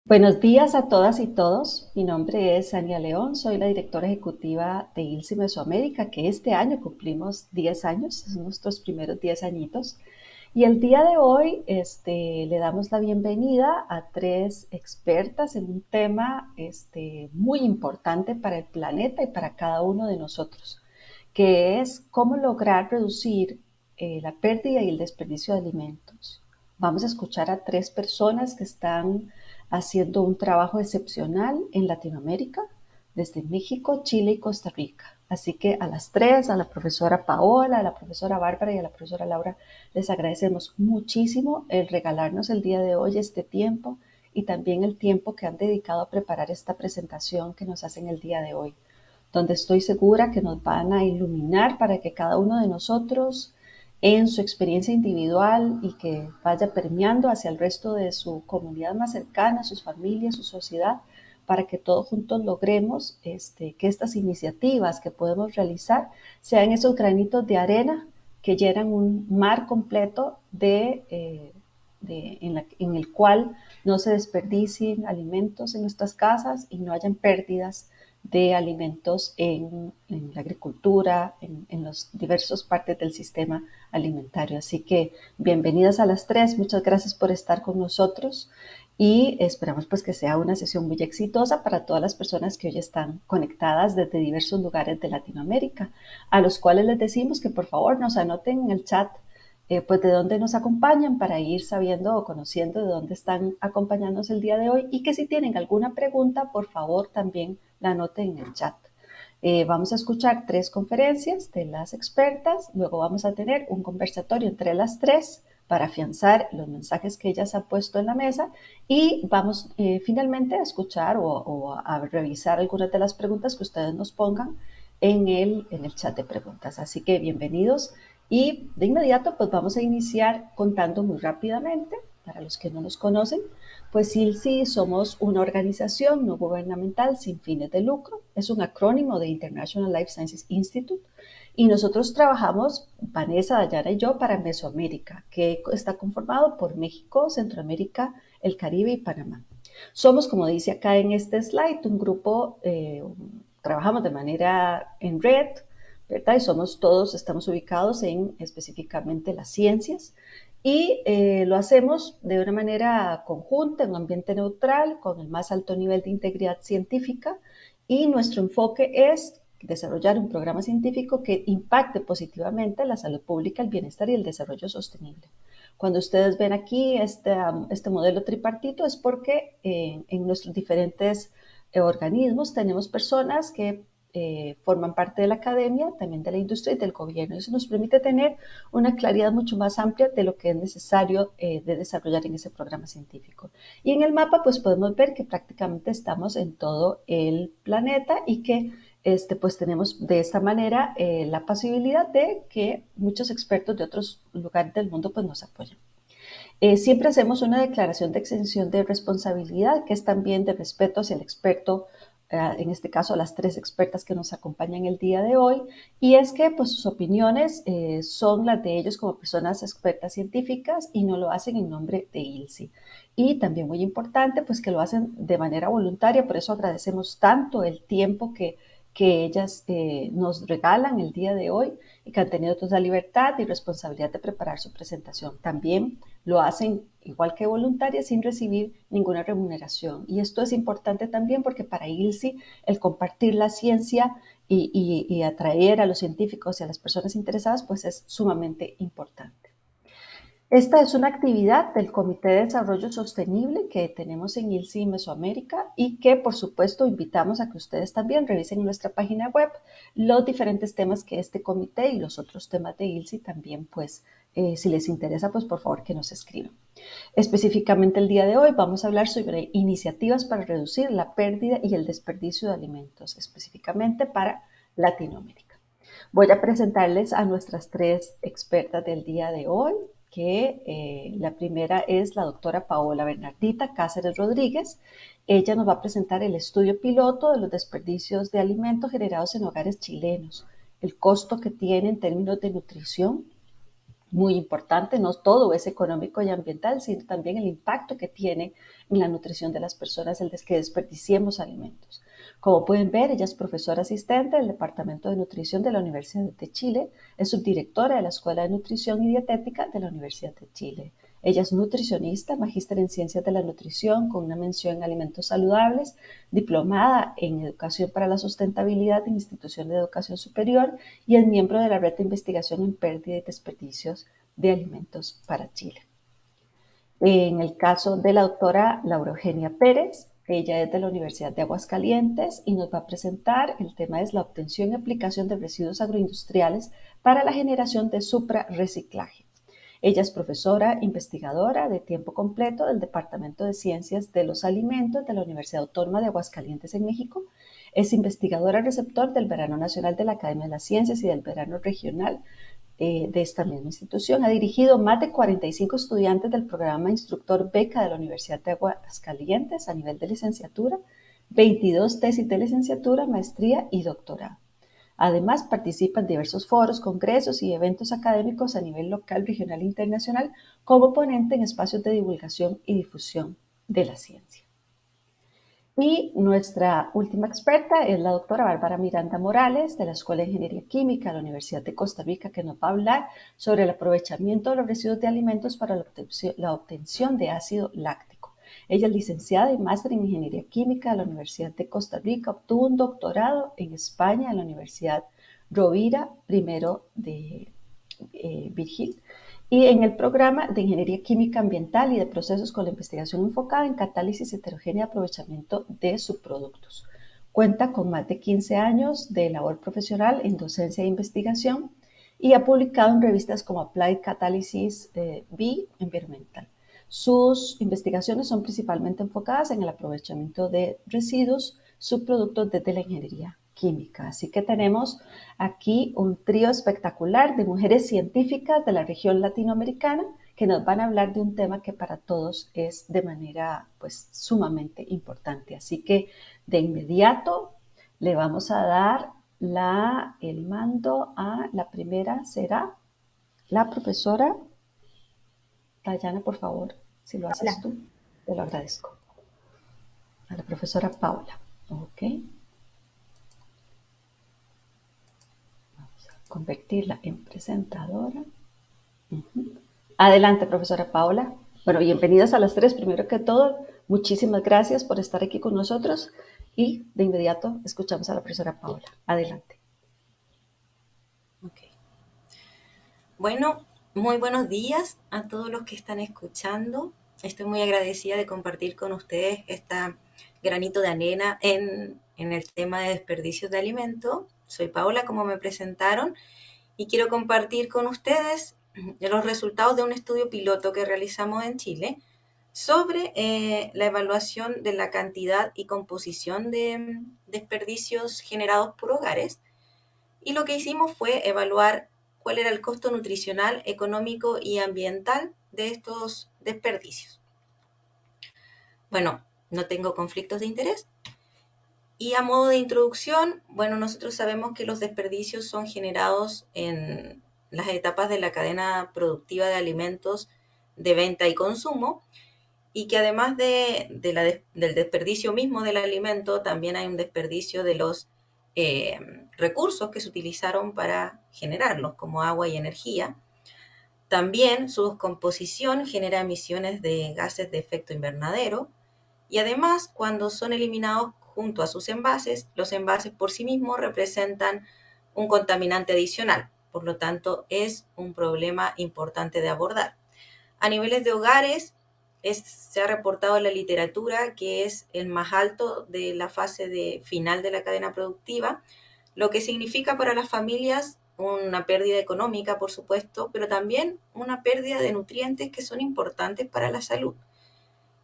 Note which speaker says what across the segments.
Speaker 1: Buenos días a todas y todos. Mi nombre es Ania León, soy la directora ejecutiva de ILSI Mesoamérica, que este año cumplimos 10 años, son nuestros primeros 10 añitos. Y el día de hoy le damos la bienvenida a tres expertas en un tema muy importante para el planeta y para cada uno de nosotros, que es cómo lograr reducir la pérdida y el desperdicio de alimentos. Vamos a escuchar a tres personas que están haciendo un trabajo excepcional en Latinoamérica, desde México, Chile y Costa Rica. Así que a las tres, a la profesora Paola, a la profesora Bárbara y a la profesora Laura, les agradecemos muchísimo el regalarnos el día de hoy este tiempo y también el tiempo que han dedicado a preparar esta presentación que nos hacen el día de hoy, donde estoy segura que nos van a iluminar para que cada uno de nosotros en su experiencia individual y que vaya permeando hacia el resto de su comunidad más cercana, sus familias, su sociedad, para que todos juntos logremos que estas iniciativas que podemos realizar sean esos granitos de arena que llenan un mar completo en el cual no se desperdicien alimentos en nuestras casas y no hayan pérdidas de alimentos en la agricultura, en las diversas partes del sistema alimentario. Así que bienvenidas a las tres, muchas gracias por estar con nosotros y esperamos pues que sea una sesión muy exitosa para todas las personas que hoy están conectadas desde diversos lugares de Latinoamérica, a los cuales les decimos que por favor nos anoten en el chat pues de dónde nos acompañan para ir sabiendo o conociendo de dónde están acompañándonos el día de hoy y que si tienen alguna pregunta, por favor también la anoten en el chat. Vamos a escuchar tres conferencias de las expertas, luego vamos a tener un conversatorio entre las tres para afianzar los mensajes que ellas han puesto en la mesa y vamos finalmente a escuchar o a revisar algunas de las preguntas que ustedes nos pongan en el chat de preguntas. Así que bienvenidos y de inmediato pues vamos a iniciar contando muy rápidamente, para los que no nos conocen, pues ILSI somos una organización no gubernamental sin fines de lucro, es un acrónimo de International Life Sciences Institute y nosotros trabajamos, Vanessa, Dayana y yo, para Mesoamérica, que está conformado por México, Centroamérica, el Caribe y Panamá. Somos, como dice acá en este slide, un grupo, trabajamos de manera en red, ¿verdad? Y somos todos, estamos ubicados en específicamente las ciencias y lo hacemos de una manera conjunta, en un ambiente neutral, con el más alto nivel de integridad científica y nuestro enfoque es desarrollar un programa científico que impacte positivamente la salud pública, el bienestar y el desarrollo sostenible. Cuando ustedes ven aquí este modelo tripartito es porque en nuestros diferentes organismos tenemos personas que forman parte de la academia, también de la industria y del gobierno. Eso nos permite tener una claridad mucho más amplia de lo que es necesario de desarrollar en ese programa científico. Y en el mapa pues podemos ver que prácticamente estamos en todo el planeta y que pues tenemos de esta manera la posibilidad de que muchos expertos de otros lugares del mundo pues nos apoyen. Siempre hacemos una declaración de exención de responsabilidad, que es también de respeto hacia el experto, en este caso las tres expertas que nos acompañan el día de hoy, y es que pues sus opiniones son las de ellos como personas expertas científicas y no lo hacen en nombre de ILSI. Y también muy importante pues que lo hacen de manera voluntaria, por eso agradecemos tanto el tiempo que ellas nos regalan el día de hoy y que han tenido toda la libertad y responsabilidad de preparar su presentación. También lo hacen igual que voluntarias sin recibir ninguna remuneración. Y esto es importante también porque para ILSI el compartir la ciencia y atraer a los científicos y a las personas interesadas pues es sumamente importante. Esta es una actividad del Comité de Desarrollo Sostenible que tenemos en ILSI Mesoamérica y que por supuesto invitamos a que ustedes también revisen en nuestra página web los diferentes temas que este comité y los otros temas de ILSI también pues si les interesa pues por favor que nos escriban. Específicamente el día de hoy vamos a hablar sobre iniciativas para reducir la pérdida y el desperdicio de alimentos, específicamente para Latinoamérica. Voy a presentarles a nuestras tres expertas del día de hoy, que la primera es la doctora Paola Bernardita Cáceres Rodríguez. Ella nos va a presentar el estudio piloto de los desperdicios de alimentos generados en hogares chilenos, el costo que tiene en términos de nutrición, muy importante. No todo es económico y ambiental, sino también el impacto que tiene en la nutrición de las personas el que desperdiciemos alimentos. Como pueden ver, ella es profesora asistente del Departamento de Nutrición de la Universidad de Chile, es subdirectora de la Escuela de Nutrición y Dietética de la Universidad de Chile. Ella es nutricionista, magíster en Ciencias de la Nutrición con una mención en Alimentos Saludables, diplomada en Educación para la Sustentabilidad en Institución de Educación Superior y es miembro de la Red de Investigación en Pérdida y Desperdicios de Alimentos para Chile. En el caso de la doctora Laura Eugenia Pérez, ella es de la Universidad de Aguascalientes y nos va a presentar, el tema es la obtención y aplicación de residuos agroindustriales para la generación de suprarreciclaje. Ella es profesora investigadora de tiempo completo del Departamento de Ciencias de los Alimentos de la Universidad Autónoma de Aguascalientes en México. Es investigadora receptor del Verano Nacional de la Academia de las Ciencias y del Verano Regional de esta misma institución. Ha dirigido más de 45 estudiantes del programa Instructor Beca de la Universidad de Aguascalientes a nivel de licenciatura, 22 tesis de licenciatura, maestría y doctorado. Además, participa en diversos foros, congresos y eventos académicos a nivel local, regional e internacional como ponente en espacios de divulgación y difusión de la ciencia. Y nuestra última experta es la doctora Bárbara Miranda Morales de la Escuela de Ingeniería Química de la Universidad de Costa Rica, que nos va a hablar sobre el aprovechamiento de los residuos de alimentos para la obtención de ácido láctico. Ella es licenciada y máster en Ingeniería Química de la Universidad de Costa Rica, obtuvo un doctorado en España en la Universidad Rovira I de Virgil, y en el programa de Ingeniería Química Ambiental y de Procesos con la investigación enfocada en catálisis heterogénea y aprovechamiento de subproductos. Cuenta con más de 15 años de labor profesional en docencia e investigación y ha publicado en revistas como Applied Catalysis B Environmental. Sus investigaciones son principalmente enfocadas en el aprovechamiento de residuos, subproductos desde la ingeniería química. Así que tenemos aquí un trío espectacular de mujeres científicas de la región latinoamericana que nos van a hablar de un tema que para todos es de manera pues sumamente importante. Así que de inmediato le vamos a dar el mando a la primera, será la profesora Dayana, por favor, si lo haces tú, te lo agradezco. A la profesora Paula, ok. Convertirla en presentadora. Adelante, profesora Paola. Bueno, bienvenidas a las tres. Primero que todo, muchísimas gracias por estar aquí con nosotros y de inmediato escuchamos a la profesora Paola. Adelante.
Speaker 2: Okay. Bueno, muy buenos días a todos los que están escuchando. Estoy muy agradecida de compartir con ustedes esta granito de arena en el tema de desperdicios de alimentos. Soy Paola, como me presentaron, y quiero compartir con ustedes los resultados de un estudio piloto que realizamos en Chile sobre la evaluación de la cantidad y composición de desperdicios generados por hogares. Y lo que hicimos fue evaluar cuál era el costo nutricional, económico y ambiental de estos desperdicios. Bueno, no tengo conflictos de interés. Y a modo de introducción, bueno, nosotros sabemos que los desperdicios son generados en las etapas de la cadena productiva de alimentos de venta y consumo, y que además del desperdicio mismo del alimento, también hay un desperdicio de los recursos que se utilizaron para generarlos, como agua y energía. También su descomposición genera emisiones de gases de efecto invernadero, y además, cuando son eliminados junto a sus envases, los envases por sí mismos representan un contaminante adicional. Por lo tanto, es un problema importante de abordar. A niveles de hogares, se ha reportado en la literatura que es el más alto de la fase final de la cadena productiva, lo que significa para las familias una pérdida económica, por supuesto, pero también una pérdida de nutrientes que son importantes para la salud.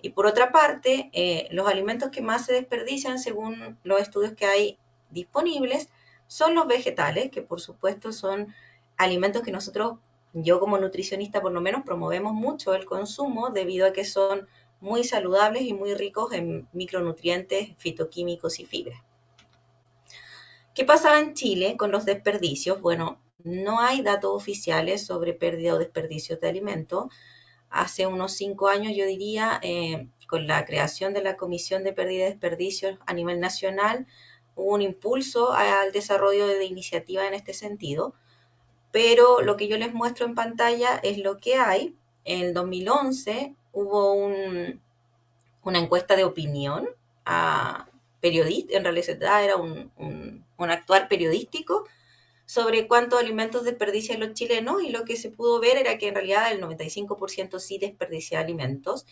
Speaker 2: Y por otra parte, los alimentos que más se desperdician, según los estudios que hay disponibles, son los vegetales, que por supuesto son alimentos que nosotros, yo como nutricionista por lo menos, promovemos mucho el consumo debido a que son muy saludables y muy ricos en micronutrientes, fitoquímicos y fibras. ¿Qué pasaba en Chile con los desperdicios? Bueno, no hay datos oficiales sobre pérdida o desperdicios de alimentos. Hace unos 5 años, yo diría, con la creación de la Comisión de Pérdida y Desperdicios a nivel nacional, hubo un impulso al desarrollo de iniciativas en este sentido, pero lo que yo les muestro en pantalla es lo que hay. En el 2011 hubo una encuesta de opinión a periodistas, en realidad era un actuar periodístico sobre cuántos alimentos desperdician los chilenos, y lo que se pudo ver era que en realidad el 95% sí desperdicia alimentos,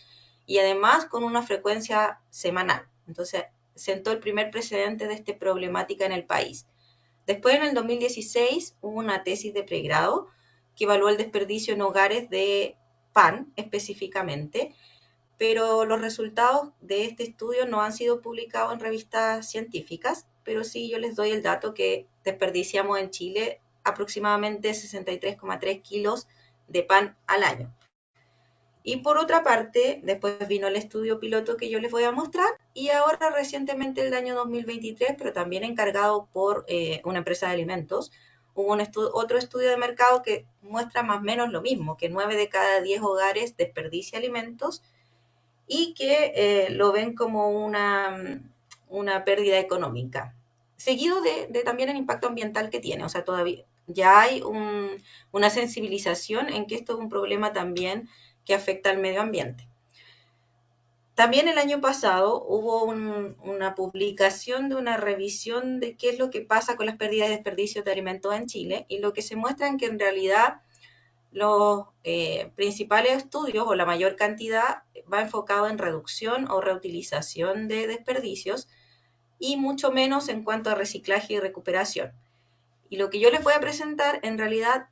Speaker 2: y además con una frecuencia semanal. Entonces sentó el primer precedente de esta problemática en el país. Después, en el 2016, hubo una tesis de pregrado que evaluó el desperdicio en hogares de pan específicamente, pero los resultados de este estudio no han sido publicados en revistas científicas, pero sí yo les doy el dato que desperdiciamos en Chile aproximadamente 63,3 kilos de pan al año. Y por otra parte, después vino el estudio piloto que yo les voy a mostrar, y ahora recientemente el año 2023, pero también encargado por una empresa de alimentos, hubo otro estudio de mercado que muestra más o menos lo mismo, que 9 de cada 10 hogares desperdicia alimentos y que lo ven como una pérdida económica. Seguido de también el impacto ambiental que tiene, o sea, todavía ya hay una sensibilización en que esto es un problema también que afecta al medio ambiente. También el año pasado hubo una publicación de una revisión de qué es lo que pasa con las pérdidas y desperdicios de alimentos en Chile, y lo que se muestra es que en realidad los principales estudios o la mayor cantidad va enfocado en reducción o reutilización de desperdicios y mucho menos en cuanto a reciclaje y recuperación. Y lo que yo les voy a presentar en realidad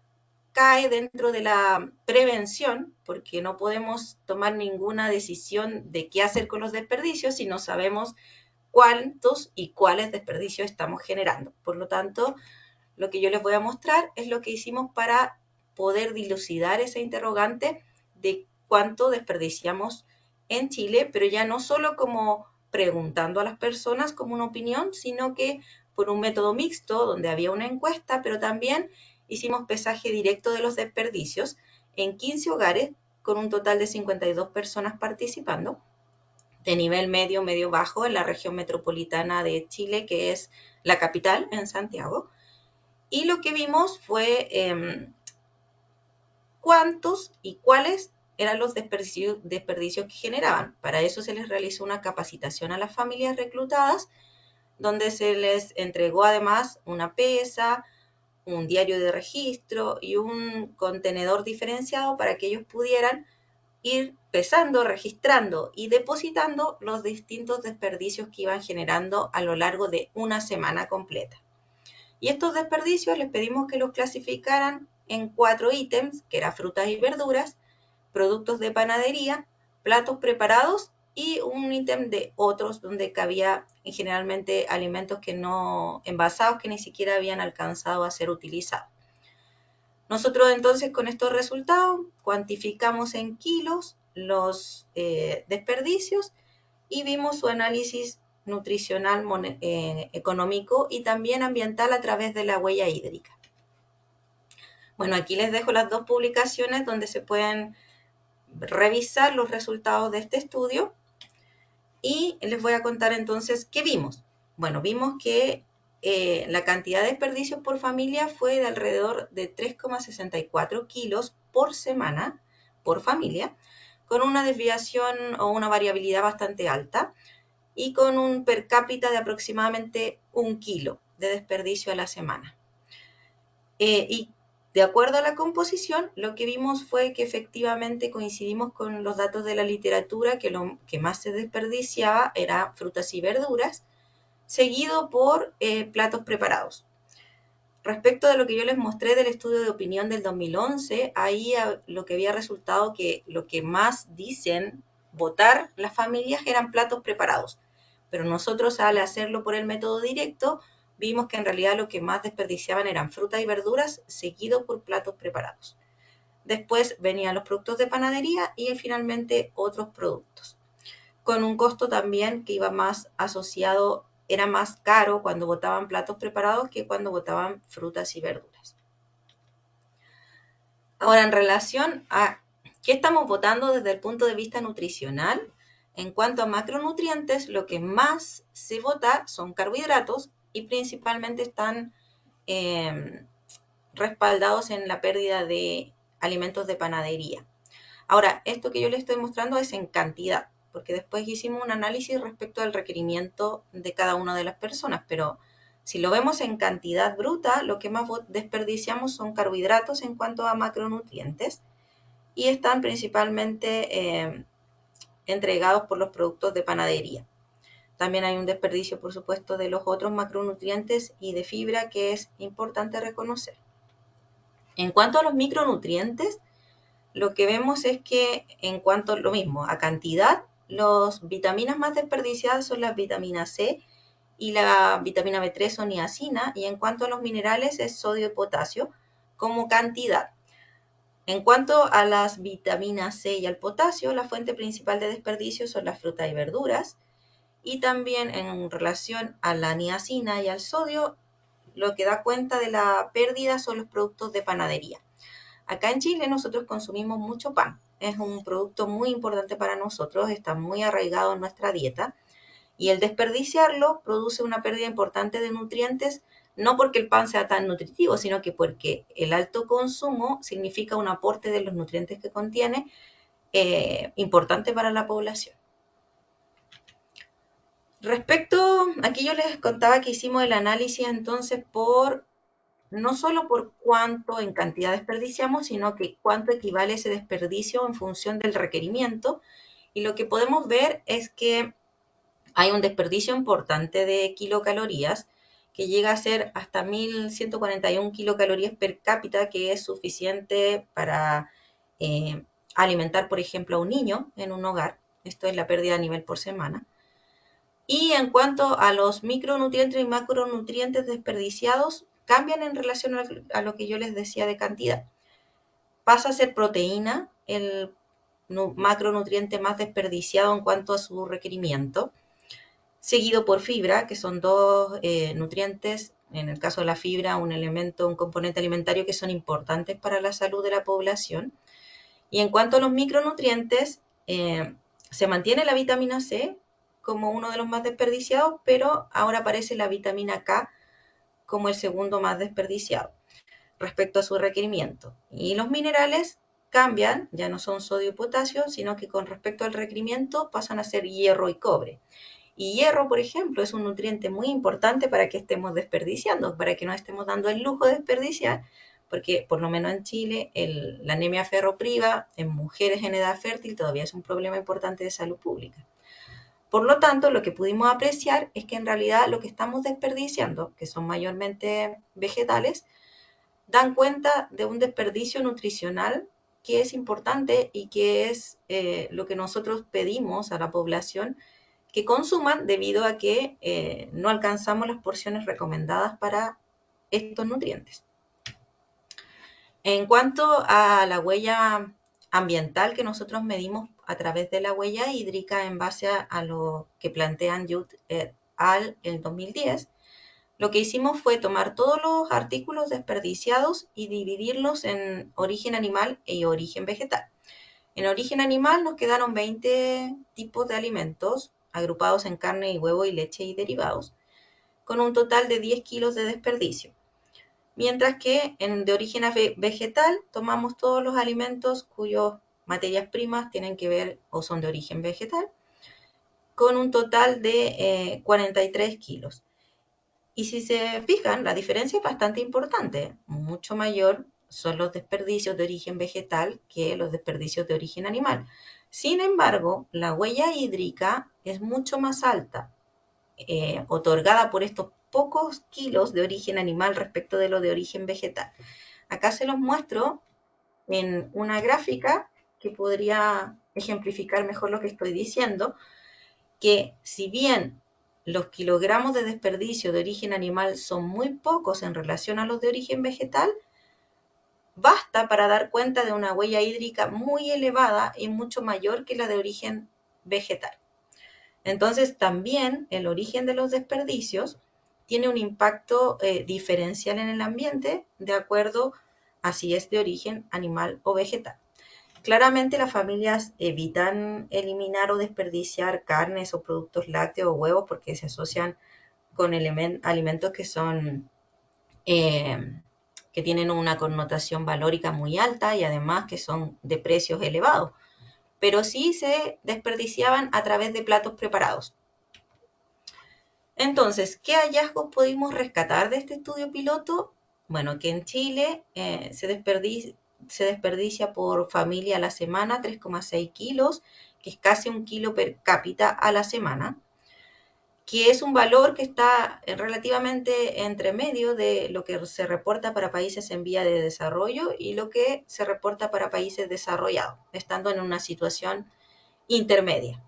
Speaker 2: cae dentro de la prevención, porque no podemos tomar ninguna decisión de qué hacer con los desperdicios si no sabemos cuántos y cuáles desperdicios estamos generando. Por lo tanto, lo que yo les voy a mostrar es lo que hicimos para poder dilucidar esa interrogante de cuánto desperdiciamos en Chile, pero ya no solo como preguntando a las personas como una opinión, sino que por un método mixto donde había una encuesta, pero también hicimos pesaje directo de los desperdicios en 15 hogares con un total de 52 personas participando, de nivel medio, medio bajo, en la región metropolitana de Chile, que es la capital, en Santiago. Y lo que vimos fue cuántos y cuáles eran los desperdicios que generaban. Para eso se les realizó una capacitación a las familias reclutadas, donde se les entregó además una pesa, un diario de registro y un contenedor diferenciado para que ellos pudieran ir pesando, registrando y depositando los distintos desperdicios que iban generando a lo largo de una semana completa. Y estos desperdicios les pedimos que los clasificaran en 4 ítems, que eran frutas y verduras, productos de panadería, platos preparados y un ítem de otros donde cabía generalmente alimentos que no envasados, que ni siquiera habían alcanzado a ser utilizados. Nosotros entonces con estos resultados cuantificamos en kilos los desperdicios y vimos su análisis nutricional, económico y también ambiental a través de la huella hídrica. Bueno, aquí les dejo las dos publicaciones donde se pueden revisar los resultados de este estudio, y les voy a contar entonces qué vimos. Bueno, vimos que la cantidad de desperdicios por familia fue de alrededor de 3,64 kilos por semana por familia, con una desviación o una variabilidad bastante alta, y con un per cápita de aproximadamente 1 kilo de desperdicio a la semana. Y de acuerdo a la composición, lo que vimos fue que efectivamente coincidimos con los datos de la literatura, que lo que más se desperdiciaba era frutas y verduras, seguido por platos preparados. Respecto de lo que yo les mostré del estudio de opinión del 2011, ahí lo que había resultado que lo que más dicen votar las familias eran platos preparados. Pero nosotros, al hacerlo por el método directo, vimos que en realidad lo que más desperdiciaban eran frutas y verduras, seguido por platos preparados. Después venían los productos de panadería y finalmente otros productos, con un costo también que iba más asociado, era más caro cuando botaban platos preparados que cuando botaban frutas y verduras. Ahora, en relación a qué estamos votando desde el punto de vista nutricional, en cuanto a macronutrientes, lo que más se vota son carbohidratos y principalmente están eh, respaldados en la pérdida de alimentos de panadería. Ahora, esto que yo les estoy mostrando es en cantidad, porque después hicimos un análisis respecto al requerimiento de cada una de las personas, pero si lo vemos en cantidad bruta, lo que más desperdiciamos son carbohidratos en cuanto a macronutrientes y están principalmente entregados por los productos de panadería. También hay un desperdicio, por supuesto, de los otros macronutrientes y de fibra que es importante reconocer. En cuanto a los micronutrientes, lo que vemos es que en cuanto a lo mismo, a cantidad, las vitaminas más desperdiciadas son las vitaminas C y la vitamina B3 o niacina, y en cuanto a los minerales es sodio y potasio como cantidad. En cuanto a las vitaminas C y al potasio, la fuente principal de desperdicio son las frutas y verduras, y también en relación a la niacina y al sodio, lo que da cuenta de la pérdida son los productos de panadería. Acá en Chile nosotros consumimos mucho pan. Es un producto muy importante para nosotros, está muy arraigado en nuestra dieta y el desperdiciarlo produce una pérdida importante de nutrientes, no porque el pan sea tan nutritivo, sino que porque el alto consumo significa un aporte de los nutrientes que contiene importante para la población. Respecto, aquí yo les contaba que hicimos el análisis entonces por no solo por cuánto en cantidad desperdiciamos, sino que cuánto equivale ese desperdicio en función del requerimiento. Y lo que podemos ver es que hay un desperdicio importante de kilocalorías que llega a ser hasta 1.141 kilocalorías per cápita, que es suficiente para alimentar, por ejemplo, a un niño en un hogar. Esto es la pérdida a nivel por semana. Y en cuanto a los micronutrientes y macronutrientes desperdiciados, cambian en relación a lo que yo les decía de cantidad. Pasa a ser proteína, el macronutriente más desperdiciado en cuanto a su requerimiento, seguido por fibra, que son dos nutrientes, en el caso de la fibra, un elemento, un componente alimentario que son importantes para la salud de la población. Y en cuanto a los micronutrientes, se mantiene la vitamina C como uno de los más desperdiciados, pero ahora aparece la vitamina K como el segundo más desperdiciado respecto a su requerimiento. Y los minerales cambian, ya no son sodio y potasio, sino que con respecto al requerimiento pasan a ser hierro y cobre. Y hierro, por ejemplo, es un nutriente muy importante para que estemos desperdiciando, para que no estemos dando el lujo de desperdiciar, porque por lo menos en Chile la anemia ferropriva en mujeres en edad fértil todavía es un problema importante de salud pública. Por lo tanto, lo que pudimos apreciar es que en realidad lo que estamos desperdiciando, que son mayormente vegetales, dan cuenta de un desperdicio nutricional que es importante y que es lo que nosotros pedimos a la población que consuman debido a que no alcanzamos las porciones recomendadas para estos nutrientes. En cuanto a la huella ambiental que nosotros medimos a través de la huella hídrica en base a lo que plantean Youth et al. En 2010, lo que hicimos fue tomar todos los artículos desperdiciados y dividirlos en origen animal y origen vegetal. En origen animal nos quedaron 20 tipos de alimentos agrupados en carne y huevo y leche y derivados, con un total de 10 kilos de desperdicio. Mientras que de origen vegetal tomamos todos los alimentos cuyas materias primas tienen que ver o son de origen vegetal, con un total de 43 kilos. Y si se fijan, la diferencia es bastante importante, mucho mayor son los desperdicios de origen vegetal que los desperdicios de origen animal. Sin embargo, la huella hídrica es mucho más alta, otorgada por estos pocos kilos de origen animal respecto de lo de origen vegetal. Acá se los muestro en una gráfica que podría ejemplificar mejor lo que estoy diciendo, que si bien los kilogramos de desperdicio de origen animal son muy pocos en relación a los de origen vegetal, basta para dar cuenta de una huella hídrica muy elevada y mucho mayor que la de origen vegetal. Entonces, también el origen de los desperdicios tiene un impacto diferencial en el ambiente de acuerdo así es de origen animal o vegetal. Claramente las familias evitan eliminar o desperdiciar carnes o productos lácteos o huevos porque se asocian con alimentos que son que tienen una connotación valórica muy alta y además que son de precios elevados, pero sí se desperdiciaban a través de platos preparados. Entonces, ¿qué hallazgos pudimos rescatar de este estudio piloto? Bueno, que en Chile se desperdicia por familia a la semana 3,6 kilos, que es casi 1 kilo per cápita a la semana, que es un valor que está relativamente entre medio de lo que se reporta para países en vía de desarrollo y lo que se reporta para países desarrollados, estando en una situación intermedia.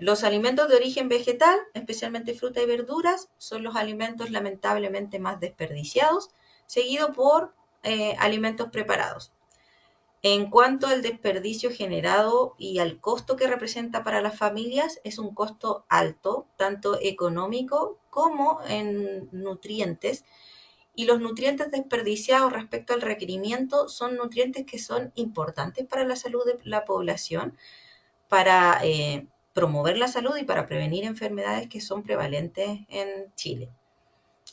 Speaker 2: Los alimentos de origen vegetal, especialmente fruta y verduras, son los alimentos lamentablemente más desperdiciados, seguido por alimentos preparados. En cuanto al desperdicio generado y al costo que representa para las familias, es un costo alto, tanto económico como en nutrientes. Y los nutrientes desperdiciados respecto al requerimiento son nutrientes que son importantes para la salud de la población, para promover la salud y para prevenir enfermedades que son prevalentes en Chile.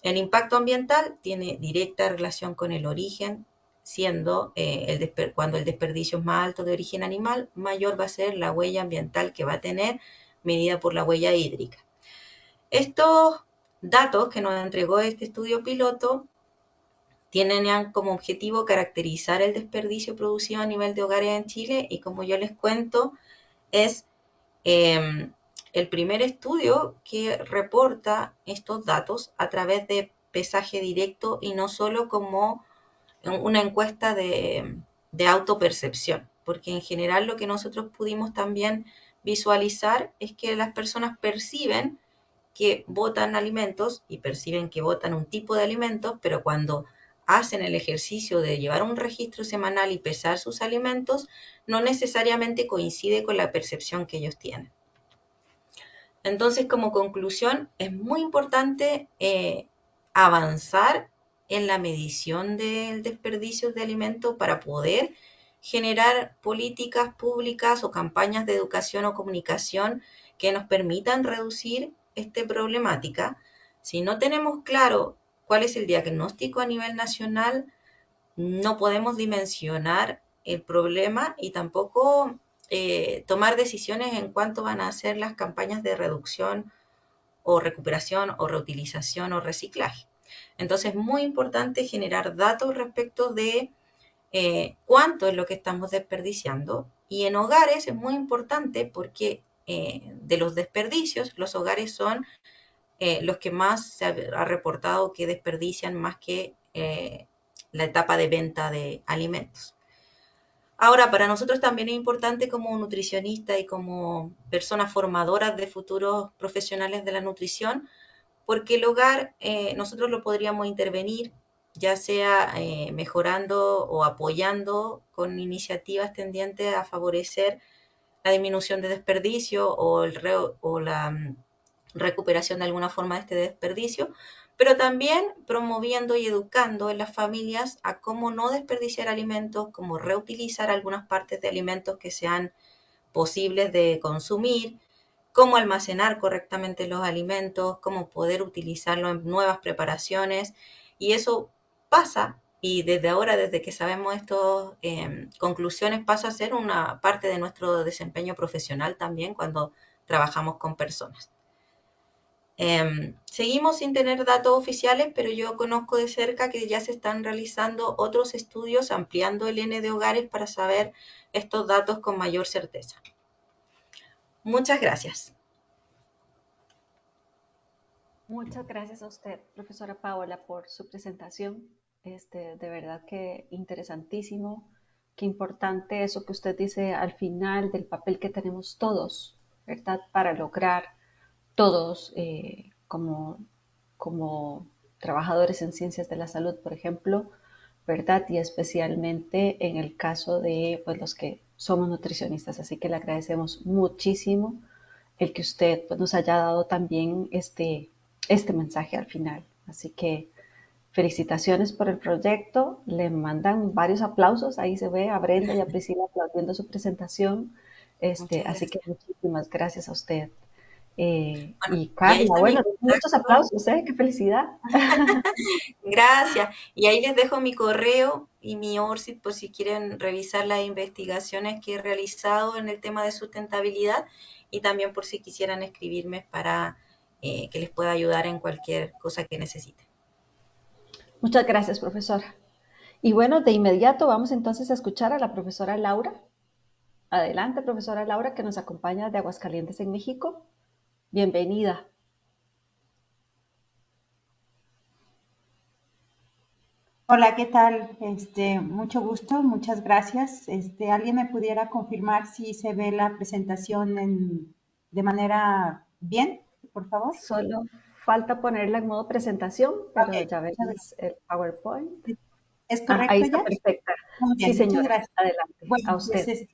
Speaker 2: El impacto ambiental tiene directa relación con el origen, siendo cuando el desperdicio es más alto de origen animal, mayor va a ser la huella ambiental que va a tener, medida por la huella hídrica. Estos datos que nos entregó este estudio piloto tienen como objetivo caracterizar el desperdicio producido a nivel de hogares en Chile y, como yo les cuento, es el primer estudio que reporta estos datos a través de pesaje directo y no solo como una encuesta de autopercepción, porque en general lo que nosotros pudimos también visualizar es que las personas perciben que botan alimentos y perciben que botan un tipo de alimentos, pero cuando hacen el ejercicio de llevar un registro semanal y pesar sus alimentos, no necesariamente coincide con la percepción que ellos tienen. Entonces, como conclusión, es muy importante avanzar en la medición del desperdicio de alimentos para poder generar políticas públicas o campañas de educación o comunicación que nos permitan reducir esta problemática. Si no tenemos claro cuál es el diagnóstico a nivel nacional, no podemos dimensionar el problema y tampoco tomar decisiones en cuánto van a ser las campañas de reducción o recuperación o reutilización o reciclaje. Entonces es muy importante generar datos respecto de cuánto es lo que estamos desperdiciando, y en hogares es muy importante porque de los desperdicios, los hogares son los que más se ha reportado que desperdician más que la etapa de venta de alimentos. Ahora, para nosotros también es importante como nutricionistas y como personas formadoras de futuros profesionales de la nutrición, porque el hogar nosotros lo podríamos intervenir, ya sea mejorando o apoyando con iniciativas tendientes a favorecer la disminución de desperdicio o la recuperación de alguna forma de este desperdicio, pero también promoviendo y educando en las familias a cómo no desperdiciar alimentos, cómo reutilizar algunas partes de alimentos que sean posibles de consumir, cómo almacenar correctamente los alimentos, cómo poder utilizarlo en nuevas preparaciones. Y eso pasa, y desde ahora, desde que sabemos estas conclusiones, pasa a ser una parte de nuestro desempeño profesional también cuando trabajamos con personas. Seguimos sin tener datos oficiales, pero yo conozco de cerca que ya se están realizando otros estudios ampliando el N de hogares para saber estos datos con mayor certeza. Muchas gracias.
Speaker 1: Muchas gracias a usted, profesora Paola, por su presentación. De verdad que interesantísimo. Qué importante eso que usted dice al final del papel que tenemos todos, ¿verdad? Para lograr todos como trabajadores en ciencias de la salud, por ejemplo, ¿verdad? Y especialmente en el caso de pues, los que somos nutricionistas. Así que le agradecemos muchísimo el que usted pues, nos haya dado también este mensaje al final. Así que Felicitaciones por el proyecto. Le mandan varios aplausos. Ahí se ve a Brenda y a Priscila aplaudiendo su presentación.
Speaker 2: Muchas
Speaker 1: Así que
Speaker 2: gracias.
Speaker 1: muchísimas gracias a usted.
Speaker 2: Bueno,
Speaker 1: Y
Speaker 2: y ahí
Speaker 1: Carla,
Speaker 2: está mi
Speaker 1: bueno, muchos
Speaker 2: contacto.
Speaker 1: aplausos, ¿eh? ¡Qué felicidad!
Speaker 2: Gracias. Y ahí les dejo mi correo y mi ORCID por si quieren revisar las investigaciones que he realizado en el tema de sustentabilidad y también por si quisieran escribirme para que les pueda ayudar en cualquier cosa que necesiten.
Speaker 1: Muchas gracias, profesora. Y bueno, de inmediato vamos entonces a escuchar a la profesora Laura. Adelante, profesora Laura, que nos acompaña de Aguascalientes en México. Bienvenida.
Speaker 3: Hola, ¿qué tal? Mucho gusto, muchas gracias. ¿Alguien me pudiera confirmar si se ve la presentación de manera bien, por favor?
Speaker 1: Solo falta ponerla en modo presentación,
Speaker 3: Ok,
Speaker 1: pero ya
Speaker 3: muchas
Speaker 1: vemos el PowerPoint.
Speaker 3: gracias. ¿Es
Speaker 1: Ahí
Speaker 3: correcto
Speaker 1: está
Speaker 3: ya?
Speaker 1: perfecta.
Speaker 3: Muy
Speaker 1: Sí,
Speaker 3: bien, muchas
Speaker 1: señora.
Speaker 3: gracias.
Speaker 1: Adelante. A
Speaker 3: Bueno, pues
Speaker 1: usted.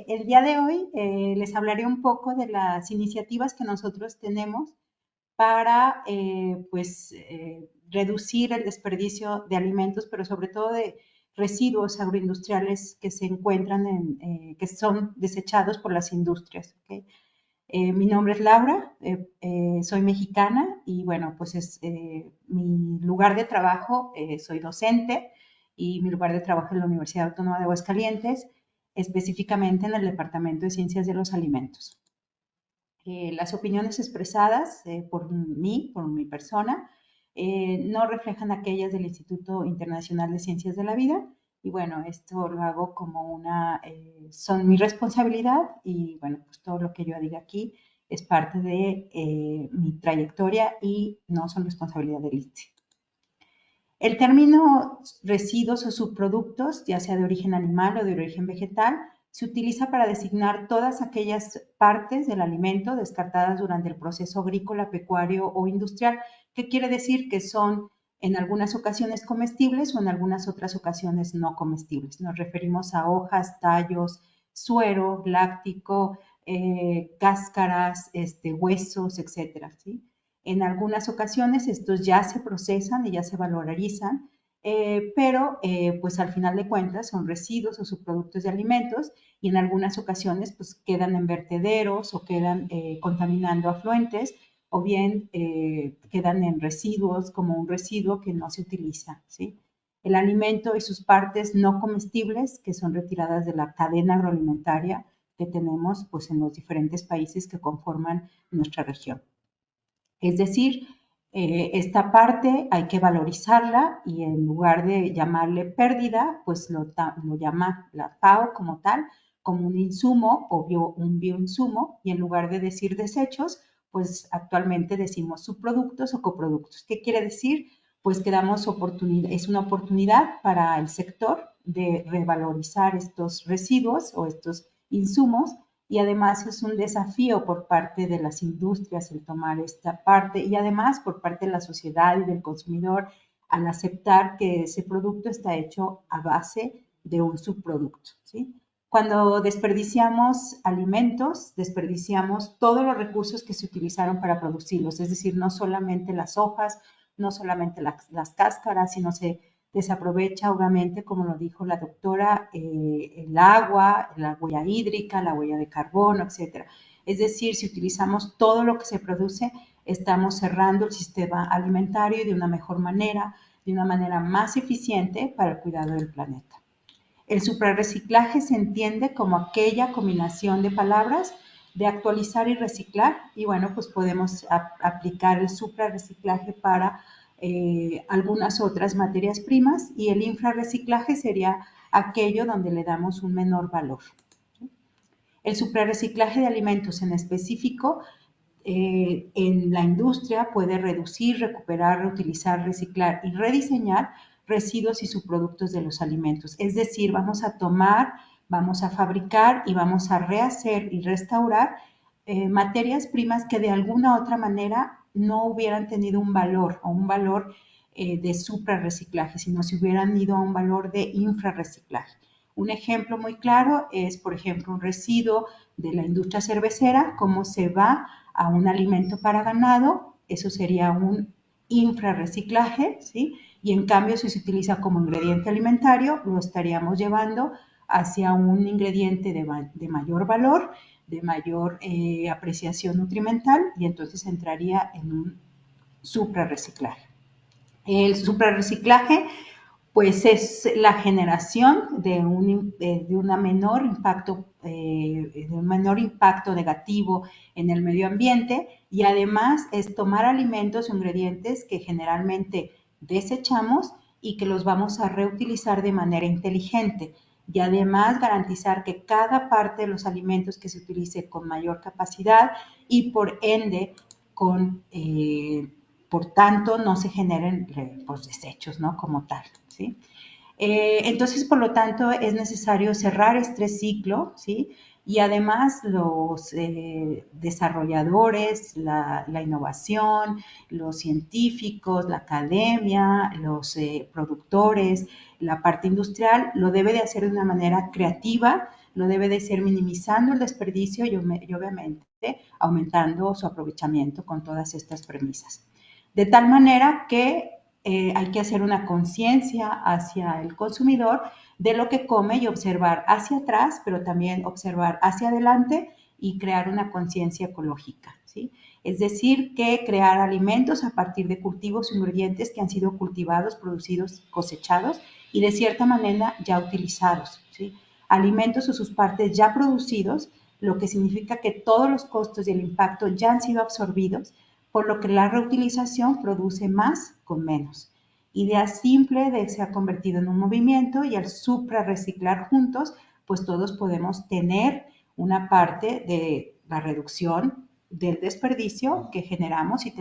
Speaker 3: el día de hoy les hablaré un poco de las iniciativas que nosotros tenemos para reducir el desperdicio de alimentos, pero sobre todo de residuos agroindustriales que se encuentran que son desechados por las industrias. ¿Okay? Mi nombre es Laura, soy mexicana y bueno, pues mi lugar de trabajo, soy docente y mi lugar de trabajo es la Universidad Autónoma de Aguascalientes, específicamente en el Departamento de Ciencias de los Alimentos. Las opiniones expresadas por mi persona, no reflejan aquellas del Instituto Internacional de Ciencias de la Vida. Y bueno, esto lo hago como son mi responsabilidad y bueno, pues todo lo que yo diga aquí es parte de mi trayectoria y no son responsabilidad del INSTI. El término residuos o subproductos, ya sea de origen animal o de origen vegetal, se utiliza para designar todas aquellas partes del alimento descartadas durante el proceso agrícola, pecuario o industrial, que quiere decir que son en algunas ocasiones comestibles o en algunas otras ocasiones no comestibles. Nos referimos a hojas, tallos, suero, láctico, cáscaras, huesos, etcétera, ¿sí? En algunas ocasiones estos ya se procesan y ya se valorizan, pero pues al final de cuentas son residuos o subproductos de alimentos y en algunas ocasiones pues quedan en vertederos o quedan contaminando afluentes o bien quedan en residuos como un residuo que no se utiliza, ¿sí? El alimento y sus partes no comestibles que son retiradas de la cadena agroalimentaria que tenemos pues en los diferentes países que conforman nuestra región. Es decir, esta parte hay que valorizarla y en lugar de llamarle pérdida, pues lo llama la FAO como tal, como un insumo o un bioinsumo, y en lugar de decir desechos, pues actualmente decimos subproductos o coproductos. ¿Qué quiere decir? Pues que damos oportunidad, es una oportunidad para el sector de revalorizar estos residuos o estos insumos y además es un desafío por parte de las industrias el tomar esta parte y además por parte de la sociedad y del consumidor al aceptar que ese producto está hecho a base de un subproducto, ¿sí? Cuando desperdiciamos alimentos, desperdiciamos todos los recursos que se utilizaron para producirlos, es decir, no solamente las hojas, no solamente las cáscaras, sino se desaprovecha, obviamente, como lo dijo la doctora, el agua, la huella hídrica, la huella de carbono, etcétera. Es decir, si utilizamos todo lo que se produce, estamos cerrando el sistema alimentario de una mejor manera, de una manera más eficiente para el cuidado del planeta. El suprarreciclaje se entiende como aquella combinación de palabras de actualizar y reciclar, y bueno, pues podemos aplicar el suprarreciclaje para algunas otras materias primas y el infrarreciclaje sería aquello donde le damos un menor valor. El suprarreciclaje de alimentos en específico en la industria puede reducir, recuperar, reutilizar, reciclar y rediseñar residuos y subproductos de los alimentos. Es decir, vamos a tomar, vamos a fabricar y vamos a rehacer y restaurar materias primas que de alguna otra manera no hubieran tenido un valor o un valor de suprarreciclaje, sino si hubieran ido a un valor de infrarreciclaje. Un ejemplo muy claro es, por ejemplo, un residuo de la industria cervecera, cómo se va a un alimento para ganado, eso sería un infrarreciclaje, ¿sí? y en cambio si se utiliza como ingrediente alimentario, lo estaríamos llevando hacia un ingrediente de mayor valor, de mayor apreciación nutrimental, y entonces entraría en un suprarreciclaje. El suprarreciclaje pues es la generación de un menor impacto negativo en el medio ambiente, y además es tomar alimentos o ingredientes que generalmente desechamos y que los vamos a reutilizar de manera inteligente, y además garantizar que cada parte de los alimentos que se utilice con mayor capacidad y por ende por tanto no se generen pues, desechos, ¿no? Como tal, ¿sí? Entonces, por lo tanto, es necesario cerrar este ciclo, ¿sí? Y además los desarrolladores, la innovación, los científicos, la academia, los productores, la parte industrial, lo debe de hacer de una manera creativa, lo debe de ser minimizando el desperdicio y obviamente aumentando su aprovechamiento con todas estas premisas. De tal manera que hay que hacer una conciencia hacia el consumidor de lo que come y observar hacia atrás, pero también observar hacia adelante y crear una conciencia ecológica, ¿sí? Es decir, que crear alimentos a partir de cultivos e ingredientes que han sido cultivados, producidos, cosechados y de cierta manera ya utilizados, ¿sí? Alimentos o sus partes ya producidos, lo que significa que todos los costos y el impacto ya han sido absorbidos, por lo que la reutilización produce más con menos. Idea simple se ha convertido en un movimiento, y al suprarreciclar juntos, pues todos podemos tener una parte de la reducción del desperdicio que generamos y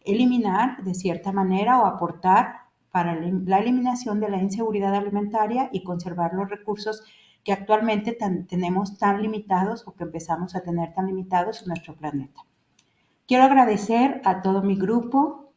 Speaker 3: eliminar de cierta manera o aportar para la eliminación de la inseguridad alimentaria y conservar los recursos que actualmente tenemos tan limitados o que empezamos a tener tan limitados en nuestro planeta. Quiero agradecer a todo mi grupo,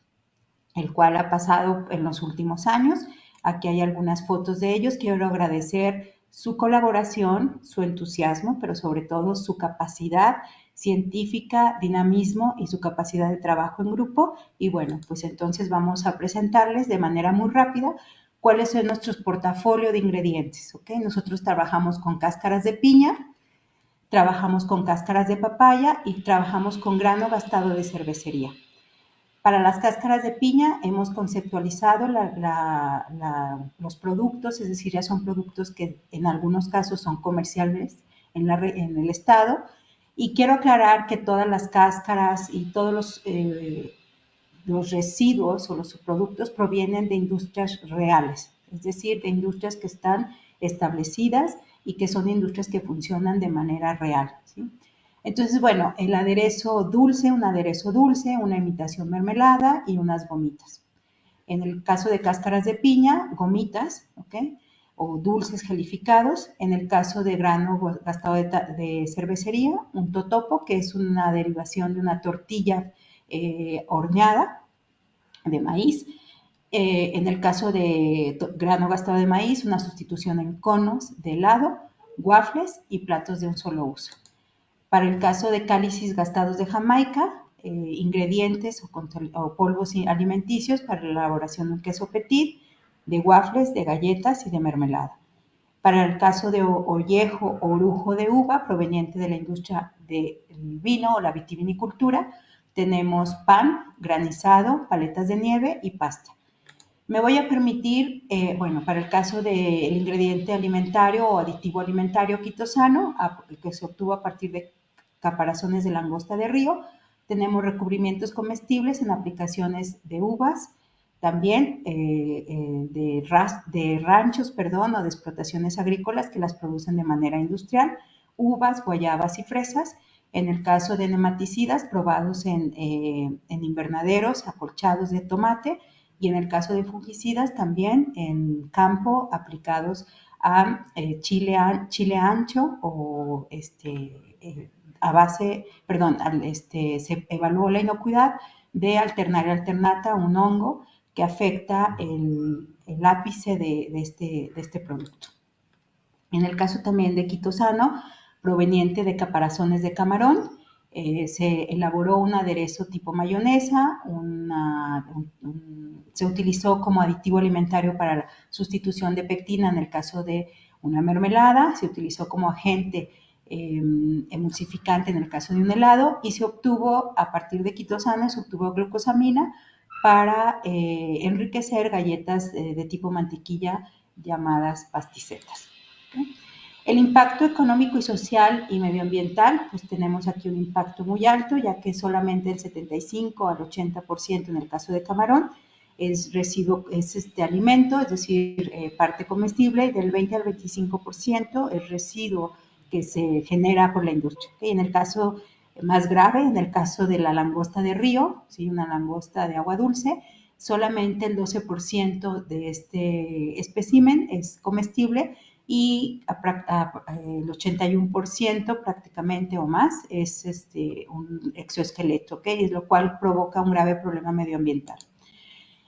Speaker 3: el cual ha pasado en los últimos años. Aquí hay algunas fotos de ellos. Quiero agradecer su colaboración, su entusiasmo, pero sobre todo su capacidad científica, dinamismo y su capacidad de trabajo en grupo. Y bueno, pues entonces vamos a presentarles de manera muy rápida cuáles son nuestros portafolios de ingredientes, ¿ok? Nosotros trabajamos con cáscaras de piña, trabajamos con cáscaras de papaya y trabajamos con grano gastado de cervecería. Para las cáscaras de piña hemos conceptualizado los productos, es decir, ya son productos que en algunos casos son comerciales en el estado, y quiero aclarar que todas las cáscaras y todos los residuos o los subproductos provienen de industrias reales, es decir, de industrias que están establecidas y que son industrias que funcionan de manera real, ¿sí? Entonces, bueno, un aderezo dulce, una imitación mermelada y unas gomitas. En el caso de cáscaras de piña, gomitas, ¿ok? O dulces gelificados. En el caso de grano gastado de cervecería, un totopo, que es una derivación de una tortilla horneada de maíz. En el caso de grano gastado de maíz, una sustitución en conos de helado, waffles y platos de un solo uso. Para el caso de cálices gastados de Jamaica, ingredientes o polvos alimenticios para la elaboración de un queso petit, de waffles, de galletas y de mermelada. Para el caso de ollejo o orujo de uva proveniente de la industria del vino o la vitivinicultura, tenemos pan, granizado, paletas de nieve y pasta. Me voy a permitir, para el caso del ingrediente alimentario o aditivo alimentario quitosano, que se obtuvo a partir de caparazones de langosta de río, tenemos recubrimientos comestibles en aplicaciones de uvas, también de ranchos, o de explotaciones agrícolas que las producen de manera industrial, uvas, guayabas y fresas. En el caso de nematicidas, probados en invernaderos acolchados de tomate, y en el caso de fungicidas, también en campo aplicados a chile ancho o se evaluó la inocuidad de Alternaria alternata, un hongo que afecta el ápice de este producto. En el caso también de quitosano, proveniente de caparazones de camarón, Se elaboró un aderezo tipo mayonesa, se utilizó como aditivo alimentario para la sustitución de pectina en el caso de una mermelada, se utilizó como agente emulsificante en el caso de un helado y se obtuvo, a partir de quitosano, se obtuvo glucosamina para enriquecer galletas de tipo mantequilla llamadas pasticetas. ¿Okay? El impacto económico y social y medioambiental, pues tenemos aquí un impacto muy alto, ya que solamente el 75 al 80% en el caso de camarón es residuo, es alimento, es decir, parte comestible, y del 20 al 25% es residuo que se genera por la industria. ¿Okay? En el caso más grave, en el caso de la langosta de río, ¿sí? Una langosta de agua dulce, solamente el 12% de este espécimen es comestible y el 81% prácticamente o más es un exoesqueleto, ¿okay? Lo cual provoca un grave problema medioambiental.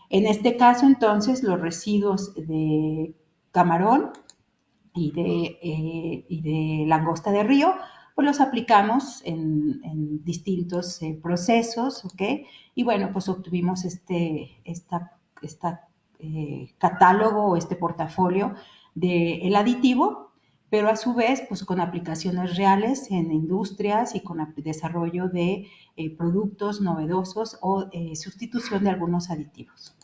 Speaker 3: En este caso, entonces, los residuos de camarón y de langosta de río, pues los aplicamos en distintos procesos, ¿ok? Y bueno, pues obtuvimos este catálogo o este portafolio del aditivo, pero a su vez, pues con aplicaciones reales en industrias y con desarrollo de productos novedosos o sustitución de algunos aditivos.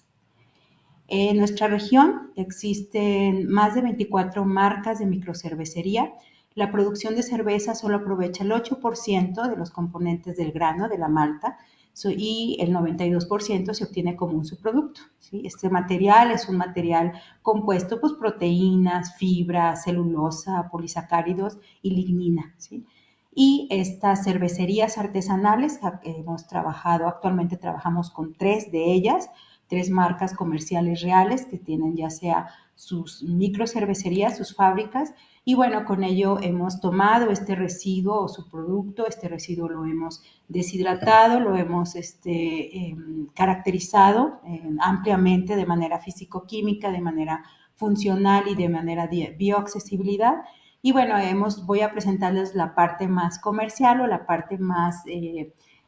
Speaker 3: En nuestra región existen más de 24 marcas de microcervecería. La producción de cerveza solo aprovecha el 8% de los componentes del grano, de la malta, y el 92% se obtiene como un subproducto. ¿Sí? Este material es un material compuesto por proteínas, fibras, celulosa, polisacáridos y lignina. ¿Sí? Y estas cervecerías artesanales que hemos trabajado, actualmente trabajamos con 3 de ellas, 3 marcas comerciales reales que tienen ya sea sus microcervecerías, sus fábricas, y bueno, con ello hemos tomado este residuo o subproducto, este residuo lo hemos deshidratado, lo hemos caracterizado ampliamente de manera físico-química, de manera funcional y de manera de bioaccesibilidad. Y bueno, voy a presentarles la parte más comercial o la parte más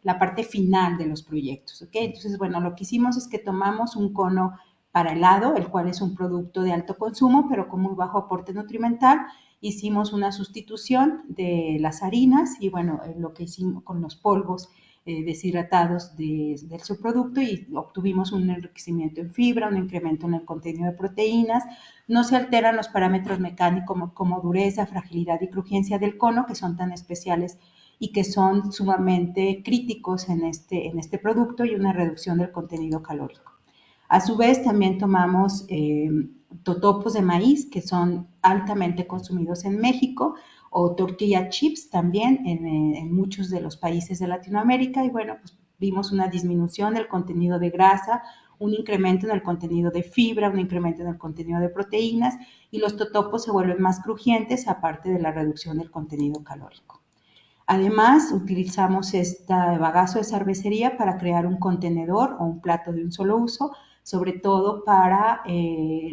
Speaker 3: la parte final de los proyectos, ¿ok? Entonces, bueno, lo que hicimos es que tomamos un cono para helado, el cual es un producto de alto consumo, pero con muy bajo aporte nutrimental. Hicimos una sustitución de las harinas y, bueno, lo que hicimos con los polvos deshidratados del subproducto y obtuvimos un enriquecimiento en fibra, un incremento en el contenido de proteínas. No se alteran los parámetros mecánicos como dureza, fragilidad y crujencia del cono, que son tan especiales y que son sumamente críticos en este producto, y una reducción del contenido calórico. A su vez, también tomamos totopos de maíz, que son altamente consumidos en México, o tortilla chips también en muchos de los países de Latinoamérica, y bueno, pues vimos una disminución del contenido de grasa, un incremento en el contenido de fibra, un incremento en el contenido de proteínas, y los totopos se vuelven más crujientes, aparte de la reducción del contenido calórico. Además, utilizamos este bagazo de cervecería para crear un contenedor o un plato de un solo uso, sobre todo para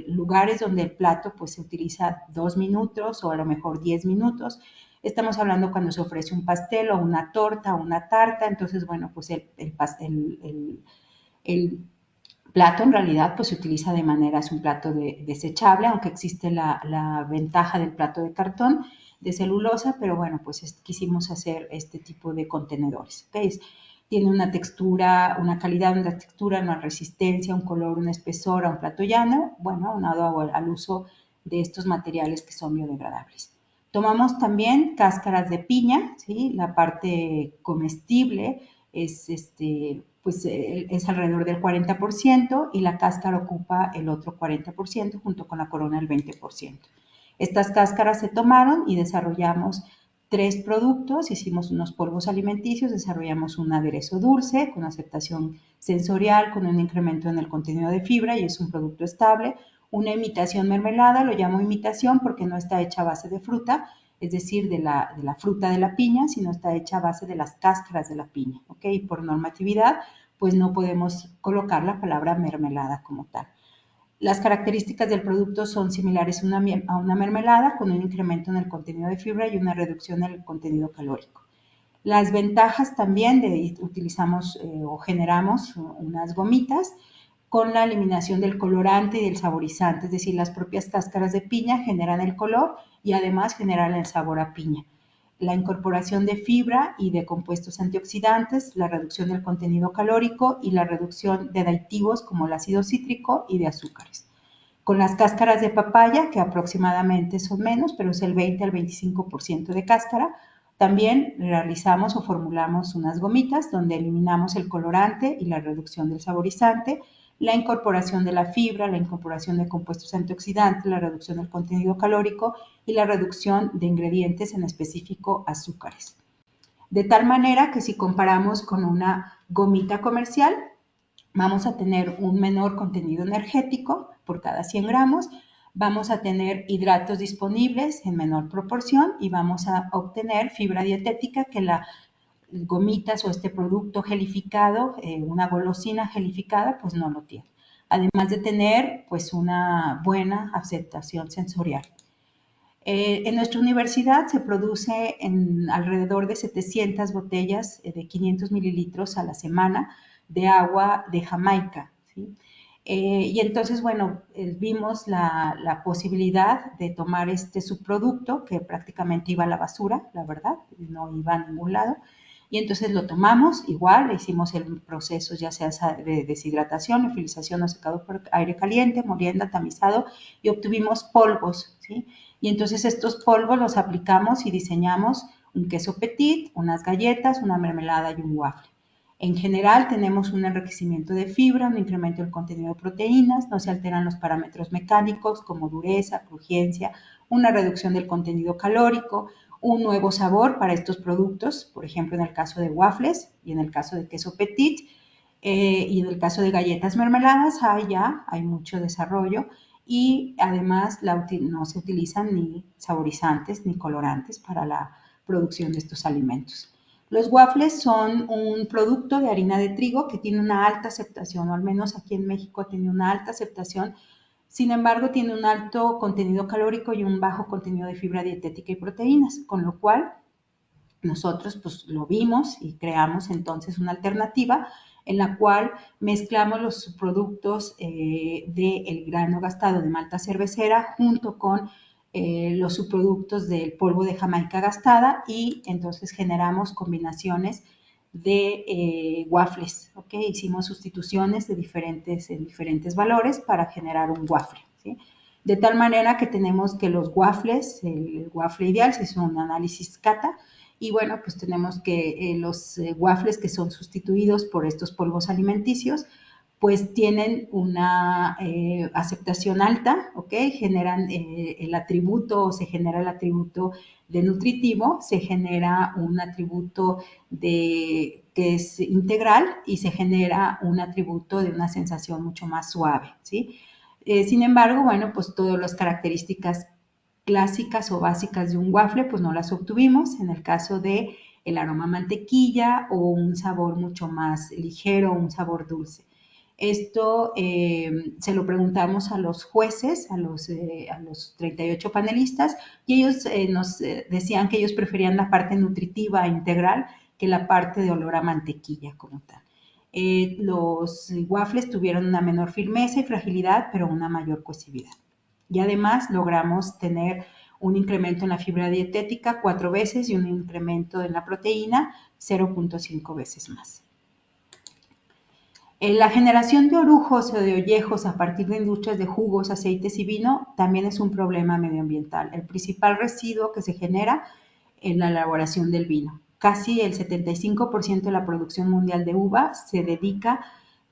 Speaker 3: lugares donde el plato pues, se utiliza 2 minutos o a lo mejor 10 minutos. Estamos hablando cuando se ofrece un pastel o una torta o una tarta, entonces, bueno, pues el plato en realidad pues se utiliza de manera, es un plato desechable, aunque existe la ventaja del plato de cartón, de celulosa, pero bueno, pues quisimos hacer este tipo de contenedores. ¿Okay? Tiene una textura, una calidad, una textura, una resistencia, un color, un espesor a un plato llano, bueno, aunado al uso de estos materiales que son biodegradables. Tomamos también cáscaras de piña, ¿sí? La parte comestible es, pues, es alrededor del 40% y la cáscara ocupa el otro 40% junto con la corona el 20%. Estas cáscaras se tomaron y desarrollamos 3 productos, hicimos unos polvos alimenticios, desarrollamos un aderezo dulce con aceptación sensorial, con un incremento en el contenido de fibra y es un producto estable, una imitación mermelada, lo llamo imitación porque no está hecha a base de fruta, es decir, de la fruta de la piña, sino está hecha a base de las cáscaras de la piña, ¿ok? Y por normatividad, pues no podemos colocar la palabra mermelada como tal. Las características del producto son similares a una mermelada, con un incremento en el contenido de fibra y una reducción en el contenido calórico. Las ventajas también utilizamos o generamos unas gomitas con la eliminación del colorante y del saborizante, es decir, las propias cáscaras de piña generan el color y además generan el sabor a piña. La incorporación de fibra y de compuestos antioxidantes, la reducción del contenido calórico y la reducción de aditivos como el ácido cítrico y de azúcares. Con las cáscaras de papaya, que aproximadamente son menos, pero es el 20 al 25% de cáscara, también realizamos o formulamos unas gomitas donde eliminamos el colorante y la reducción del saborizante, la incorporación de la fibra, la incorporación de compuestos antioxidantes, la reducción del contenido calórico y la reducción de ingredientes, en específico azúcares. De tal manera que si comparamos con una gomita comercial, vamos a tener un menor contenido energético por cada 100 gramos, vamos a tener hidratos disponibles en menor proporción y vamos a obtener fibra dietética que las gomitas o este producto gelificado, una golosina gelificada, pues no lo tiene. Además de tener pues una buena aceptación sensorial. En nuestra universidad se produce en alrededor de 700 botellas de 500 mililitros a la semana de agua de Jamaica, ¿sí? Y entonces, bueno, vimos la posibilidad de tomar este subproducto que prácticamente iba a la basura, la verdad, no iba a ningún lado. Y entonces lo tomamos, igual, hicimos el proceso ya sea de deshidratación, liofilización o secado por aire caliente, molienda, tamizado, y obtuvimos polvos, ¿sí? Y entonces estos polvos los aplicamos y diseñamos un queso petit, unas galletas, una mermelada y un waffle. En general tenemos un enriquecimiento de fibra, un incremento del contenido de proteínas, no se alteran los parámetros mecánicos como dureza, crujencia, una reducción del contenido calórico, un nuevo sabor para estos productos, por ejemplo en el caso de waffles y en el caso de queso petit, y en el caso de galletas mermeladas hay mucho desarrollo y además no se utilizan ni saborizantes ni colorantes para la producción de estos alimentos. Los waffles son un producto de harina de trigo que tiene una alta aceptación, o al menos aquí en México tiene una alta aceptación. Sin embargo, tiene un alto contenido calórico y un bajo contenido de fibra dietética y proteínas, con lo cual nosotros pues lo vimos y creamos entonces una alternativa en la cual mezclamos los subproductos del grano gastado de malta cervecera junto con los subproductos del polvo de Jamaica gastada y entonces generamos combinaciones de waffles, ¿ok? Hicimos sustituciones de diferentes valores para generar un waffle, ¿sí? De tal manera que tenemos que los waffles, el waffle ideal, se hizo un análisis cata, y bueno, pues tenemos que los waffles que son sustituidos por estos polvos alimenticios, pues tienen una aceptación alta, ¿ok? Generan el atributo, o se genera el atributo de nutritivo, se genera un atributo que es integral y se genera un atributo de una sensación mucho más suave, ¿sí? Sin embargo, bueno, pues todas las características clásicas o básicas de un waffle, pues no las obtuvimos en el caso de el aroma a mantequilla o un sabor mucho más ligero, un sabor dulce. Esto se lo preguntamos a los jueces, a los 38 panelistas, y ellos nos decían que ellos preferían la parte nutritiva integral que la parte de olor a mantequilla como tal. Los waffles tuvieron una menor firmeza y fragilidad, pero una mayor cohesividad. Y además logramos tener un incremento en la fibra dietética 4 veces y un incremento en la proteína 0.5 veces más. La generación de orujos o de ollejos a partir de industrias de jugos, aceites y vino también es un problema medioambiental. El principal residuo que se genera en la elaboración del vino. Casi el 75% de la producción mundial de uva se destina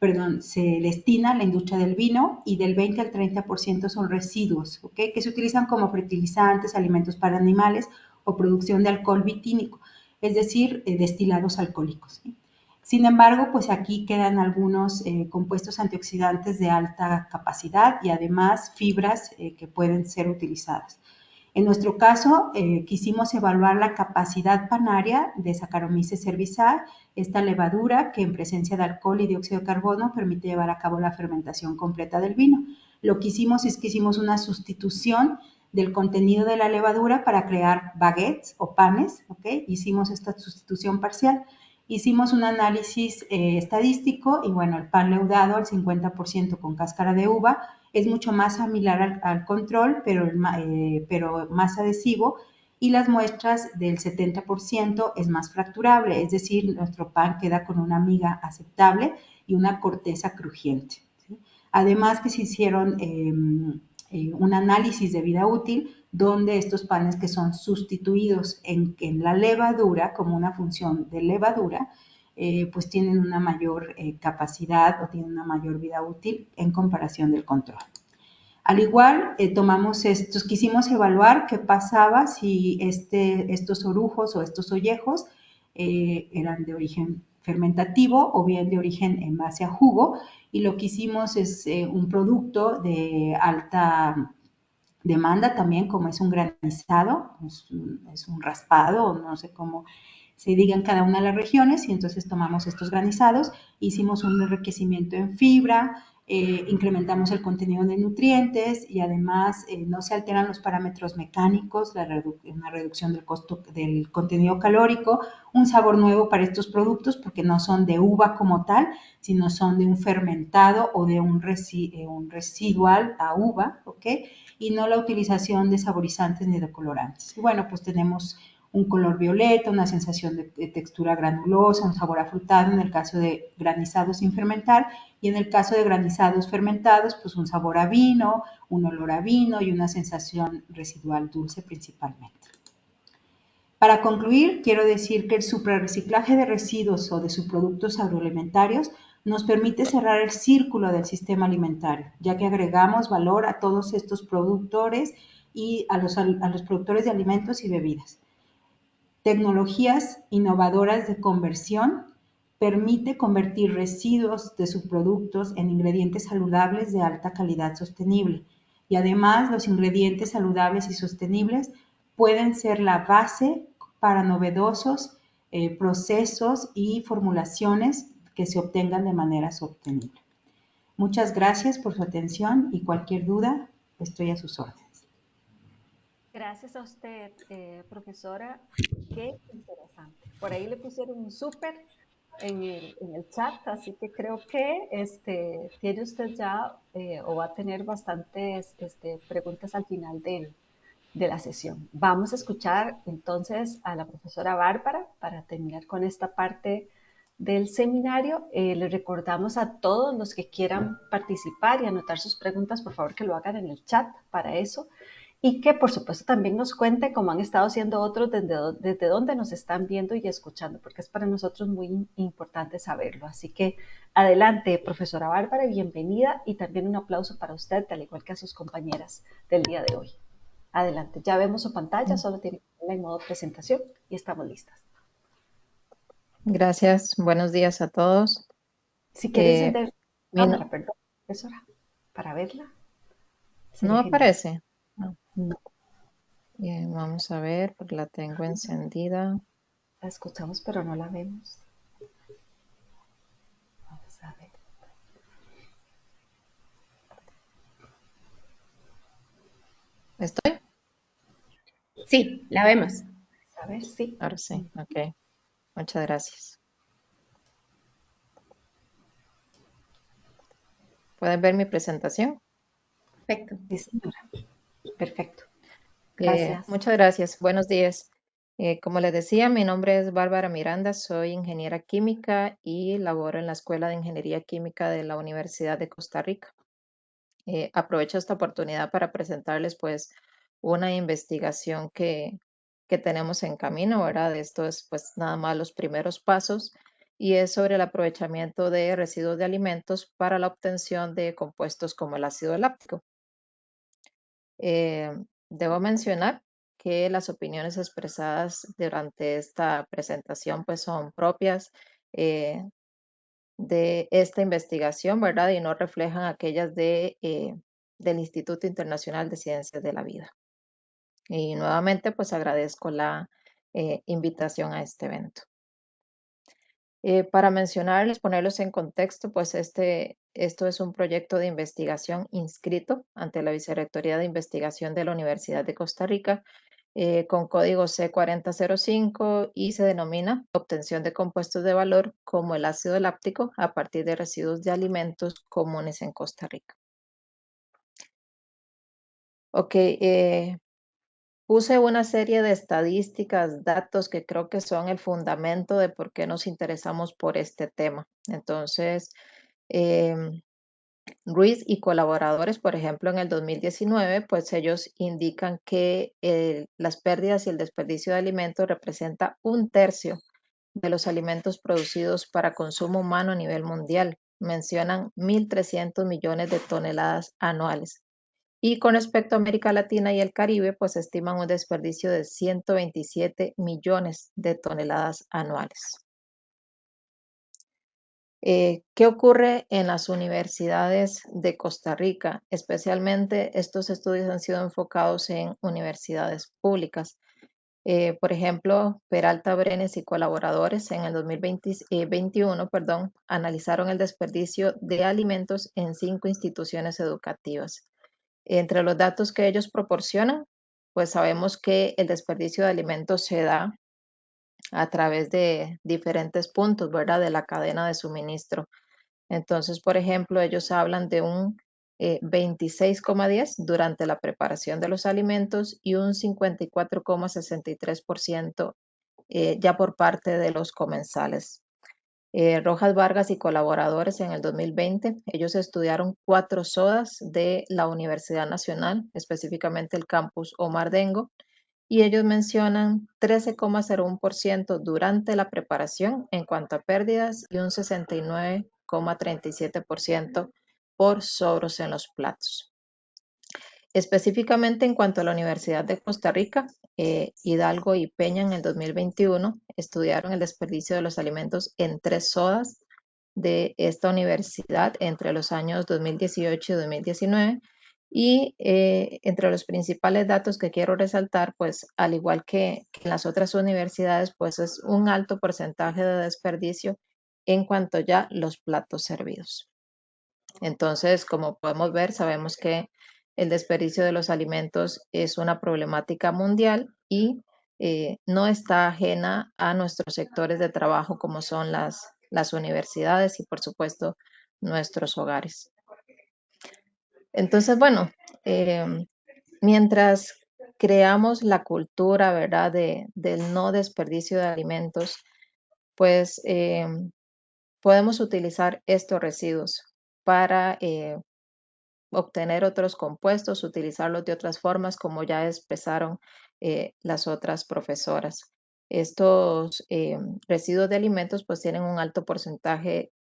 Speaker 3: a la industria del vino y del 20 al 30% son residuos, ¿okay? Que se utilizan como fertilizantes, alimentos para animales o producción de alcohol vitínico, es decir, destilados alcohólicos, ¿sí? Sin embargo, pues aquí quedan algunos compuestos antioxidantes de alta capacidad y además fibras que pueden ser utilizadas. En nuestro caso, quisimos evaluar la capacidad panaria de Saccharomyces cerevisiae, esta levadura que en presencia de alcohol y dióxido de carbono permite llevar a cabo la fermentación completa del vino. Lo que hicimos es que hicimos una sustitución del contenido de la levadura para crear baguettes o panes, ¿ok? Hicimos esta sustitución parcial. Hicimos un análisis estadístico y bueno, el pan leudado al 50% con cáscara de uva es mucho más similar al control, pero más adhesivo, y las muestras del 70% es más fracturable, es decir, nuestro pan queda con una miga aceptable y una corteza crujiente, ¿sí? Además que se hicieron un análisis de vida útil donde estos panes que son sustituidos en la levadura como una función de levadura, pues tienen una mayor capacidad o tienen una mayor vida útil en comparación del control. Al igual, quisimos evaluar qué pasaba si estos orujos o estos ollejos eran de origen fermentativo o bien de origen en base a jugo, y lo que hicimos es un producto de alta demanda también, como es un granizado, es un raspado, no sé cómo se diga en cada una de las regiones, y entonces tomamos estos granizados, hicimos un enriquecimiento en fibra, incrementamos el contenido de nutrientes y además no se alteran los parámetros mecánicos, una reducción del costo del contenido calórico, un sabor nuevo para estos productos porque no son de uva como tal, sino son de un fermentado o de un residual a uva, ¿ok? Y no la utilización de saborizantes ni de colorantes. Y bueno, pues tenemos un color violeta, una sensación de textura granulosa, un sabor afrutado en el caso de granizados sin fermentar, y en el caso de granizados fermentados, pues un sabor a vino, un olor a vino y una sensación residual dulce principalmente. Para concluir, quiero decir que el suprarreciclaje de residuos o de subproductos agroalimentarios nos permite cerrar el círculo del sistema alimentario, ya que agregamos valor a todos estos productores y a los productores de alimentos y bebidas. Tecnologías innovadoras de conversión permite convertir residuos de subproductos en ingredientes saludables de alta calidad sostenible. Y además, los ingredientes saludables y sostenibles pueden ser la base para novedosos procesos y formulaciones que se obtengan de manera sostenible. Muchas gracias por su atención y cualquier duda, estoy a sus órdenes.
Speaker 1: Gracias a usted, profesora. Qué interesante. Por ahí le pusieron un súper en el chat, así que creo que tiene usted ya o va a tener bastantes preguntas al final de la sesión. Vamos a escuchar entonces a la profesora Bárbara para terminar con esta parte del seminario. Les recordamos a todos los que quieran participar y anotar sus preguntas, por favor que lo hagan en el chat para eso. Y que por supuesto también nos cuente cómo han estado haciendo otros desde dónde nos están viendo y escuchando, porque es para nosotros muy importante saberlo. Así que adelante, profesora Bárbara, bienvenida y también un aplauso para usted, al igual que a sus compañeras del día de hoy. Adelante, ya vemos su pantalla, solo tiene que ponerla en modo presentación y estamos listas.
Speaker 4: Gracias, buenos días a todos.
Speaker 1: Si quiere encender
Speaker 4: no,
Speaker 1: cámara, perdón, profesora, para verla.
Speaker 4: no aparece.
Speaker 1: No.
Speaker 4: Bien, vamos a ver, porque la tengo encendida.
Speaker 1: La escuchamos, pero no la vemos. Vamos a ver.
Speaker 4: ¿Estoy?
Speaker 5: Sí, la vemos.
Speaker 1: A ver, sí.
Speaker 4: Ahora sí, ok. Muchas gracias. ¿Pueden ver mi presentación?
Speaker 5: Perfecto.
Speaker 1: Sí, señora. Perfecto. Gracias.
Speaker 4: Muchas gracias. Buenos días. Como les decía, mi nombre es Bárbara Miranda, soy ingeniera química y laboro en la Escuela de Ingeniería Química de la Universidad de Costa Rica. Aprovecho esta oportunidad para presentarles pues una investigación que tenemos en camino, ¿verdad? Esto es pues nada más los primeros pasos y es sobre el aprovechamiento de residuos de alimentos para la obtención de compuestos como el ácido láctico. Debo mencionar que las opiniones expresadas durante esta presentación pues son propias de esta investigación, ¿verdad? Y no reflejan aquellas del Instituto Internacional de Ciencias de la Vida. Y nuevamente pues agradezco la invitación a este evento. Para mencionarles, ponerlos en contexto, pues esto es un proyecto de investigación inscrito ante la Vicerrectoría de Investigación de la Universidad de Costa Rica con código C4005 y se denomina obtención de compuestos de valor como el ácido láctico a partir de residuos de alimentos comunes en Costa Rica. Ok, puse una serie de estadísticas, datos que creo que son el fundamento de por qué nos interesamos por este tema. Entonces, Ruiz y colaboradores, por ejemplo, en el 2019, pues ellos indican que las pérdidas y el desperdicio de alimentos representa 1/3 de los alimentos producidos para consumo humano a nivel mundial. Mencionan 1.300 millones de toneladas anuales. Y con respecto a América Latina y el Caribe, pues estiman un desperdicio de 127 millones de toneladas anuales. ¿Qué ocurre en las universidades de Costa Rica? Especialmente estos estudios han sido enfocados en universidades públicas. Por ejemplo, Peralta Brenes y colaboradores en el 2021 analizaron el desperdicio de alimentos en 5 instituciones educativas. Entre los datos que ellos proporcionan, pues sabemos que el desperdicio de alimentos se da a través de diferentes puntos, ¿verdad?, de la cadena de suministro. Entonces, por ejemplo, ellos hablan de un 26,10 durante la preparación de los alimentos y un 54,63% ya por parte de los comensales. Rojas Vargas y colaboradores en el 2020, ellos estudiaron 4 SODAs de la Universidad Nacional, específicamente el campus Omar Dengo, y ellos mencionan 13,01% durante la preparación en cuanto a pérdidas y un 69,37% por sobros en los platos. Específicamente en cuanto a la Universidad de Costa Rica, Hidalgo y Peña en el 2021 estudiaron el desperdicio de los alimentos en 3 SODAs de esta universidad entre los años 2018 y 2019. Y entre los principales datos que quiero resaltar, pues al igual que en las otras universidades, pues es un alto porcentaje de desperdicio en cuanto ya los platos servidos. Entonces, como podemos ver, sabemos que el desperdicio de los alimentos es una problemática mundial y no está ajena a nuestros sectores de trabajo como son las universidades y, por supuesto, nuestros hogares. Entonces, bueno, mientras creamos la cultura, ¿verdad?, del no desperdicio de alimentos, pues podemos utilizar estos residuos para obtener otros compuestos, utilizarlos de otras formas, como ya expresaron las otras profesoras. Estos residuos de alimentos pues tienen un alto porcentaje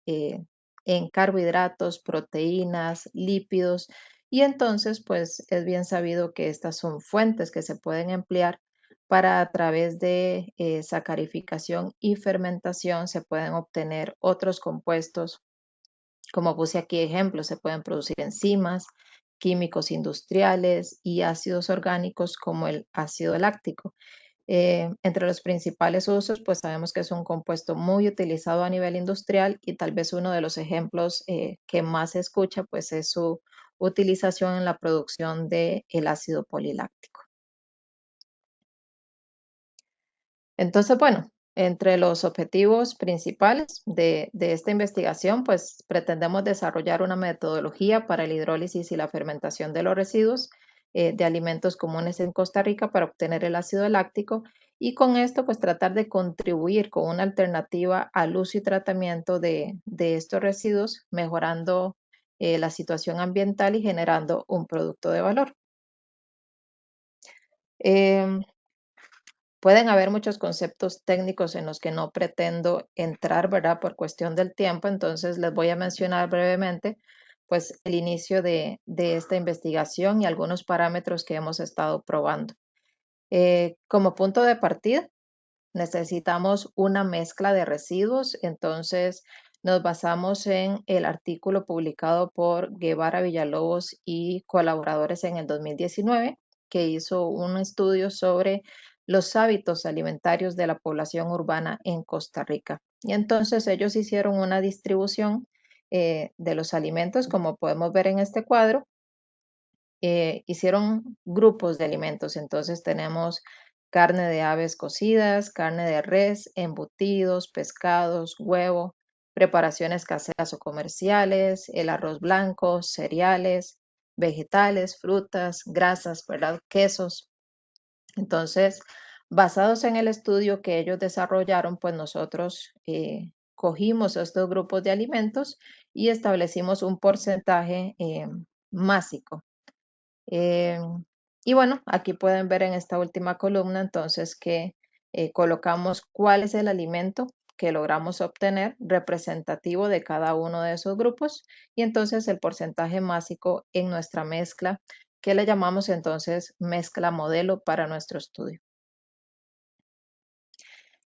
Speaker 4: en carbohidratos, proteínas, lípidos, y entonces pues es bien sabido que estas son fuentes que se pueden emplear para a través de sacarificación y fermentación se pueden obtener otros compuestos. Como puse aquí ejemplos, se pueden producir enzimas, químicos industriales y ácidos orgánicos como el ácido láctico. Entre los principales usos, pues sabemos que es un compuesto muy utilizado a nivel industrial y tal vez uno de los ejemplos que más se escucha, pues es su utilización en la producción del ácido poliláctico. Entonces, bueno, entre los objetivos principales de esta investigación, pues pretendemos desarrollar una metodología para la hidrólisis y la fermentación de los residuos de alimentos comunes en Costa Rica para obtener el ácido láctico y con esto pues tratar de contribuir con una alternativa al uso y tratamiento de estos residuos, mejorando la situación ambiental y generando un producto de valor. Pueden haber muchos conceptos técnicos en los que no pretendo entrar, ¿verdad? Por cuestión del tiempo, entonces les voy a mencionar brevemente, pues, el inicio de esta investigación y algunos parámetros que hemos estado probando. Como punto de partida, necesitamos una mezcla de residuos, entonces nos basamos en el artículo publicado por Guevara Villalobos y colaboradores en el 2019, que hizo un estudio sobre los hábitos alimentarios de la población urbana en Costa Rica. Y entonces ellos hicieron una distribución de los alimentos, como podemos ver en este cuadro. Hicieron grupos de alimentos. Entonces tenemos carne de aves cocidas, carne de res, embutidos, pescados, huevo, preparaciones caseras o comerciales, el arroz blanco, cereales, vegetales, frutas, grasas, ¿verdad? Quesos. Entonces, basados en el estudio que ellos desarrollaron, pues nosotros cogimos estos grupos de alimentos y establecimos un porcentaje másico. Y bueno, aquí pueden ver en esta última columna entonces que colocamos cuál es el alimento que logramos obtener representativo de cada uno de esos grupos y entonces el porcentaje másico en nuestra mezcla que le llamamos entonces mezcla modelo para nuestro estudio.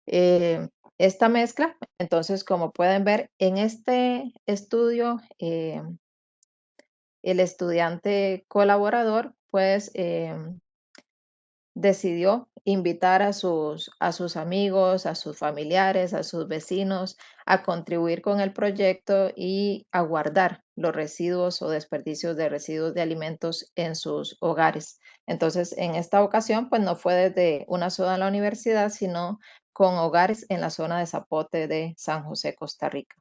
Speaker 4: Esta mezcla, entonces como pueden ver en este estudio, el estudiante colaborador pues decidió invitar a sus amigos, a sus familiares, a sus vecinos a contribuir con el proyecto y a guardar los residuos o desperdicios de residuos de alimentos en sus hogares. Entonces, en esta ocasión, pues no fue desde una zona de la universidad, sino con hogares en la zona de Zapote de San José, Costa Rica.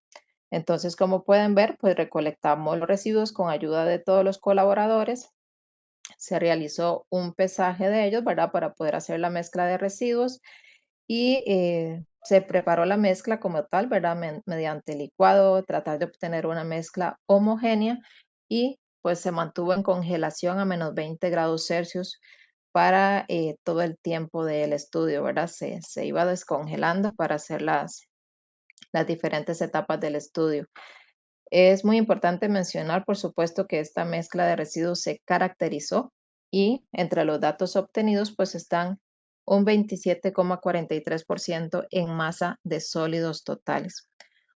Speaker 4: Entonces, como pueden ver, pues recolectamos los residuos con ayuda de todos los colaboradores. Se realizó un pesaje de ellos, ¿verdad? Para poder hacer la mezcla de residuos y se preparó la mezcla como tal, ¿verdad? Mediante licuado, tratar de obtener una mezcla homogénea y pues se mantuvo en congelación a menos 20 grados Celsius para todo el tiempo del estudio, ¿verdad? Se iba descongelando para hacer las diferentes etapas del estudio. Es muy importante mencionar, por supuesto, que esta mezcla de residuos se caracterizó y entre los datos obtenidos pues están un 27,43% en masa de sólidos totales,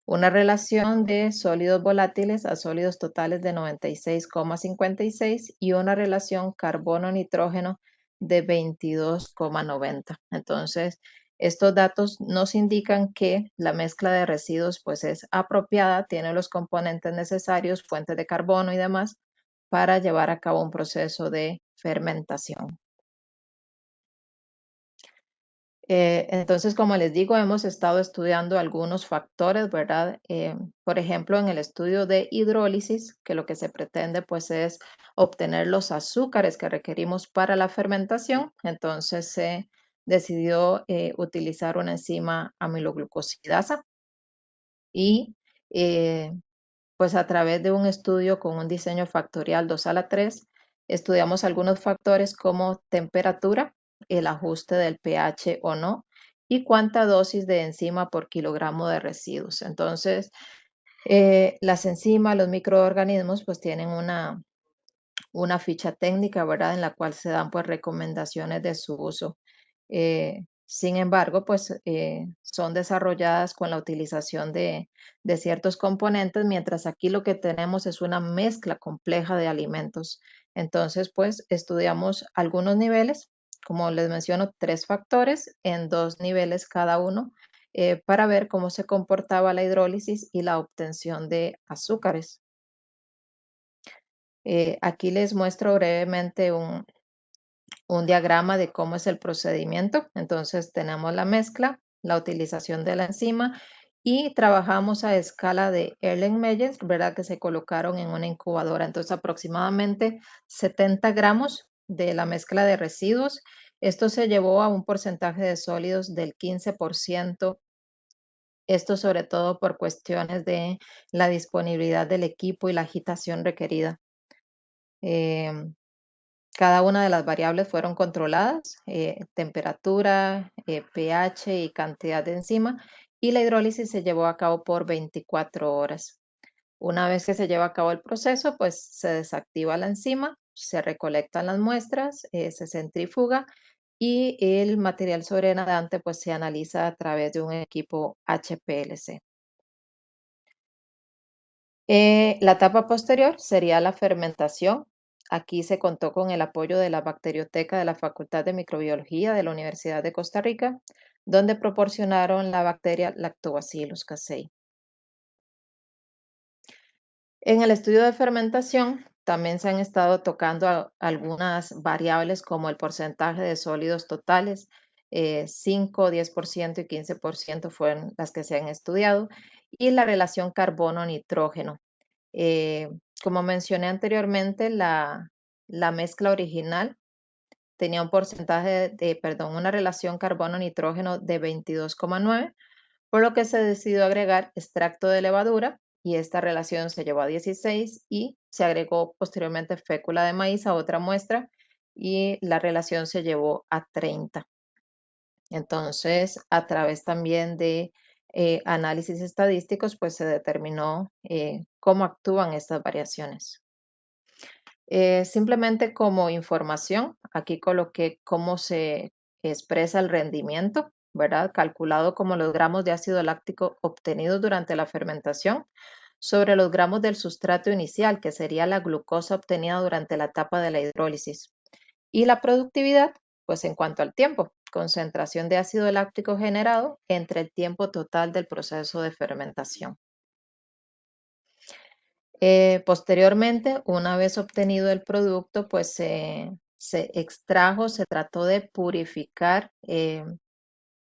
Speaker 4: una relación de sólidos volátiles a sólidos totales de 96,56 y una relación carbono-nitrógeno de 22,90. Entonces, estos datos nos indican que la mezcla de residuos pues es apropiada, tiene los componentes necesarios, fuentes de carbono y demás, para llevar a cabo un proceso de fermentación. Entonces, como les digo, hemos estado estudiando algunos factores, ¿verdad? Por ejemplo, en el estudio de hidrólisis, que lo que se pretende pues es obtener los azúcares que requerimos para la fermentación. Entonces se decidió utilizar una enzima amiloglucosidasa y pues a través de un estudio con un diseño factorial 2 a la 3, estudiamos algunos factores como temperatura, el ajuste del pH o no, y cuánta dosis de enzima por kilogramo de residuos. Entonces, las enzimas, los microorganismos, pues tienen una ficha técnica, ¿verdad? En la cual se dan pues recomendaciones de su uso. Sin embargo, pues son desarrolladas con la utilización de ciertos componentes, mientras aquí lo que tenemos es una mezcla compleja de alimentos. Entonces, pues estudiamos algunos niveles, como les menciono, 3 factores en 2 niveles cada uno, para ver cómo se comportaba la hidrólisis y la obtención de azúcares. Aquí les muestro brevemente un diagrama de cómo es el procedimiento. Entonces tenemos la mezcla, la utilización de la enzima y trabajamos a escala de Erlenmeyer, ¿verdad? Que se colocaron en una incubadora. Entonces aproximadamente 70 gramos de la mezcla de residuos. Esto se llevó a un porcentaje de sólidos del 15%. Esto sobre todo por cuestiones de la disponibilidad del equipo y la agitación requerida. Cada una de las variables fueron controladas, temperatura, pH y cantidad de enzima, y la hidrólisis se llevó a cabo por 24 horas. Una vez que se lleva a cabo el proceso, pues se desactiva la enzima, se recolectan las muestras, se centrifuga y el material sobrenadante pues se analiza a través de un equipo HPLC. La etapa posterior sería la fermentación. Aquí se contó con el apoyo de la bacterioteca de la Facultad de Microbiología de la Universidad de Costa Rica, donde proporcionaron la bacteria Lactobacillus casei. En el estudio de fermentación también se han estado tocando algunas variables como el porcentaje de sólidos totales, 5, 10% y 15% fueron las que se han estudiado, y la relación carbono-nitrógeno. Como mencioné anteriormente, la mezcla original tenía un porcentaje una relación carbono-nitrógeno de 22,9, por lo que se decidió agregar extracto de levadura y esta relación se llevó a 16 y se agregó posteriormente fécula de maíz a otra muestra y la relación se llevó a 30. Entonces, a través también de análisis estadísticos, pues se determinó cómo actúan estas variaciones. Simplemente como información, aquí coloqué cómo se expresa el rendimiento, ¿verdad? Calculado como los gramos de ácido láctico obtenidos durante la fermentación sobre los gramos del sustrato inicial, que sería la glucosa obtenida durante la etapa de la hidrólisis. Y la productividad, pues en cuanto al tiempo, concentración de ácido láctico generado entre el tiempo total del proceso de fermentación. Posteriormente, una vez obtenido el producto, pues se extrajo, se trató de purificar,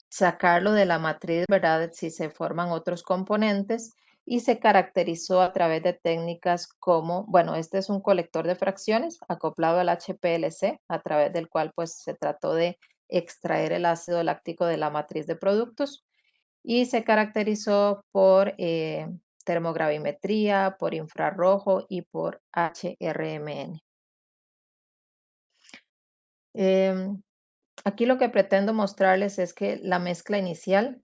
Speaker 4: sacarlo de la matriz, ¿verdad? Si se forman otros componentes y se caracterizó a través de técnicas como, bueno, este es un colector de fracciones acoplado al HPLC, a través del cual pues se trató de extraer el ácido láctico de la matriz de productos y se caracterizó por termogravimetría, por infrarrojo y por HRMN. Aquí lo que pretendo mostrarles es que la mezcla inicial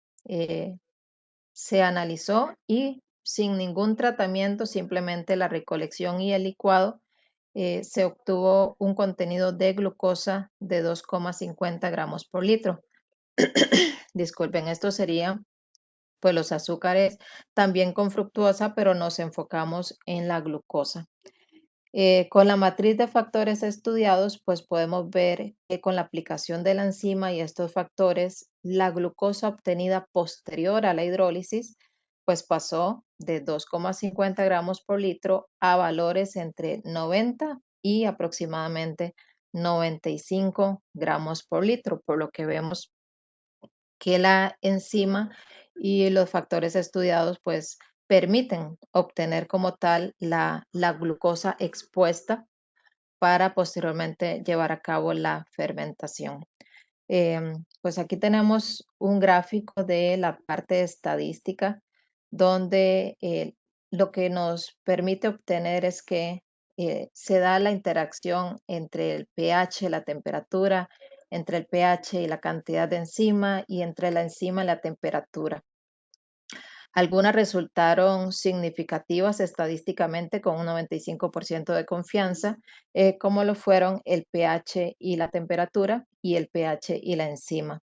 Speaker 4: se analizó y sin ningún tratamiento, simplemente la recolección y el licuado, se obtuvo un contenido de glucosa de 2,50 gramos por litro. Disculpen, esto sería pues los azúcares también con fructuosa, pero nos enfocamos en la glucosa. Con la matriz de factores estudiados, pues podemos ver que con la aplicación de la enzima y estos factores, la glucosa obtenida posterior a la hidrólisis, pues pasó de 2,50 gramos por litro a valores entre 90 y aproximadamente 95 gramos por litro, por lo que vemos que la enzima y los factores estudiados pues permiten obtener como tal la glucosa expuesta para posteriormente llevar a cabo la fermentación. Pues aquí tenemos un gráfico de la parte estadística donde lo que nos permite obtener es que se da la interacción entre el pH, la temperatura, entre el pH y la cantidad de enzima y entre la enzima y la temperatura. Algunas resultaron significativas estadísticamente con un 95% de confianza, como lo fueron el pH y la temperatura y el pH y la enzima.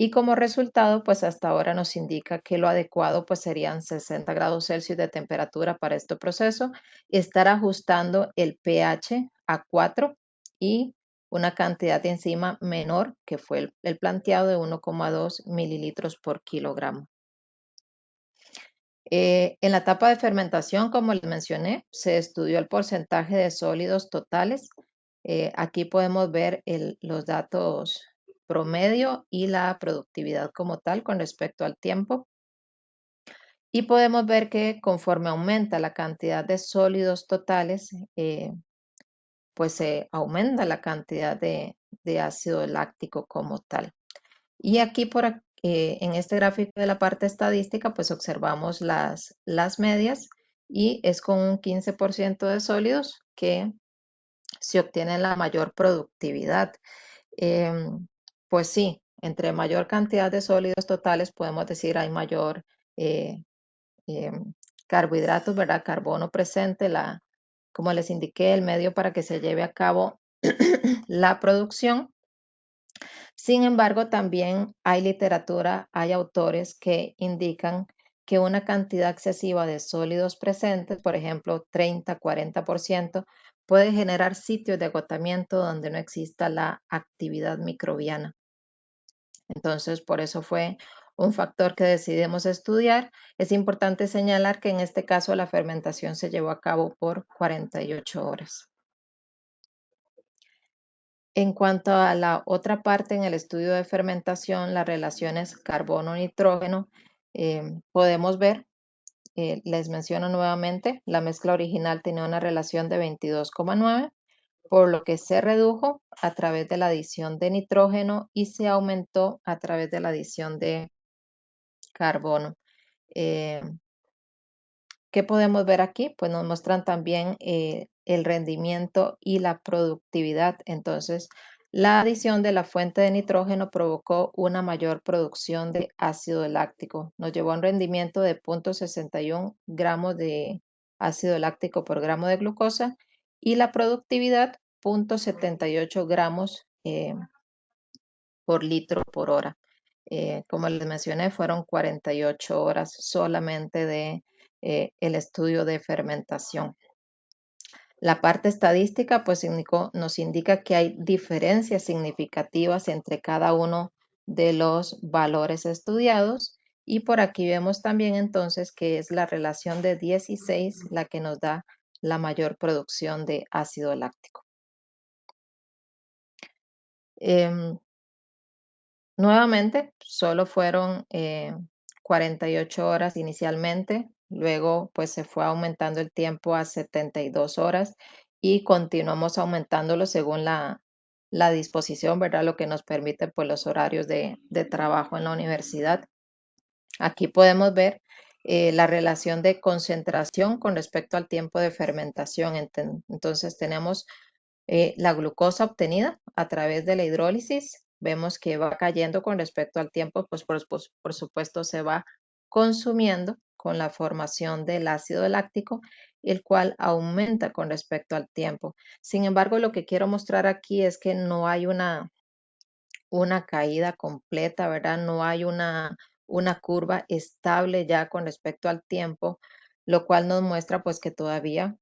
Speaker 4: Y como resultado, pues hasta ahora nos indica que lo adecuado pues serían 60 grados Celsius de temperatura para este proceso, estar ajustando el pH a 4 y una cantidad de enzima menor, que fue el planteado de 1,2 mililitros por kilogramo. En la etapa de fermentación, como les mencioné, se estudió el porcentaje de sólidos totales. Aquí podemos ver los datos promedio y la productividad como tal con respecto al tiempo. Y podemos ver que conforme aumenta la cantidad de sólidos totales, pues se aumenta la cantidad de ácido láctico como tal. Y aquí en este gráfico de la parte estadística, pues observamos las medias y es con un 15% de sólidos que se obtiene la mayor productividad. Pues sí, entre mayor cantidad de sólidos totales podemos decir hay mayor carbohidratos, ¿verdad? Carbono presente, como les indiqué, el medio para que se lleve a cabo la producción. Sin embargo, también hay literatura, hay autores que indican que una cantidad excesiva de sólidos presentes, por ejemplo, 30, 40%, puede generar sitios de agotamiento donde no exista la actividad microbiana. Entonces, por eso fue un factor que decidimos estudiar. Es importante señalar que en este caso la fermentación se llevó a cabo por 48 horas. En cuanto a la otra parte en el estudio de fermentación, las relaciones carbono-nitrógeno, podemos ver, les menciono nuevamente, la mezcla original tenía una relación de 22,9, por lo que se redujo a través de la adición de nitrógeno y se aumentó a través de la adición de carbono. Eh, ¿Qué podemos ver aquí? Pues nos muestran también el rendimiento y la productividad. Entonces, la adición de la fuente de nitrógeno provocó una mayor producción de ácido láctico. Nos llevó a un rendimiento de 0,61 gramos de ácido láctico por gramo de glucosa y la productividad 0,78 gramos por litro por hora. Como les mencioné, fueron 48 horas solamente de el estudio de fermentación. La parte estadística pues nos indica que hay diferencias significativas entre cada uno de los valores estudiados y por aquí vemos también entonces que es la relación de 16 la que nos da la mayor producción de ácido láctico. Nuevamente, solo fueron 48 horas inicialmente, luego pues se fue aumentando el tiempo a 72 horas y continuamos aumentándolo según la disposición, ¿verdad? Lo que nos permite pues los horarios de trabajo en la universidad. Aquí podemos ver la relación de concentración con respecto al tiempo de fermentación. Entonces tenemos la glucosa obtenida a través de la hidrólisis, vemos que va cayendo con respecto al tiempo, pues por supuesto se va consumiendo con la formación del ácido láctico, el cual aumenta con respecto al tiempo. Sin embargo, lo que quiero mostrar aquí es que no hay una caída completa, ¿verdad? No hay una curva estable ya con respecto al tiempo, lo cual nos muestra pues que todavía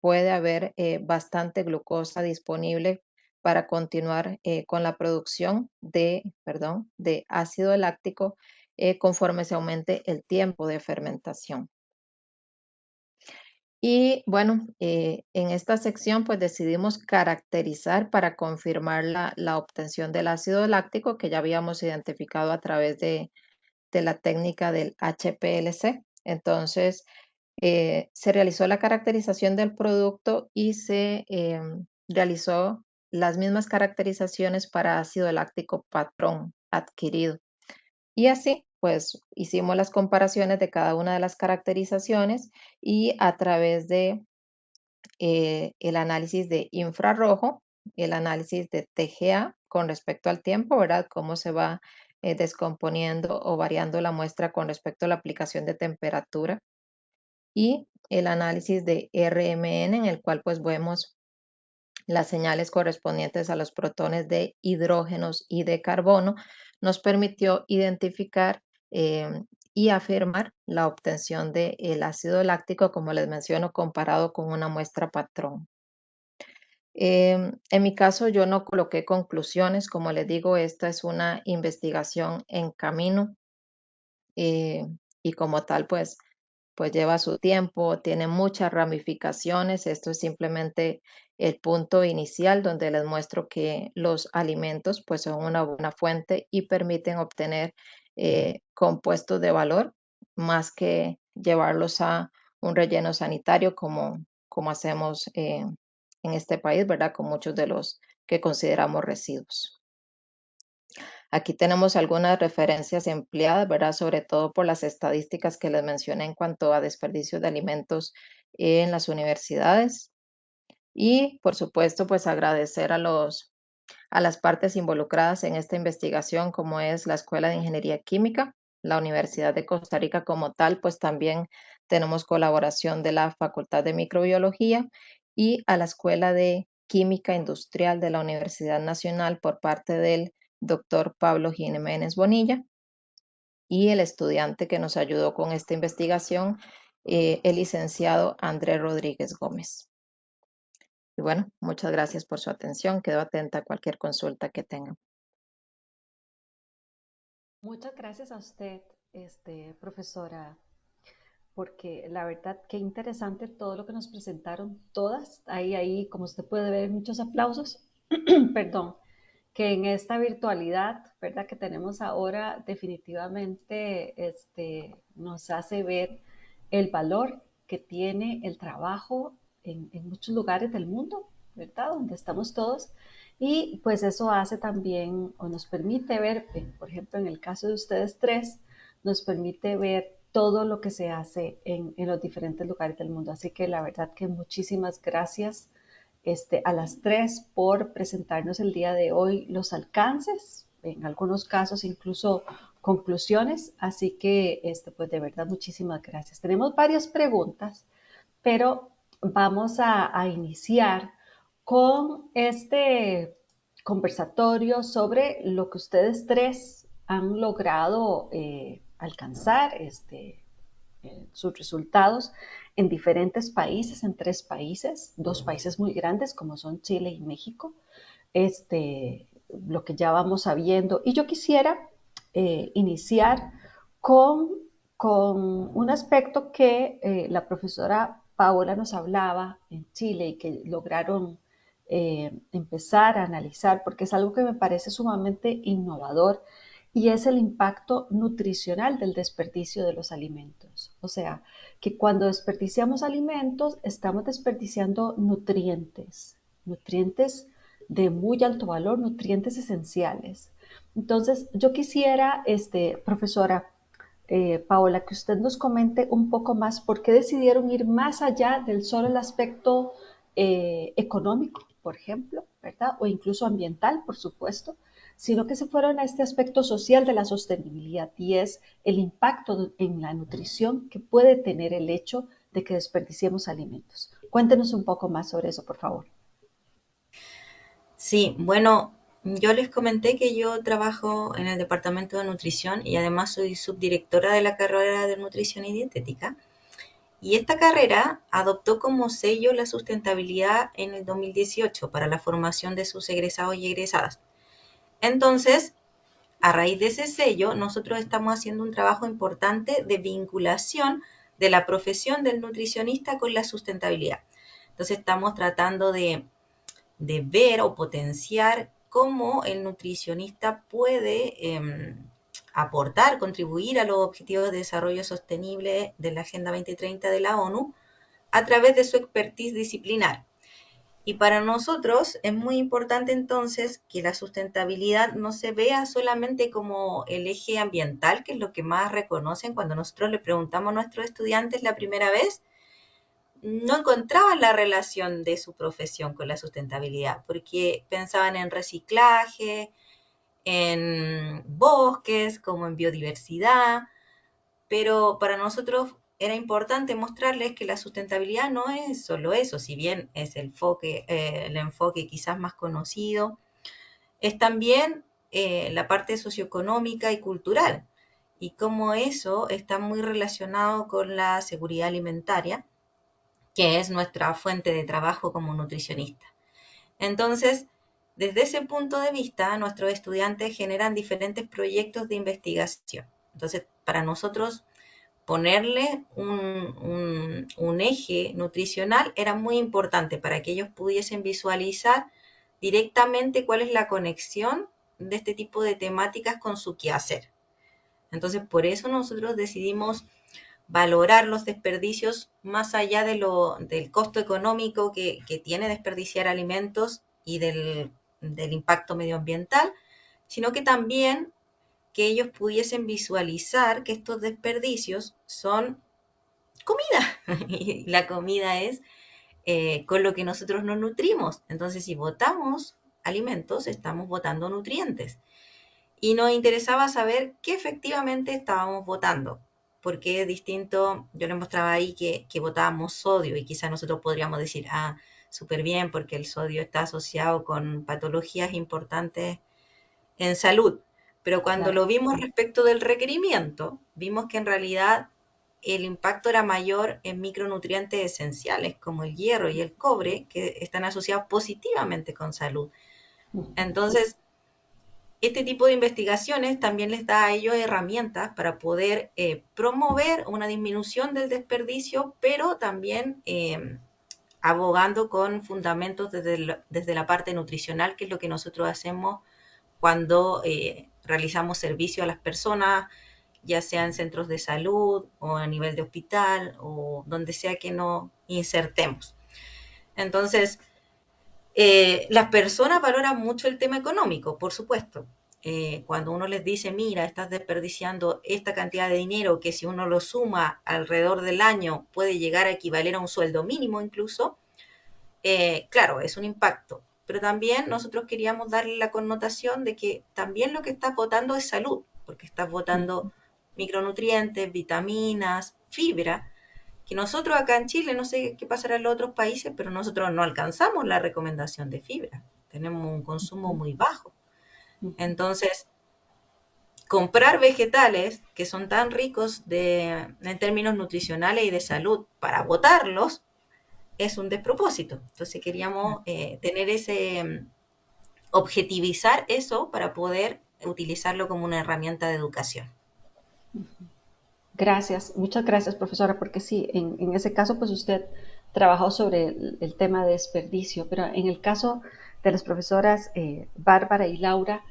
Speaker 4: puede haber bastante glucosa disponible para continuar con la producción de ácido láctico conforme se aumente el tiempo de fermentación. Y bueno, en esta sección pues decidimos caracterizar para confirmar la obtención del ácido láctico que ya habíamos identificado a través de la técnica del HPLC. Entonces, se realizó la caracterización del producto y se realizó las mismas caracterizaciones para ácido láctico patrón adquirido. Y así, pues hicimos las comparaciones de cada una de las caracterizaciones y a través de el análisis de infrarrojo, el análisis de TGA con respecto al tiempo, ¿verdad? Cómo se va descomponiendo o variando la muestra con respecto a la aplicación de temperatura y el análisis de RMN en el cual pues vemos las señales correspondientes a los protones de hidrógenos y de carbono, nos permitió identificar y afirmar la obtención del ácido láctico, como les menciono, comparado con una muestra patrón. En mi caso, yo no coloqué conclusiones, como les digo, esta es una investigación en camino eh, y como tal, pues lleva su tiempo, tiene muchas ramificaciones. Esto es simplemente el punto inicial donde les muestro que los alimentos pues son una buena fuente y permiten obtener compuestos de valor más que llevarlos a un relleno sanitario como hacemos en este país, ¿verdad? Con muchos de los que consideramos residuos. Aquí tenemos algunas referencias empleadas, ¿verdad? Sobre todo por las estadísticas que les mencioné en cuanto a desperdicio de alimentos en las universidades. Y, por supuesto, pues agradecer a las partes involucradas en esta investigación, como es la Escuela de Ingeniería Química, la Universidad de Costa Rica como tal, pues también tenemos colaboración de la Facultad de Microbiología y a la Escuela de Química Industrial de la Universidad Nacional por parte del doctor Pablo Jiménez Bonilla y el estudiante que nos ayudó con esta investigación, el licenciado Andrés Rodríguez Gómez. Y bueno, muchas gracias por su atención. Quedo atenta a cualquier consulta que tengan.
Speaker 1: Muchas gracias a usted, profesora, porque la verdad qué interesante todo lo que nos presentaron todas. Ahí, como usted puede ver, muchos aplausos. Perdón, que en esta virtualidad, ¿verdad? Que tenemos ahora, definitivamente nos hace ver el valor que tiene el trabajo en muchos lugares del mundo, ¿verdad? Donde estamos todos. Y pues eso hace también, o nos permite ver, por ejemplo, en el caso de ustedes tres, nos permite ver todo lo que se hace en los diferentes lugares del mundo. Así que la verdad que muchísimas gracias a las tres por presentarnos el día de hoy los alcances, en algunos casos incluso conclusiones. Así que, pues de verdad, muchísimas gracias. Tenemos varias preguntas, pero vamos a iniciar con este conversatorio sobre lo que ustedes tres han logrado alcanzar, sus resultados en diferentes países, en 3 países, 2 países muy grandes como son Chile y México, lo que ya vamos sabiendo. Y yo quisiera iniciar con, con, un aspecto que la profesora Paola nos hablaba en Chile y que lograron empezar a analizar, porque es algo que me parece sumamente innovador, y es el impacto nutricional del desperdicio de los alimentos. O sea, que cuando desperdiciamos alimentos, estamos desperdiciando nutrientes, nutrientes de muy alto valor, nutrientes esenciales. Entonces, yo quisiera, profesora Paola, que usted nos comente un poco más por qué decidieron ir más allá del solo el aspecto económico, por ejemplo, ¿verdad? O incluso ambiental, por supuesto, sino que se fueron a este aspecto social de la sostenibilidad, y es el impacto en la nutrición que puede tener el hecho de que desperdiciemos alimentos. Cuéntenos un poco más sobre eso, por favor.
Speaker 2: Sí, bueno, yo les comenté que yo trabajo en el departamento de nutrición y además soy subdirectora de la carrera de nutrición y dietética. Y esta carrera adoptó como sello la sustentabilidad en el 2018 para la formación de sus egresados y egresadas. Entonces, a raíz de ese sello, nosotros estamos haciendo un trabajo importante de vinculación de la profesión del nutricionista con la sustentabilidad. Entonces, estamos tratando de ver o potenciar cómo el nutricionista puede aportar, contribuir a los objetivos de desarrollo sostenible de la Agenda 2030 de la ONU a través de su expertise disciplinar. Y para nosotros es muy importante entonces que la sustentabilidad no se vea solamente como el eje ambiental, que es lo que más reconocen cuando nosotros le preguntamos a nuestros estudiantes la primera vez, no encontraban la relación de su profesión con la sustentabilidad, porque pensaban en reciclaje, en bosques, como en biodiversidad, pero para nosotros era importante mostrarles que la sustentabilidad no es solo eso, si bien es el enfoque quizás más conocido, es también la parte socioeconómica y cultural, y cómo eso está muy relacionado con la seguridad alimentaria, que es nuestra fuente de trabajo como nutricionista. Entonces, desde ese punto de vista, nuestros estudiantes generan diferentes proyectos de investigación. Entonces, para nosotros, ponerle un eje nutricional era muy importante para que ellos pudiesen visualizar directamente cuál es la conexión de este tipo de temáticas con su quehacer. Entonces, por eso nosotros decidimos valorar los desperdicios más allá del costo económico que tiene desperdiciar alimentos y del impacto medioambiental, sino que también que ellos pudiesen visualizar que estos desperdicios son comida. Y la comida es con lo que nosotros nos nutrimos. Entonces, si botamos alimentos, estamos botando nutrientes. Y nos interesaba saber qué efectivamente estábamos botando, porque es distinto. Yo les mostraba ahí que botábamos sodio y quizás nosotros podríamos decir, súper bien, porque el sodio está asociado con patologías importantes en salud. Pero cuando
Speaker 1: Claro.
Speaker 2: lo vimos respecto del requerimiento, vimos que en realidad el impacto era mayor en micronutrientes esenciales como el hierro y el cobre, que están asociados positivamente con salud. Entonces, este tipo de investigaciones también les da a ellos herramientas para poder promover una disminución del desperdicio, pero también abogando con fundamentos desde la parte nutricional, que es lo que nosotros hacemos cuando realizamos servicio a las personas, ya sea en centros de salud o a nivel de hospital o donde sea que nos insertemos. Entonces, las personas valoran mucho el tema económico, por supuesto. Cuando uno les dice, mira, estás desperdiciando esta cantidad de dinero que si uno lo suma alrededor del año puede llegar a equivaler a un sueldo mínimo incluso, claro, es un impacto. Pero también nosotros queríamos darle la connotación de que también lo que estás botando es salud, porque estás botando micronutrientes, vitaminas, fibra, que nosotros acá en Chile, no sé qué pasará en los otros países, pero nosotros no alcanzamos la recomendación de fibra. Tenemos un consumo muy bajo. Entonces, comprar vegetales que son tan ricos en términos nutricionales y de salud para botarlos es un despropósito. Entonces queríamos tener objetivizar eso para poder utilizarlo como una herramienta de educación.
Speaker 1: Gracias, muchas gracias, profesora, porque sí, en ese caso, pues usted trabajó sobre el tema de desperdicio, pero en el caso de las profesoras Bárbara y Laura,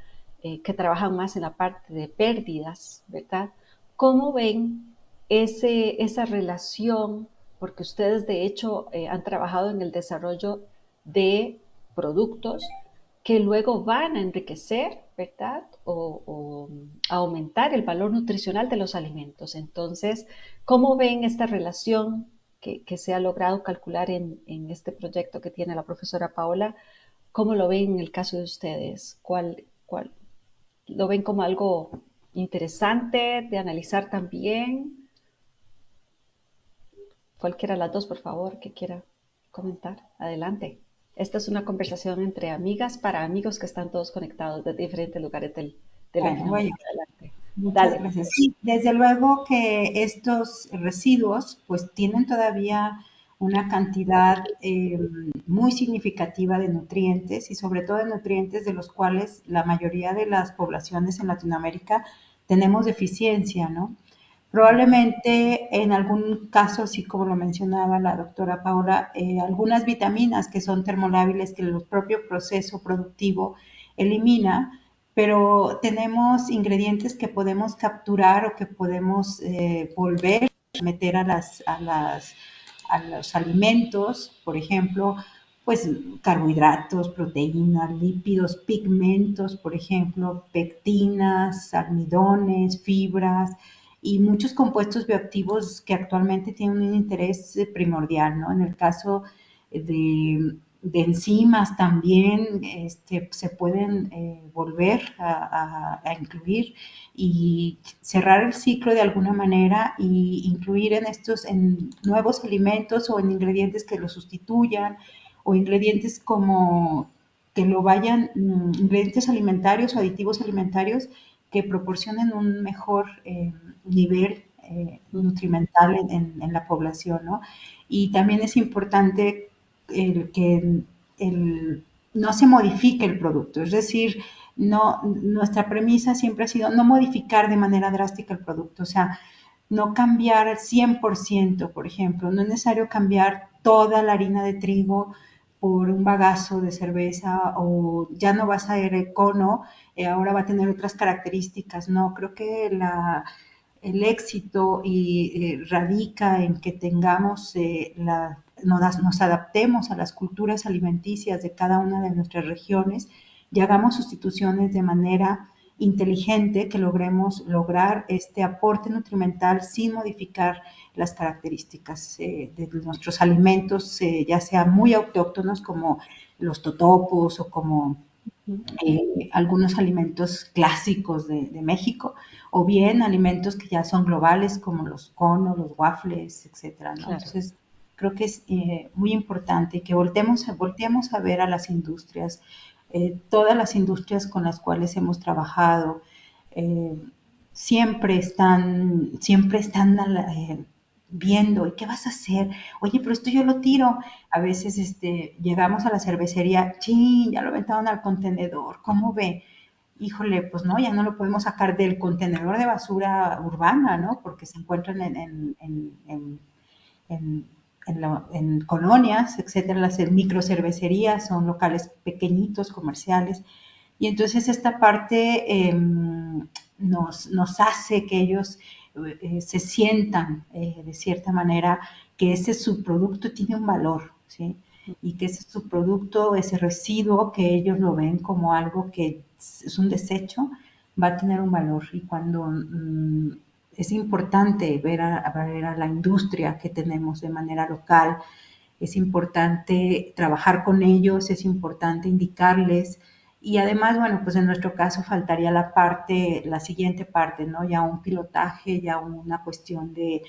Speaker 1: que trabajan más en la parte de pérdidas, ¿verdad? ¿Cómo ven esa relación? Porque ustedes, de hecho, han trabajado en el desarrollo de productos que luego van a enriquecer, ¿verdad? O a aumentar el valor nutricional de los alimentos. Entonces, ¿cómo ven esta relación que se ha logrado calcular en este proyecto que tiene la profesora Paola? ¿Cómo lo ven en el caso de ustedes? ¿Cuál lo ven como algo interesante de analizar también? Cualquiera de las dos, por favor, que quiera comentar. Adelante. Esta es una conversación entre amigas para amigos que están todos conectados de diferentes lugares de Latinoamérica. Adelante.
Speaker 3: Muchas
Speaker 1: Dale.
Speaker 3: gracias. Sí, desde luego que estos residuos pues tienen todavía una cantidad muy significativa de nutrientes y sobre todo de nutrientes de los cuales la mayoría de las poblaciones en Latinoamérica tenemos deficiencia, ¿no? Probablemente en algún caso, así como lo mencionaba la doctora Paola, algunas vitaminas que son termolábiles que el propio proceso productivo elimina, pero tenemos ingredientes que podemos capturar o que podemos volver a meter a los alimentos, por ejemplo, pues carbohidratos, proteínas, lípidos, pigmentos, por ejemplo, pectinas, almidones, fibras y muchos compuestos bioactivos que actualmente tienen un interés primordial, ¿no? En el caso de enzimas también se pueden volver a incluir y cerrar el ciclo de alguna manera y incluir en nuevos alimentos o en ingredientes que lo sustituyan o ingredientes como que lo vayan, ingredientes alimentarios o aditivos alimentarios que proporcionen un mejor nivel nutrimental en la población, ¿no? Y también es importante que no se modifique el producto, es decir, no, nuestra premisa siempre ha sido no modificar de manera drástica el producto, o sea, no cambiar al 100%, por ejemplo, no es necesario cambiar toda la harina de trigo por un bagazo de cerveza o ya no va a ser econo, ahora va a tener otras características, no, creo que el éxito radica en que tengamos nos adaptemos a las culturas alimenticias de cada una de nuestras regiones y hagamos sustituciones de manera inteligente, que logremos lograr este aporte nutrimental sin modificar las características de nuestros alimentos, ya sean muy autóctonos como los totopos o como algunos alimentos clásicos de México, o bien alimentos que ya son globales como los conos, los waffles, etcétera, ¿no? Claro. Entonces, creo que es muy importante que volteemos a ver a las industrias, todas las industrias con las cuales hemos trabajado, siempre están viendo, ¿y qué vas a hacer? Oye, pero esto yo lo tiro. A veces llegamos a la cervecería, ¡chin! Ya lo aventaron al contenedor, ¿cómo ve? híjole, pues no, ya no lo podemos sacar del contenedor de basura urbana, ¿no? Porque se encuentran en, en colonias, etcétera, las microcervecerías son locales pequeñitos, comerciales, y entonces esta parte nos hace que ellos se sientan de cierta manera que ese subproducto tiene un valor, ¿sí? Y que ese subproducto, ese residuo que ellos lo ven como algo que es un desecho, va a tener un valor. Y cuando es importante ver a la industria que tenemos de manera local, es importante trabajar con ellos, es importante indicarles y además, bueno, pues en nuestro caso faltaría la siguiente parte, ¿no? Ya un pilotaje, ya una cuestión de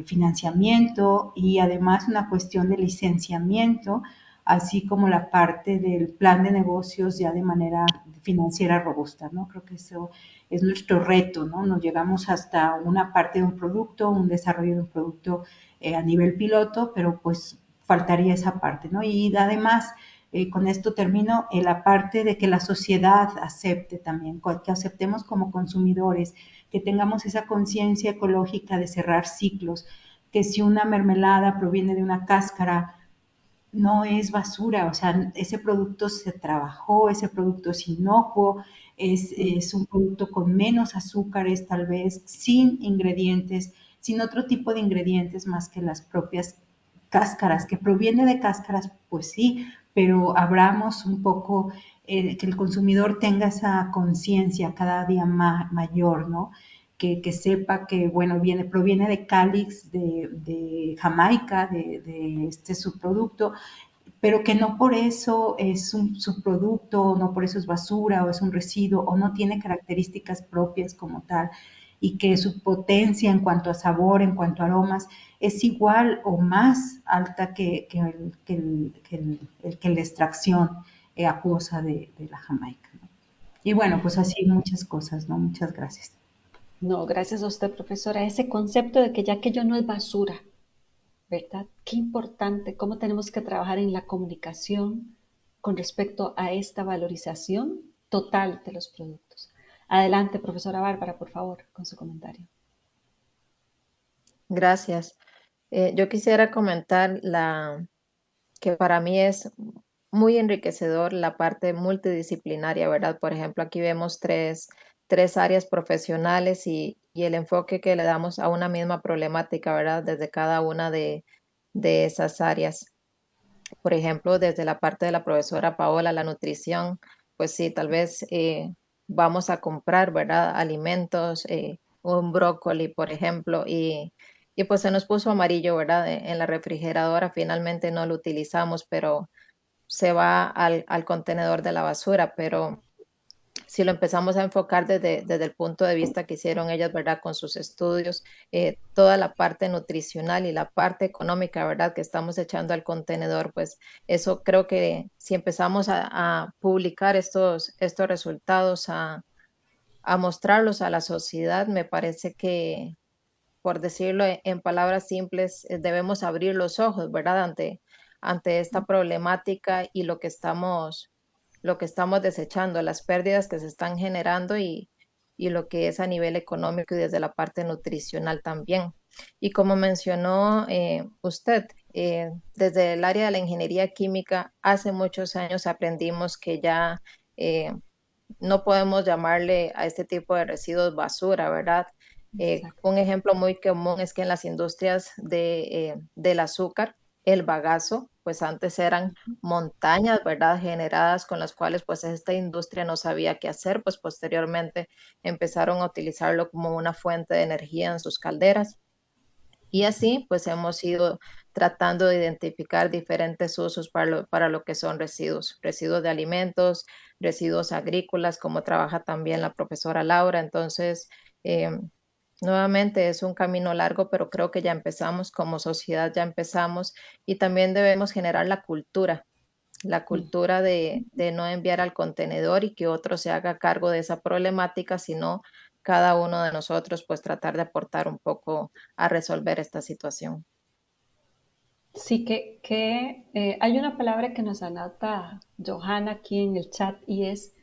Speaker 3: financiamiento y además una cuestión de licenciamiento, así como la parte del plan de negocios ya de manera financiera robusta, ¿no? Creo que eso es nuestro reto, ¿no? Nos llegamos hasta una parte de un producto, un desarrollo de un producto a nivel piloto, pero pues faltaría esa parte, ¿no? Y además, con esto termino, la parte de que la sociedad acepte también, que aceptemos como consumidores, que tengamos esa conciencia ecológica de cerrar ciclos, que si una mermelada proviene de una cáscara, no es basura, o sea, ese producto se trabajó, ese producto es inocuo, es un producto con menos azúcares, tal vez, sin ingredientes, sin otro tipo de ingredientes más que las propias cáscaras, que proviene de cáscaras, pues sí, pero abramos un poco, que el consumidor tenga esa conciencia cada día mayor, ¿no? Que sepa que, bueno, proviene de Calix, de Jamaica, de este subproducto, pero que no por eso es un subproducto, no por eso es basura o es un residuo o no tiene características propias como tal y que su potencia en cuanto a sabor, en cuanto a aromas, es igual o más alta que la extracción acuosa de la Jamaica, ¿no? Y bueno, pues así muchas cosas, ¿no? Muchas gracias.
Speaker 1: No, gracias a usted, profesora. Ese concepto de que ya que yo no es basura, ¿verdad? Qué importante, cómo tenemos que trabajar en la comunicación con respecto a esta valorización total de los productos. Adelante, profesora Bárbara, por favor, con su comentario.
Speaker 4: Gracias. Yo quisiera comentar que para mí es muy enriquecedor la parte multidisciplinaria, ¿verdad? Por ejemplo, aquí vemos tres áreas profesionales y el enfoque que le damos a una misma problemática, ¿verdad? Desde cada una de esas áreas. Por ejemplo, desde la parte de la profesora Paola, la nutrición, pues sí, tal vez vamos a comprar, ¿verdad? Alimentos, un brócoli, por ejemplo, y pues se nos puso amarillo, ¿verdad? En la refrigeradora, finalmente no lo utilizamos, pero se va al contenedor de la basura, pero si lo empezamos a enfocar desde el punto de vista que hicieron ellas, ¿verdad? Con sus estudios, toda la parte nutricional y la parte económica, ¿verdad? Que estamos echando al contenedor, pues eso creo que si empezamos a publicar estos resultados, a mostrarlos a la sociedad, me parece que, por decirlo en palabras simples, debemos abrir los ojos, ¿verdad? Ante esta problemática y lo que estamos desechando, las pérdidas que se están generando y lo que es a nivel económico y desde la parte nutricional también. Y como mencionó usted, desde el área de la ingeniería química, hace muchos años aprendimos que ya eh, no podemos llamarle a este tipo de residuos basura, ¿verdad?
Speaker 1: Exacto.
Speaker 4: Un ejemplo muy común es que en las industrias del azúcar, el bagazo, pues antes eran montañas, ¿verdad? Generadas con las cuales pues esta industria no sabía qué hacer, pues posteriormente empezaron a utilizarlo como una fuente de energía en sus calderas. Y así, pues hemos ido tratando de identificar diferentes usos para lo que son residuos, residuos de alimentos, residuos agrícolas, como trabaja también la profesora Laura. Entonces, eh, nuevamente es un camino largo, pero creo que ya empezamos como sociedad, ya empezamos y también debemos generar la cultura de no enviar al contenedor y que otro se haga cargo de esa problemática, sino cada uno de nosotros pues tratar de aportar un poco a resolver esta situación.
Speaker 1: Sí, hay una palabra que nos anota Johanna aquí en el chat y es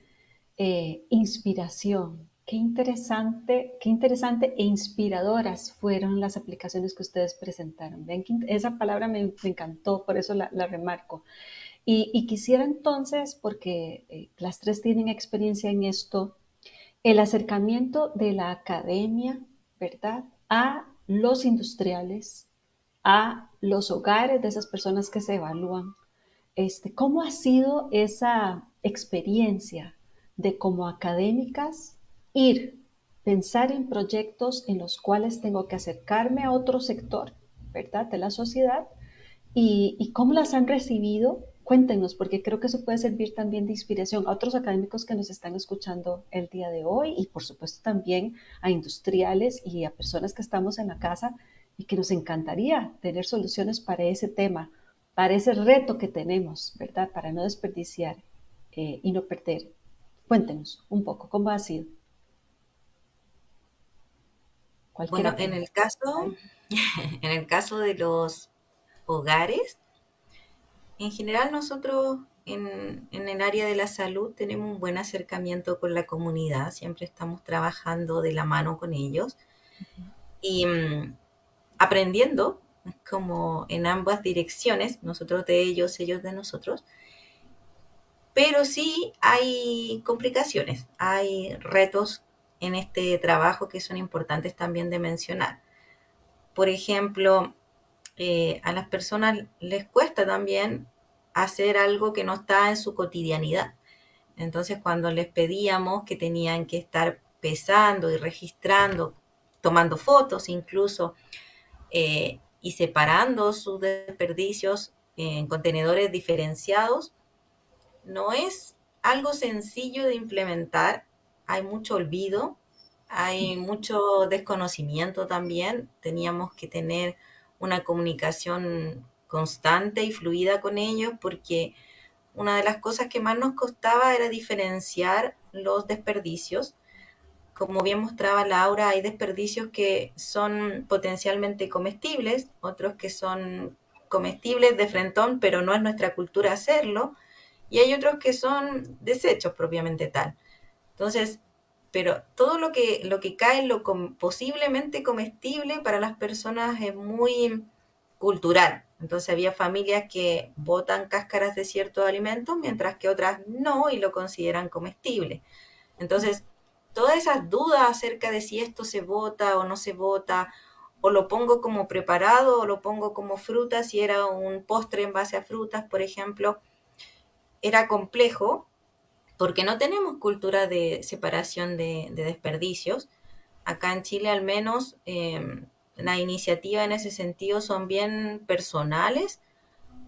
Speaker 1: inspiración. Qué interesante e inspiradoras fueron las aplicaciones que ustedes presentaron. Ven que esa palabra me encantó, por eso la remarco. Y quisiera entonces, porque las tres tienen experiencia en esto, el acercamiento de la academia, ¿verdad?, a los industriales, a los hogares de esas personas que se evalúan. ¿Cómo ha sido esa experiencia de como académicas ir, pensar en proyectos en los cuales tengo que acercarme a otro sector, ¿verdad?, de la sociedad y cómo las han recibido? Cuéntenos, porque creo que eso puede servir también de inspiración a otros académicos que nos están escuchando el día de hoy y por supuesto también a industriales y a personas que estamos en la casa y que nos encantaría tener soluciones para ese tema, para ese reto que tenemos, ¿verdad? Para no desperdiciar y no perder. Cuéntenos un poco, ¿cómo ha sido?
Speaker 2: Bueno,
Speaker 1: Cualquiera que...
Speaker 2: en el caso, en el caso de los hogares, en general nosotros en el área de la salud tenemos un buen acercamiento con la comunidad, siempre estamos trabajando de la mano con ellos y aprendiendo como en ambas direcciones, nosotros de ellos de nosotros, pero sí hay complicaciones, hay retos en este trabajo que son importantes también de mencionar. Por ejemplo, a las personas les cuesta también hacer algo que no está en su cotidianidad. Entonces, cuando les pedíamos que tenían que estar pesando y registrando, tomando fotos incluso, y separando sus desperdicios en contenedores diferenciados, no es algo sencillo de implementar. Hay mucho olvido, hay mucho desconocimiento también. Teníamos que tener una comunicación constante y fluida con ellos porque una de las cosas que más nos costaba era diferenciar los desperdicios. Como bien mostraba Laura, hay desperdicios que son potencialmente comestibles, otros que son comestibles de frentón, pero no es nuestra cultura hacerlo, y hay otros que son desechos propiamente tal. Entonces, pero todo lo que cae en lo posiblemente comestible para las personas es muy cultural. Entonces había familias que botan cáscaras de ciertos alimentos, mientras que otras no y lo consideran comestible. Entonces, todas esas dudas acerca de si esto se bota o no se bota, o lo pongo como preparado o lo pongo como fruta, si era un postre en base a frutas, por ejemplo, era complejo porque no tenemos cultura de separación de desperdicios. Acá en Chile al menos las iniciativas en ese sentido son bien personales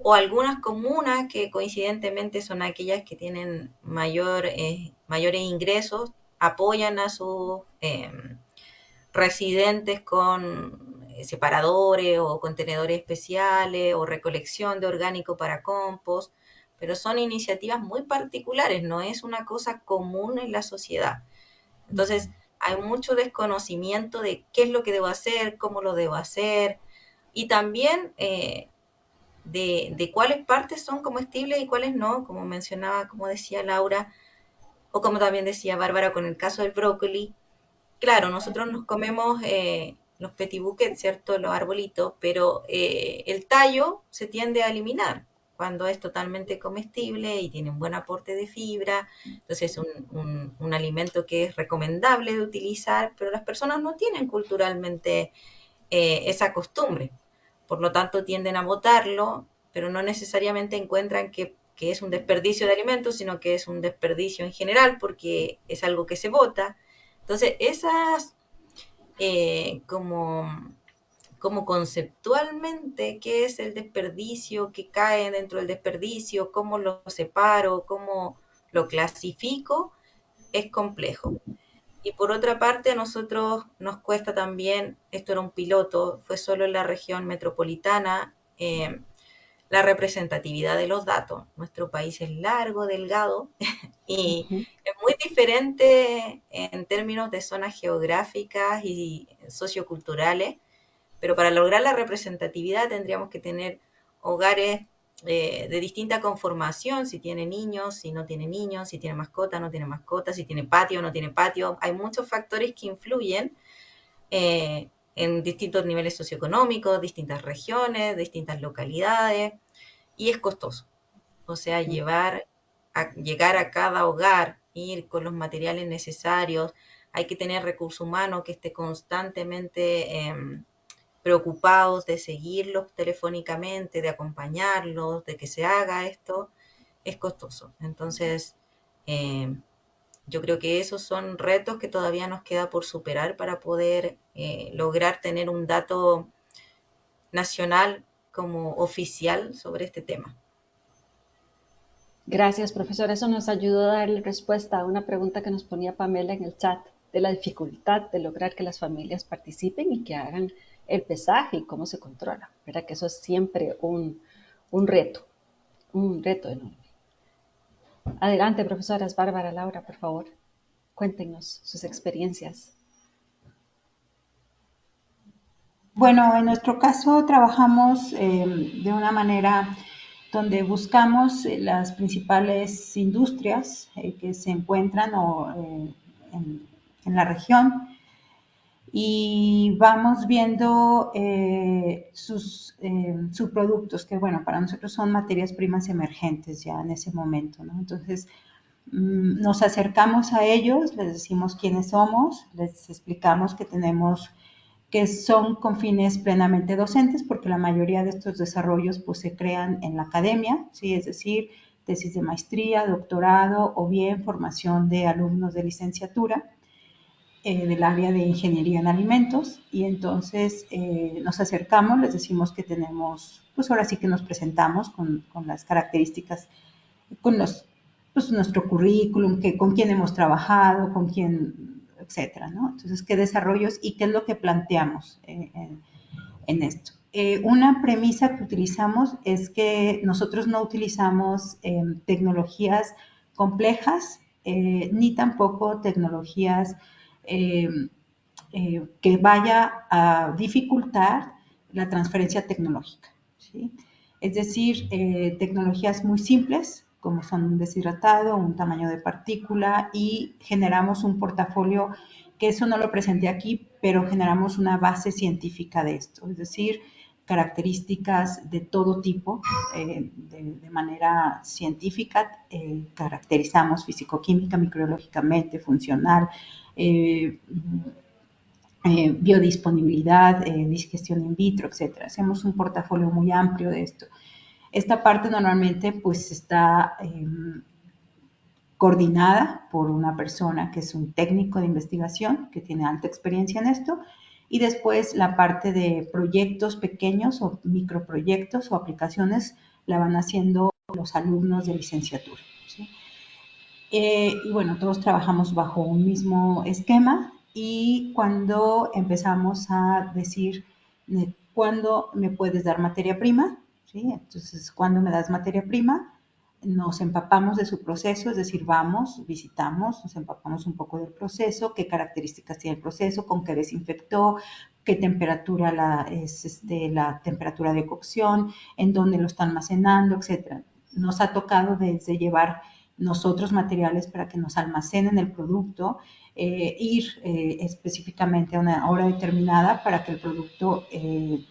Speaker 2: o algunas comunas que coincidentemente son aquellas que tienen mayores ingresos, apoyan a sus residentes con separadores o contenedores especiales o recolección de orgánico para compost, pero son iniciativas muy particulares, no es una cosa común en la sociedad. Entonces, hay mucho desconocimiento de qué es lo que debo hacer, cómo lo debo hacer, y también de cuáles partes son comestibles y cuáles no, como mencionaba, como decía Laura, o como también decía Bárbara con el caso del brócoli. Claro, nosotros nos comemos los petit bouquets, ¿cierto? Los arbolitos, pero el tallo se tiende a eliminar cuando es totalmente comestible y tiene un buen aporte de fibra. Entonces es un alimento que es recomendable de utilizar, pero las personas no tienen culturalmente esa costumbre. Por lo tanto, tienden a botarlo, pero no necesariamente encuentran que es un desperdicio de alimentos, sino que es un desperdicio en general porque es algo que se bota. Entonces, esas como conceptualmente qué es el desperdicio, qué cae dentro del desperdicio, cómo lo separo, cómo lo clasifico, es complejo. Y por otra parte, a nosotros nos cuesta también, esto era un piloto, fue solo en la región metropolitana, la representatividad de los datos. Nuestro país es largo, delgado, y
Speaker 1: Ujú.
Speaker 2: es muy diferente en términos de zonas geográficas y socioculturales, pero para lograr la representatividad tendríamos que tener hogares de distinta conformación, si tiene niños, si no tiene niños, si tiene mascota, no tiene mascota, si tiene patio, no tiene patio. Hay muchos factores que influyen en distintos niveles socioeconómicos, distintas regiones, distintas localidades, y es costoso. O sea, llegar a cada hogar, ir con los materiales necesarios, hay que tener recursos humanos que esté constantemente preocupados de seguirlos telefónicamente, de acompañarlos, de que se haga esto, es costoso. Entonces, yo creo que esos son retos que todavía nos queda por superar para poder lograr tener un dato nacional como oficial sobre este tema.
Speaker 1: Gracias, profesor. Eso nos ayudó a darle respuesta a una pregunta que nos ponía Pamela en el chat de la dificultad de lograr que las familias participen y que hagan el pesaje y cómo se controla. ¿Verdad? Que eso es siempre un reto enorme. Adelante, profesoras Bárbara, Laura, por favor, cuéntenos sus experiencias.
Speaker 3: Bueno, en nuestro caso trabajamos de una manera donde buscamos las principales industrias que se encuentran en la región y vamos viendo sus subproductos, que bueno, para nosotros son materias primas emergentes ya en ese momento, ¿no? Entonces, nos acercamos a ellos, les decimos quiénes somos, les explicamos que son con fines plenamente docentes, porque la mayoría de estos desarrollos pues, se crean en la academia, ¿sí? Es decir, tesis de maestría, doctorado o bien formación de alumnos de licenciatura del área de ingeniería en alimentos. Y entonces nos acercamos, les decimos que tenemos, pues ahora sí que nos presentamos con las características, con pues nuestro currículum, con quién hemos trabajado, con quién, etcétera, ¿no? Entonces, ¿qué desarrollos y qué es lo que planteamos en esto? Una premisa que utilizamos es que nosotros no utilizamos tecnologías complejas ni tampoco tecnologías que vaya a dificultar la transferencia tecnológica, ¿sí? Es decir, tecnologías muy simples, como son un deshidratado, un tamaño de partícula, y generamos un portafolio, que eso no lo presenté aquí, pero generamos una base científica de esto, es decir, características de todo tipo, de manera científica, caracterizamos físico-química, microbiológicamente, funcional, biodisponibilidad, digestión in vitro, etcétera. Hacemos un portafolio muy amplio de esto. Esta parte normalmente pues está coordinada por una persona que es un técnico de investigación que tiene alta experiencia en esto, y después la parte de proyectos pequeños o microproyectos o aplicaciones la van haciendo los alumnos de licenciatura, ¿sí? Y bueno, todos trabajamos bajo un mismo esquema, y cuando empezamos a decir cuándo me puedes dar materia prima, ¿sí? Entonces, cuando me das materia prima, nos empapamos de su proceso, es decir, vamos, visitamos, nos empapamos un poco del proceso, qué características tiene el proceso, con qué desinfectó, qué temperatura es la temperatura de cocción, en dónde lo está almacenando, etcétera. Nos ha tocado desde llevar nosotros materiales para que nos almacenen el producto, ir específicamente a una hora determinada para que el producto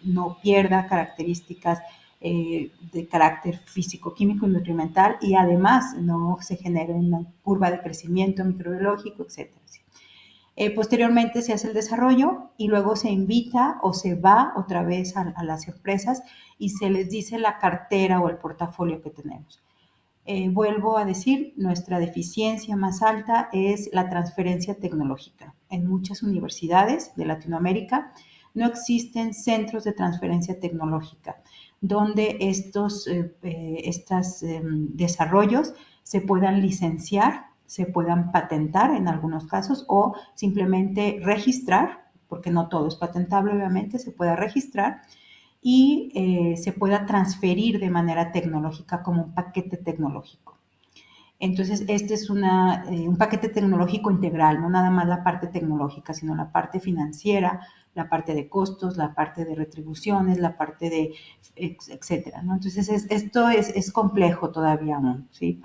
Speaker 3: no pierda características de carácter físico, químico y nutrimental, y además no se genere una curva de crecimiento microbiológico, etc. Posteriormente se hace el desarrollo y luego se invita o se va otra vez a las empresas y se les dice la cartera o el portafolio que tenemos. Vuelvo a decir, nuestra deficiencia más alta es la transferencia tecnológica. En muchas universidades de Latinoamérica no existen centros de transferencia tecnológica donde estos desarrollos se puedan licenciar, se puedan patentar en algunos casos o simplemente registrar, porque no todo es patentable obviamente, se pueda registrar y se pueda transferir de manera tecnológica como un paquete tecnológico. Entonces, este es un paquete tecnológico integral, no nada más la parte tecnológica, sino la parte financiera, la parte de costos, la parte de retribuciones, la parte de, etcétera, ¿no? Entonces, esto es complejo todavía aún, ¿sí?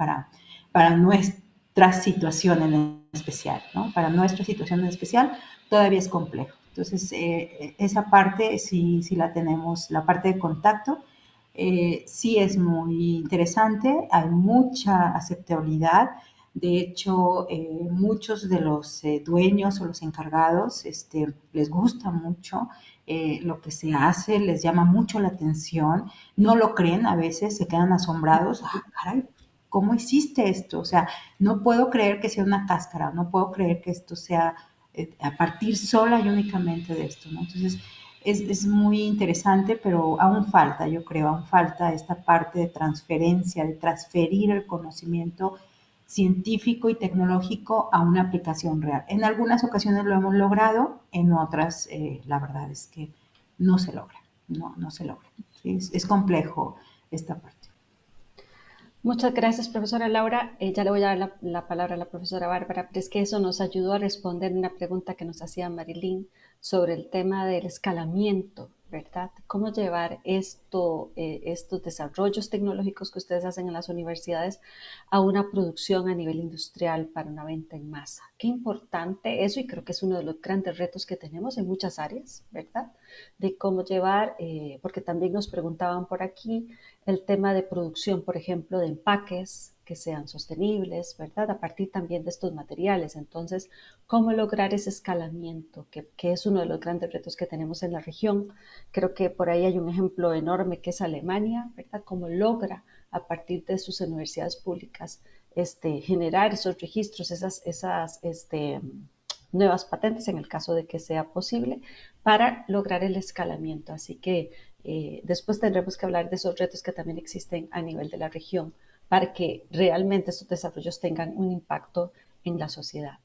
Speaker 3: Para nuestra situación en especial, ¿no? Para nuestra situación en especial todavía es complejo. Entonces, esa parte sí la tenemos, la parte de contacto, sí es muy interesante, hay mucha aceptabilidad. De hecho, muchos de los dueños o los encargados les gusta mucho lo que se hace, les llama mucho la atención, no lo creen a veces, se quedan asombrados, ah, caray, ¿cómo hiciste esto? O sea, no puedo creer que sea una cáscara, no puedo creer que esto sea a partir sola y únicamente de esto, ¿no? Entonces, es muy interesante, pero aún falta, yo creo, aún falta esta parte de transferencia, de transferir el conocimiento científico y tecnológico a una aplicación real. En algunas ocasiones lo hemos logrado, en otras la verdad es que no se logra, no se logra. ¿Sí? Es complejo esta parte.
Speaker 1: Muchas gracias, profesora Laura. Ya le voy a dar la palabra a la profesora Bárbara, pero es que eso nos ayudó a responder una pregunta que nos hacía Marilyn sobre el tema del escalamiento, ¿verdad? ¿Cómo llevar estos desarrollos tecnológicos que ustedes hacen en las universidades a una producción a nivel industrial para una venta en masa? Qué importante eso, y creo que es uno de los grandes retos que tenemos en muchas áreas, ¿verdad? De cómo llevar, porque también nos preguntaban por aquí, el tema de producción, por ejemplo, de empaques que sean sostenibles, ¿verdad? A partir también de estos materiales. Entonces, ¿cómo lograr ese escalamiento? Que es uno de los grandes retos que tenemos en la región. Creo que por ahí hay un ejemplo enorme que es Alemania, ¿verdad? Cómo logra a partir de sus universidades públicas generar esos registros, esas nuevas patentes en el caso de que sea posible para lograr el escalamiento. Así que después tendremos que hablar de esos retos que también existen a nivel de la región para que realmente estos desarrollos tengan un impacto en la sociedad.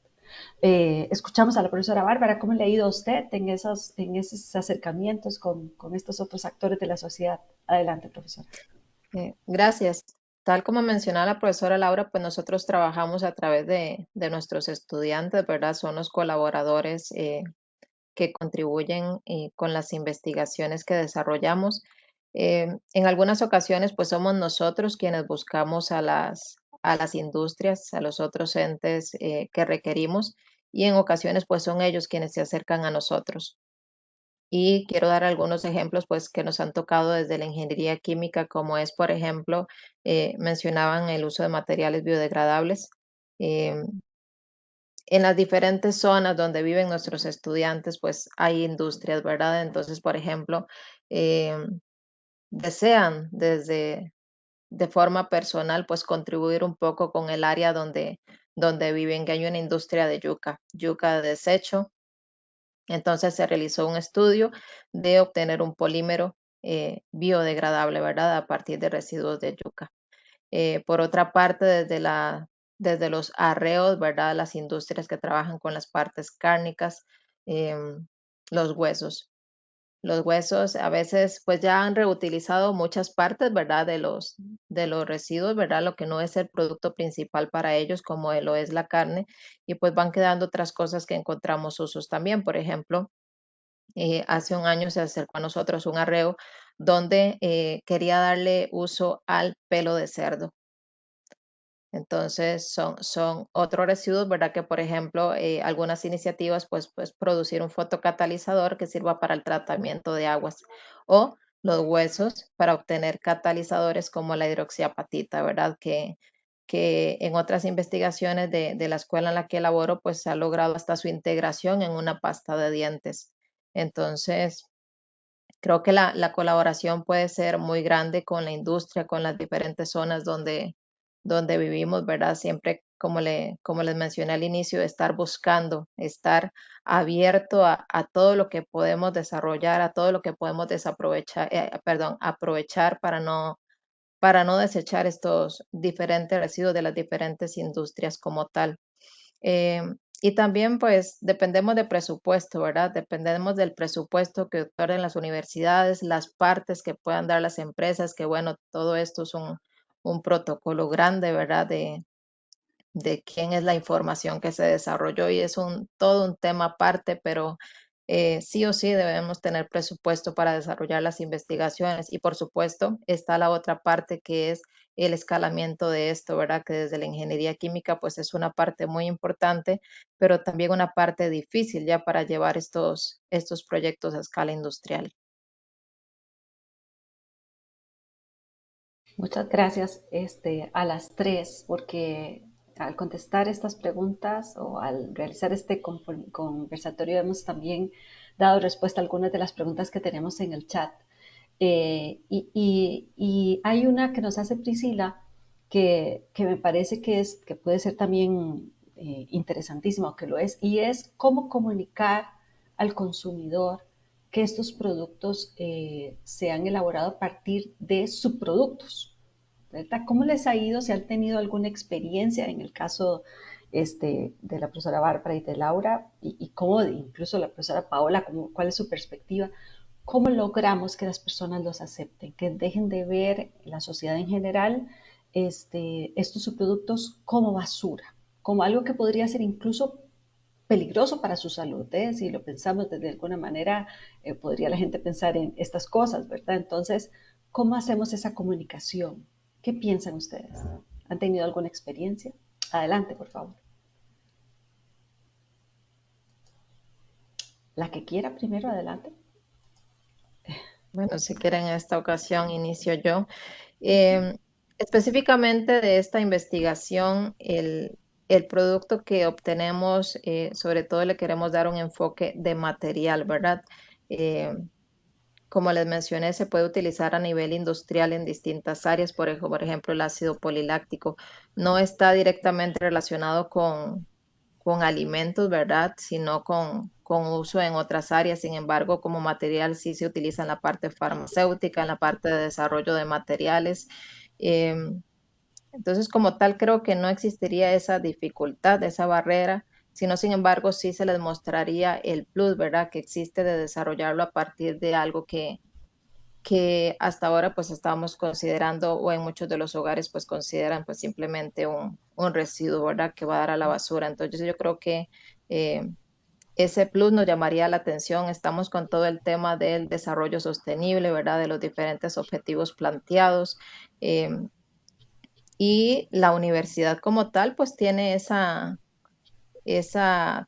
Speaker 1: Escuchamos a la profesora Bárbara, ¿cómo le ha ido a usted en esos acercamientos con estos otros actores de la sociedad? Adelante, profesora.
Speaker 4: Gracias. Tal como mencionaba la profesora Laura, pues nosotros trabajamos a través de nuestros estudiantes, ¿verdad? Son los colaboradores que contribuyen con las investigaciones que desarrollamos. En algunas ocasiones, pues somos nosotros quienes buscamos a las industrias, a los otros entes que requerimos, y en ocasiones, pues son ellos quienes se acercan a nosotros. Y quiero dar algunos ejemplos, pues, que nos han tocado desde la ingeniería química, como es, por ejemplo, mencionaban el uso de materiales biodegradables. Eh, en las diferentes zonas donde viven nuestros estudiantes, pues hay industrias, ¿verdad? Entonces, por ejemplo, eh, desean desde de forma personal, pues contribuir un poco con el área donde viven, que hay una industria de yuca de desecho. Entonces se realizó un estudio de obtener un polímero biodegradable, ¿verdad? A partir de residuos de yuca. Por otra parte, desde los arreos, ¿verdad? Las industrias que trabajan con las partes cárnicas, los huesos. Los huesos a veces pues ya han reutilizado muchas partes, ¿verdad? De los residuos, ¿verdad? Lo que no es el producto principal para ellos, como lo es la carne, y pues van quedando otras cosas que encontramos usos también. Por ejemplo, hace un año se acercó a nosotros un arreo donde quería darle uso al pelo de cerdo. Entonces son otros residuos, ¿verdad? Que por ejemplo, algunas iniciativas, pues producir un fotocatalizador que sirva para el tratamiento de aguas o los huesos para obtener catalizadores como la hidroxiapatita, ¿verdad? Que en otras investigaciones de la escuela en la que laboro, pues se ha logrado hasta su integración en una pasta de dientes. Entonces, creo que la colaboración puede ser muy grande con la industria, con las diferentes zonas donde vivimos, ¿verdad? Siempre, como les mencioné al inicio, estar buscando, estar abierto a todo lo que podemos desarrollar, a todo lo que podemos desaprovechar, aprovechar para no desechar estos diferentes residuos de las diferentes industrias como tal. Eh, y también, pues, dependemos de presupuesto, ¿verdad? Dependemos del presupuesto que otorguen las universidades, las partes que puedan dar las empresas, que bueno, todo esto es un protocolo grande, ¿verdad? de quién es la información que se desarrolló y es todo un tema aparte, pero sí o sí debemos tener presupuesto para desarrollar las investigaciones y por supuesto está la otra parte que es el escalamiento de esto, ¿verdad? Que desde la ingeniería química pues es una parte muy importante, pero también una parte difícil ya para llevar estos proyectos a escala industrial.
Speaker 1: Muchas gracias a las tres, porque al contestar estas preguntas o al realizar este conversatorio hemos también dado respuesta a algunas de las preguntas que tenemos en el chat. Y hay una que nos hace Priscila que me parece que puede ser también interesantísima, o que lo es, y es cómo comunicar al consumidor que estos productos se han elaborado a partir de subproductos, ¿verdad? ¿Cómo les ha ido? ¿Si han tenido alguna experiencia en el caso de la profesora Bárbara y de Laura? Y cómo incluso la profesora Paola, ¿cuál es su perspectiva? ¿Cómo logramos que las personas los acepten? Que dejen de ver la sociedad en general estos subproductos como basura, como algo que podría ser incluso peligroso para su salud, ¿eh? Si lo pensamos de alguna manera, podría la gente pensar en estas cosas, ¿verdad? Entonces, ¿cómo hacemos esa comunicación? ¿Qué piensan ustedes? ¿Han tenido alguna experiencia? Adelante, por favor. La que quiera primero, adelante.
Speaker 4: Bueno, si quieren en esta ocasión inicio yo. Específicamente de esta investigación, el producto que obtenemos, sobre todo le queremos dar un enfoque de material, ¿verdad? Eh, Como les mencioné, se puede utilizar a nivel industrial en distintas áreas. Por ejemplo, el ácido poliláctico no está directamente relacionado con alimentos, ¿verdad? Sino con uso en otras áreas. Sin embargo, como material sí se utiliza en la parte farmacéutica, en la parte de desarrollo de materiales. Eh, entonces, como tal, creo que no existiría esa dificultad, esa barrera, sino, sin embargo, sí se les mostraría el plus, ¿verdad? Que existe de desarrollarlo a partir de algo que hasta ahora pues estamos considerando o en muchos de los hogares pues consideran pues simplemente un residuo, ¿verdad? Que va a dar a la basura. Entonces yo creo que eh, ese plus nos llamaría la atención. Estamos con todo el tema del desarrollo sostenible, ¿verdad? De los diferentes objetivos planteados. eh, y la universidad como tal pues tiene esa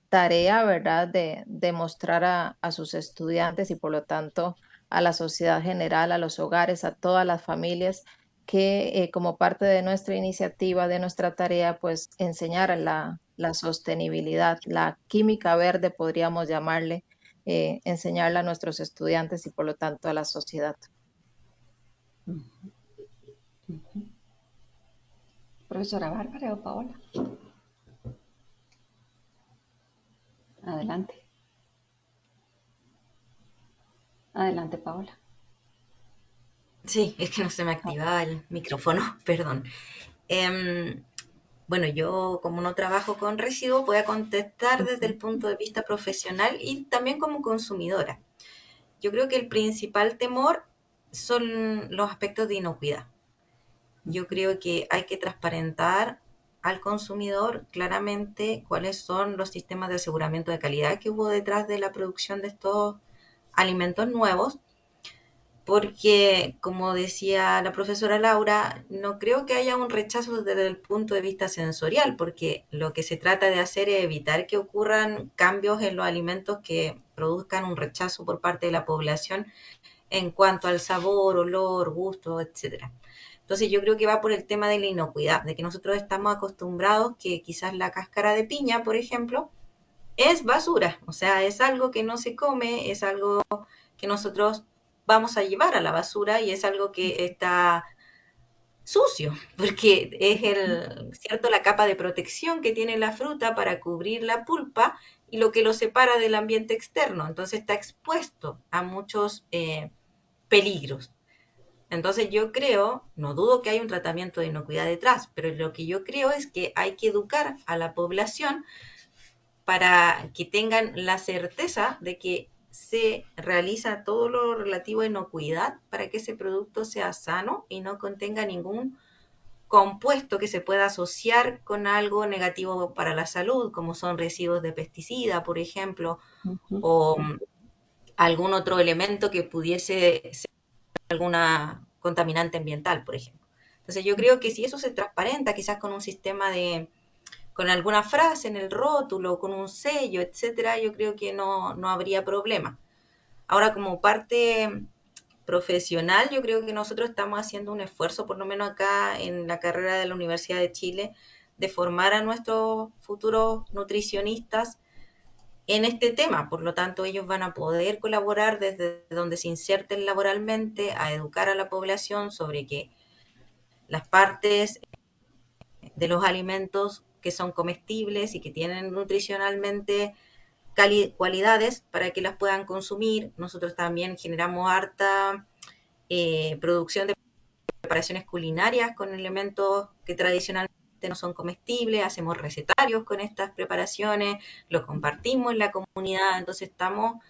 Speaker 4: tarea, ¿verdad?, de mostrar a sus estudiantes y por lo tanto a la sociedad general, a los hogares, a todas las familias, que como parte de nuestra iniciativa, de nuestra tarea, pues enseñar la sostenibilidad, la química verde, podríamos llamarle, enseñarla a nuestros estudiantes y por lo tanto a la sociedad.
Speaker 1: Profesora Bárbara o Paola. Adelante. Adelante, Paola.
Speaker 2: Sí, es que no se me activaba el micrófono, perdón. Bueno, yo como no trabajo con residuos, voy a contestar desde el punto de vista profesional y también como consumidora. Yo creo que el principal temor son los aspectos de inocuidad. Yo creo que hay que transparentar al consumidor claramente cuáles son los sistemas de aseguramiento de calidad que hubo detrás de la producción de estos alimentos nuevos, porque, como decía la profesora Laura, no creo que haya un rechazo desde el punto de vista sensorial, porque lo que se trata de hacer es evitar que ocurran cambios en los alimentos que produzcan un rechazo por parte de la población en cuanto al sabor, olor, gusto, etcétera. Entonces yo creo que va por el tema de la inocuidad, de que nosotros estamos acostumbrados que quizás la cáscara de piña, por ejemplo, es basura, o sea, es algo que no se come, es algo que nosotros vamos a llevar a la basura y es algo que está sucio, porque es cierto, la capa de protección que tiene la fruta para cubrir la pulpa y lo que lo separa del ambiente externo, entonces está expuesto a muchos peligros. Entonces yo creo, no dudo que hay un tratamiento de inocuidad detrás, pero lo que yo creo es que hay que educar a la población para que tengan la certeza de que se realiza todo lo relativo a inocuidad para que ese producto sea sano y no contenga ningún compuesto que se pueda asociar con algo negativo para la salud, como son residuos de pesticida, por ejemplo, o algún otro elemento que pudiese ser alguna contaminante ambiental, por ejemplo. Entonces yo creo que si eso se transparenta, quizás con un sistema con alguna frase en el rótulo, con un sello, etcétera, yo creo que no habría problema. Ahora, como parte profesional, yo creo que nosotros estamos haciendo un esfuerzo, por lo menos acá en la carrera de la Universidad de Chile, de formar a nuestros futuros nutricionistas en este tema. Por lo tanto, ellos van a poder colaborar desde donde se inserten laboralmente a educar a la población sobre que las partes de los alimentos que son comestibles y que tienen nutricionalmente cualidades para que las puedan consumir. Nosotros también generamos harta producción de preparaciones culinarias con elementos que tradicionalmente no son comestibles, hacemos recetarios con estas preparaciones, los compartimos en la comunidad, entonces estamos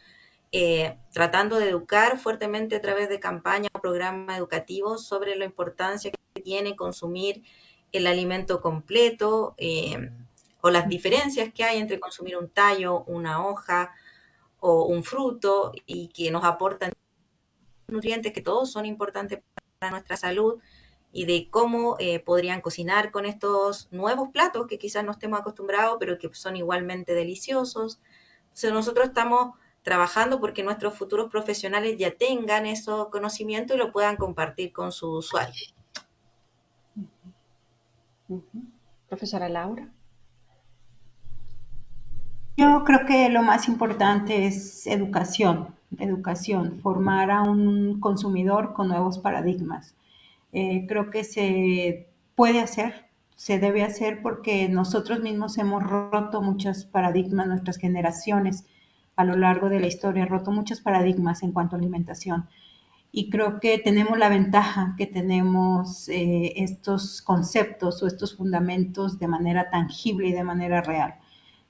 Speaker 2: tratando de educar fuertemente a través de campañas o programas educativos sobre la importancia que tiene consumir el alimento completo o las diferencias que hay entre consumir un tallo, una hoja o un fruto y que nos aportan nutrientes que todos son importantes para nuestra salud y de cómo podrían cocinar con estos nuevos platos que quizás no estemos acostumbrados, pero que son igualmente deliciosos. Entonces nosotros estamos trabajando porque nuestros futuros profesionales ya tengan esos conocimientos y lo puedan compartir con sus usuarios.
Speaker 1: Profesora Laura.
Speaker 3: Yo creo que lo más importante es educación, formar a un consumidor con nuevos paradigmas. Creo que se puede hacer, se debe hacer porque nosotros mismos hemos roto muchos paradigmas, nuestras generaciones a lo largo de la historia, han roto muchos paradigmas en cuanto a alimentación. Y creo que tenemos la ventaja que tenemos estos conceptos o estos fundamentos de manera tangible y de manera real.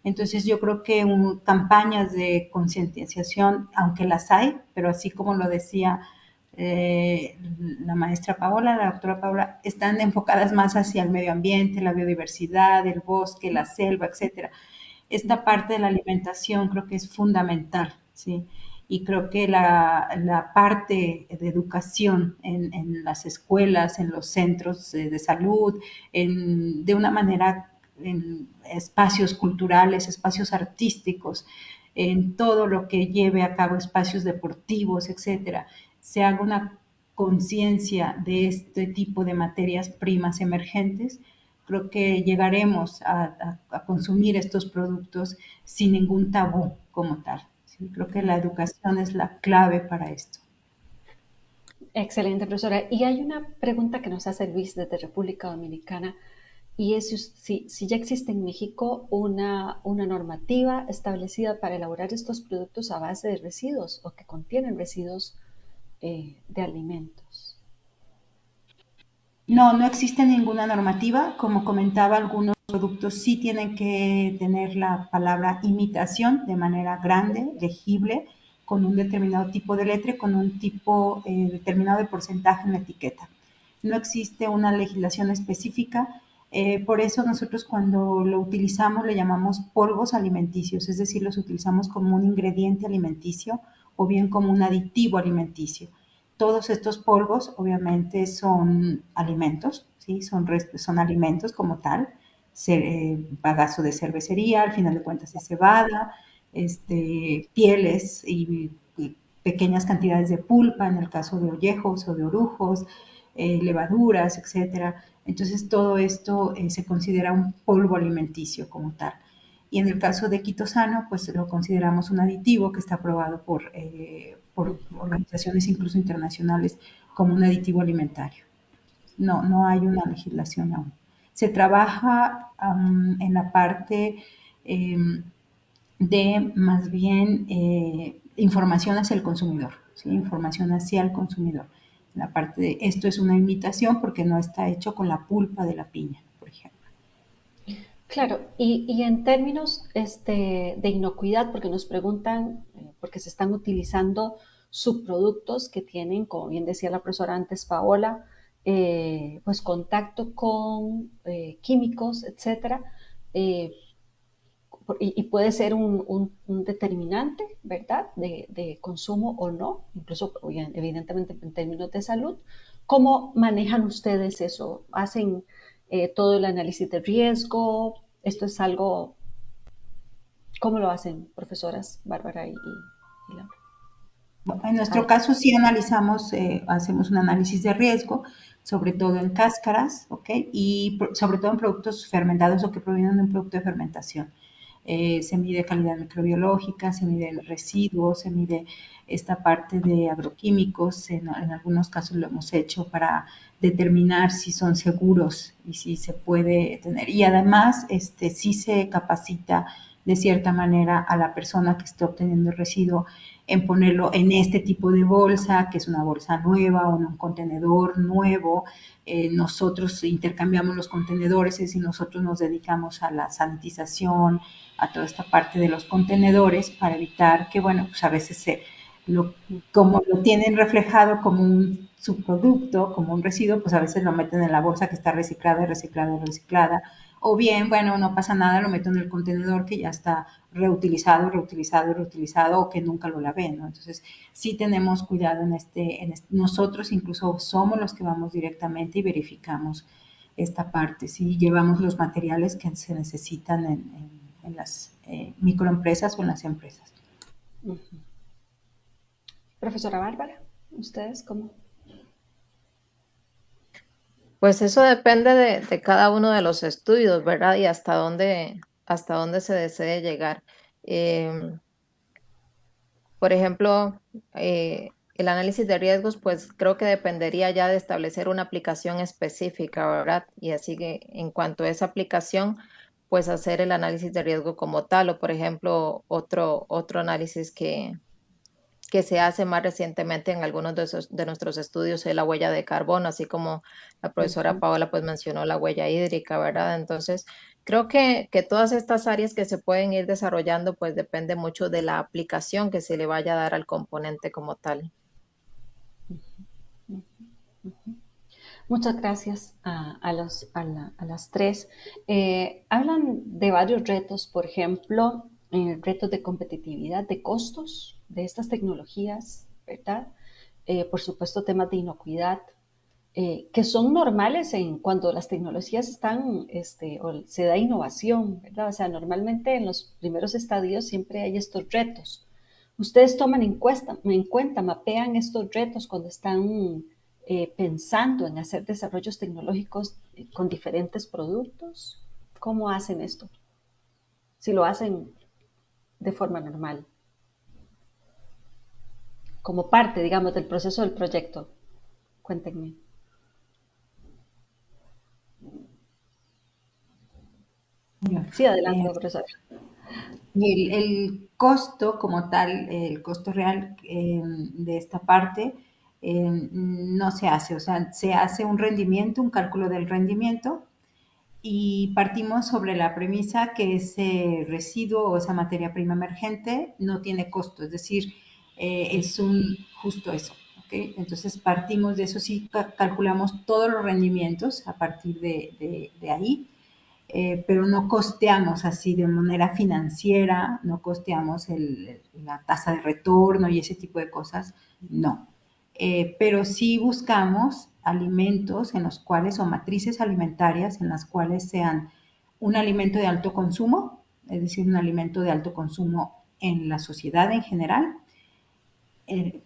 Speaker 3: Entonces yo creo que campañas de concientización, aunque las hay, pero así como lo decía la maestra Paola, la doctora Paola, están enfocadas más hacia el medio ambiente, la biodiversidad, el bosque, la selva, etcétera. Esta parte de la alimentación creo que es fundamental, ¿sí? Y creo que la parte de educación en las escuelas, en los centros de salud, de una manera en espacios culturales, espacios artísticos, en todo lo que lleve a cabo espacios deportivos, etcétera, se haga una conciencia de este tipo de materias primas emergentes, creo que llegaremos a consumir estos productos sin ningún tabú como tal. ¿Sí? Creo que la educación es la clave para esto.
Speaker 1: Excelente, profesora. Y hay una pregunta que nos hace Luis desde República Dominicana, y es si ya existe en México una normativa establecida para elaborar estos productos a base de residuos o que contienen residuos de alimentos.
Speaker 3: No existe ninguna normativa. Como comentaba, algunos productos sí tienen que tener la palabra imitación de manera grande, legible, con un determinado tipo de letra, con un tipo determinado de porcentaje en la etiqueta. No existe una legislación específica. Por eso nosotros cuando lo utilizamos le llamamos polvos alimenticios, es decir, los utilizamos como un ingrediente alimenticio o bien como un aditivo alimenticio. Todos estos polvos obviamente son alimentos, ¿sí? Son alimentos como tal, bagazo de cervecería, al final de cuentas es cebada, pieles y pequeñas cantidades de pulpa en el caso de ollejos o de orujos, levaduras, etcétera. Entonces todo esto se considera un polvo alimenticio como tal. Y en el caso de Quitosano, pues lo consideramos un aditivo que está aprobado por organizaciones incluso internacionales como un aditivo alimentario. No hay una legislación aún. Se trabaja en la parte de más bien información hacia el consumidor, ¿sí? Información hacia el consumidor. La parte de esto es una imitación porque no está hecho con la pulpa de la piña, por ejemplo.
Speaker 1: Claro, y en términos de inocuidad, porque nos preguntan, porque se están utilizando subproductos que tienen, como bien decía la profesora antes, Paola, pues contacto con químicos, etcétera, y puede ser un determinante, ¿verdad?, de consumo o no, incluso evidentemente en términos de salud. ¿Cómo manejan ustedes eso? ¿Hacen todo el análisis de riesgo? ¿Esto es algo, cómo lo hacen, profesoras Bárbara y Laura?
Speaker 3: En nuestro
Speaker 1: Ay,
Speaker 3: caso sí analizamos, hacemos un análisis de riesgo, sobre todo en cáscaras, ¿ok? Y sobre todo en productos fermentados o que provienen de un producto de fermentación. Se mide calidad microbiológica, se mide residuos, se mide esta parte de agroquímicos, en algunos casos lo hemos hecho para determinar si son seguros y si se puede tener. Y además, sí se capacita de cierta manera a la persona que está obteniendo el residuo en ponerlo en este tipo de bolsa, que es una bolsa nueva o en un contenedor nuevo. Nosotros intercambiamos los contenedores, es decir, nosotros nos dedicamos a la sanitización, a toda esta parte de los contenedores para evitar que, bueno, pues a veces como lo tienen reflejado como un subproducto, como un residuo, pues a veces lo meten en la bolsa que está reciclada, reciclada, reciclada. O bien, bueno, no pasa nada, lo meto en el contenedor que ya está reutilizado, reutilizado, reutilizado o que nunca lo lavé, ¿no? Entonces, sí tenemos cuidado nosotros incluso somos los que vamos directamente y verificamos esta parte, sí llevamos los materiales que se necesitan en las microempresas o en las empresas.
Speaker 1: uh -huh. Profesora Bárbara, ¿ustedes cómo?
Speaker 4: Pues eso depende de cada uno de los estudios, ¿verdad? Y hasta dónde se desee llegar. Por ejemplo, el análisis de riesgos, pues creo que dependería ya de establecer una aplicación específica, ¿verdad? Y así que en cuanto a esa aplicación, pues hacer el análisis de riesgo como tal, o por ejemplo, otro análisis que se hace más recientemente en algunos de nuestros estudios es la huella de carbono, así como la profesora Paola pues mencionó la huella hídrica, ¿verdad? Entonces, creo que todas estas áreas que se pueden ir desarrollando pues depende mucho de la aplicación que se le vaya a dar al componente como tal.
Speaker 1: Muchas gracias a las tres. Hablan de varios retos, por ejemplo, retos de competitividad, de costos de estas tecnologías, ¿verdad? Por supuesto, temas de inocuidad, que son normales cuando las tecnologías están, o se da innovación, ¿verdad? O sea, normalmente en los primeros estadios siempre hay estos retos. Ustedes toman en cuenta, mapean estos retos cuando están pensando en hacer desarrollos tecnológicos con diferentes productos. ¿Cómo hacen esto? Si lo hacen de forma normal, como parte, digamos, del proceso del proyecto. Cuéntenme. Sí, adelante, profesor.
Speaker 3: El costo como tal, el costo real de esta parte no se hace, o sea, se hace un rendimiento, un cálculo del rendimiento y partimos sobre la premisa que ese residuo o esa materia prima emergente no tiene costo, es decir, es justo eso. ¿Okay? Entonces partimos de eso, sí calculamos todos los rendimientos a partir de ahí. Pero no costeamos así de manera financiera, no costeamos la tasa de retorno y ese tipo de cosas, no. Pero sí buscamos alimentos en los cuales, o matrices alimentarias en las cuales sean un alimento de alto consumo, es decir, un alimento de alto consumo en la sociedad en general,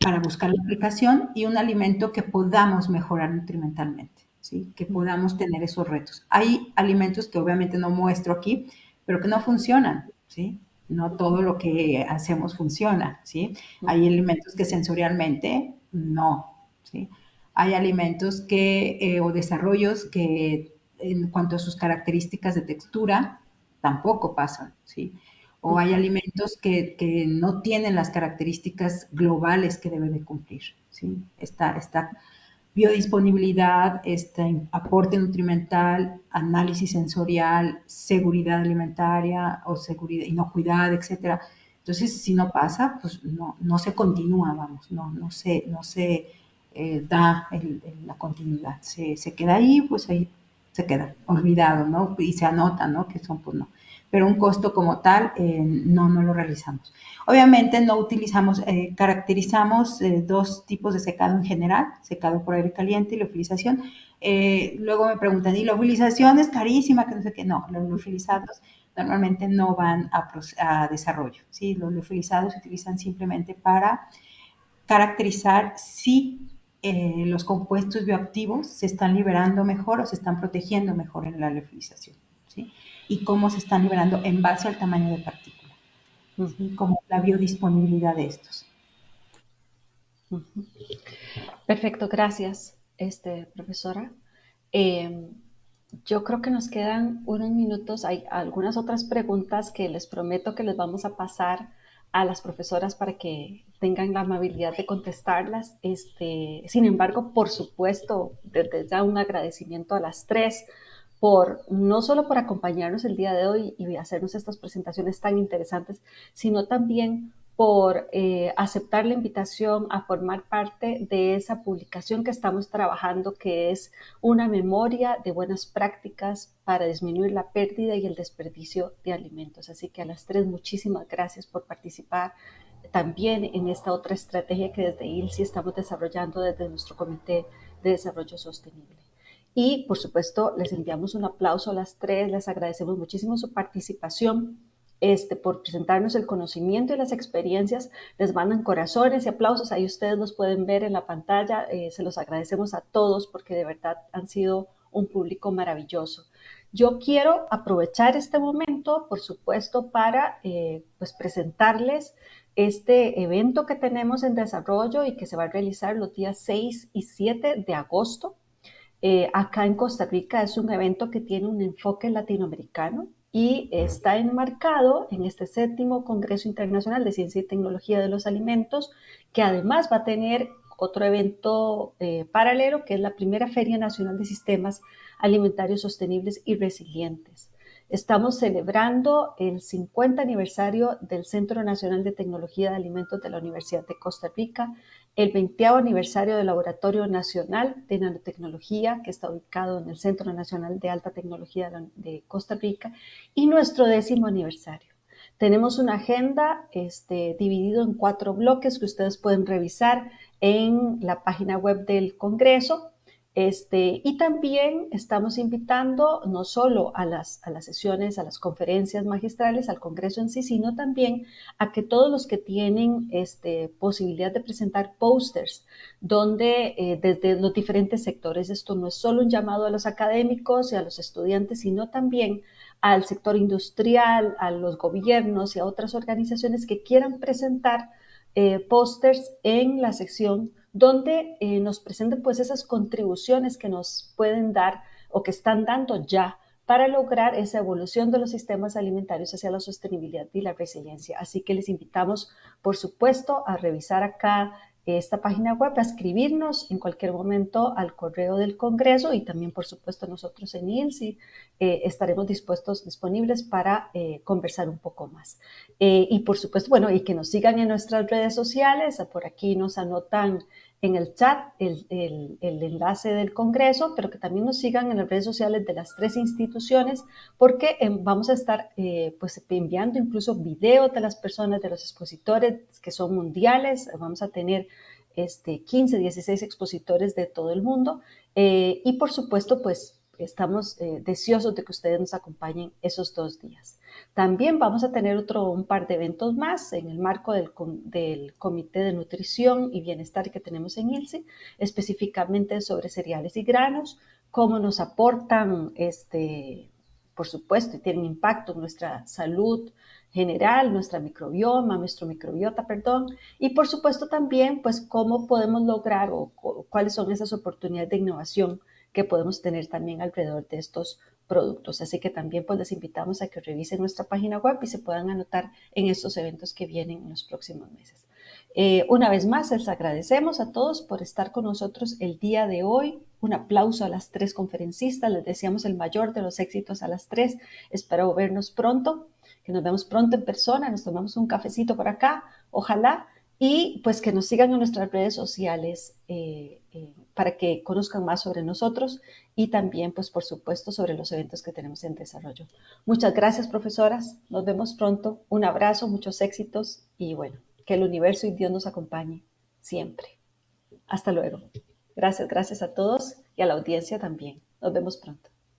Speaker 3: para buscar la aplicación, y un alimento que podamos mejorar nutrimentalmente. ¿Sí? Que podamos tener esos retos. Hay alimentos que obviamente no muestro aquí, pero que no funcionan, ¿sí? No todo lo que hacemos funciona, ¿sí? Hay alimentos que sensorialmente no, ¿sí? Hay alimentos o desarrollos que en cuanto a sus características de textura tampoco pasan, ¿sí? O hay alimentos que no tienen las características globales que deben de cumplir, ¿sí? Esta biodisponibilidad, aporte nutrimental, análisis sensorial, seguridad alimentaria o seguridad, inocuidad, etcétera. Entonces, si no pasa, pues no se continúa, vamos, no se da la continuidad. Se queda ahí, pues ahí se queda olvidado, ¿no? Y se anota, ¿no? Que son, pues no. Pero un costo como tal, no lo realizamos. Obviamente no utilizamos, caracterizamos dos tipos de secado en general, secado por aire caliente y liofilización. Luego me preguntan, ¿y la liofilización es carísima? Que no sé qué. No, los liofilizados normalmente no van a desarrollo, ¿sí? Los liofilizados se utilizan simplemente para caracterizar si los compuestos bioactivos se están liberando mejor o se están protegiendo mejor en la liofilización, ¿sí? Y cómo se están liberando en base al tamaño de partícula, ¿sí? Como la biodisponibilidad de estos.
Speaker 1: Perfecto, gracias, profesora. Eh, yo creo que nos quedan unos minutos. Hay algunas otras preguntas que les prometo que les vamos a pasar a las profesoras para que tengan la amabilidad de contestarlas. Sin embargo, por supuesto, desde ya un agradecimiento a las tres por no solo por acompañarnos el día de hoy y hacernos estas presentaciones tan interesantes, sino también por aceptar la invitación a formar parte de esa publicación que estamos trabajando, que es una memoria de buenas prácticas para disminuir la pérdida y el desperdicio de alimentos. Así que a las tres, muchísimas gracias por participar también en esta otra estrategia que desde ILSI estamos desarrollando desde nuestro Comité de Desarrollo Sostenible. Y, por supuesto, les enviamos un aplauso a las tres, les agradecemos muchísimo su participación, por presentarnos el conocimiento y las experiencias. Les mandan corazones y aplausos, ahí ustedes los pueden ver en la pantalla. Se los agradecemos a todos porque de verdad han sido un público maravilloso. Yo quiero aprovechar este momento, por supuesto, para pues presentarles este evento que tenemos en desarrollo y que se va a realizar los días 6 y 7 de agosto. Acá en Costa Rica es un evento que tiene un enfoque latinoamericano y está enmarcado en este 7º Congreso Internacional de Ciencia y Tecnología de los Alimentos, que además va a tener otro evento paralelo, que es la primera Feria Nacional de Sistemas Alimentarios Sostenibles y Resilientes. Estamos celebrando el 50 aniversario del Centro Nacional de Tecnología de Alimentos de la Universidad de Costa Rica, el 20º aniversario del Laboratorio Nacional de Nanotecnología, que está ubicado en el Centro Nacional de Alta Tecnología de Costa Rica, y nuestro 10º aniversario. Tenemos una agenda dividido en 4 bloques que ustedes pueden revisar en la página web del Congreso. Y también estamos invitando no solo a las sesiones, a las conferencias magistrales, al Congreso en sí, sino también a que todos los que tienen posibilidad de presentar pósters donde desde los diferentes sectores, esto no es solo un llamado a los académicos y a los estudiantes, sino también al sector industrial, a los gobiernos y a otras organizaciones que quieran presentar pósters en la sección donde nos presenten pues esas contribuciones que nos pueden dar o que están dando ya para lograr esa evolución de los sistemas alimentarios hacia la sostenibilidad y la resiliencia. Así que les invitamos, por supuesto, a revisar acá esta página web, a escribirnos en cualquier momento al correo del Congreso y también, por supuesto, nosotros en ILSI estaremos disponibles para conversar un poco más. Y, por supuesto, bueno, y que nos sigan en nuestras redes sociales, por aquí nos anotan en el chat el enlace del Congreso, pero que también nos sigan en las redes sociales de las 3 instituciones, porque vamos a estar pues enviando incluso videos de las personas, de los expositores que son mundiales. Vamos a tener 15, 16 expositores de todo el mundo y por supuesto pues estamos deseosos de que ustedes nos acompañen esos 2 días. También vamos a tener un par de eventos más en el marco del Comité de Nutrición y Bienestar que tenemos en ILSI, específicamente sobre cereales y granos, cómo nos aportan, por supuesto, y tienen impacto en nuestra salud general, nuestro microbiota, y por supuesto también, pues, cómo podemos lograr o cuáles son esas oportunidades de innovación que podemos tener también alrededor de estos productos. Así que también pues les invitamos a que revisen nuestra página web y se puedan anotar en estos eventos que vienen en los próximos meses. Una vez más, les agradecemos a todos por estar con nosotros el día de hoy. Un aplauso a las 3 conferencistas. Les deseamos el mayor de los éxitos a las 3. Espero vernos pronto, que nos vemos pronto en persona, nos tomamos un cafecito por acá, ojalá. y pues que nos sigan en nuestras redes sociales para que conozcan más sobre nosotros y también pues por supuesto sobre los eventos que tenemos en desarrollo. Muchas gracias profesoras, nos vemos pronto, un abrazo, muchos éxitos y bueno, que el universo y Dios nos acompañe siempre. Hasta luego. Gracias, gracias a todos y a la audiencia también. Nos vemos pronto.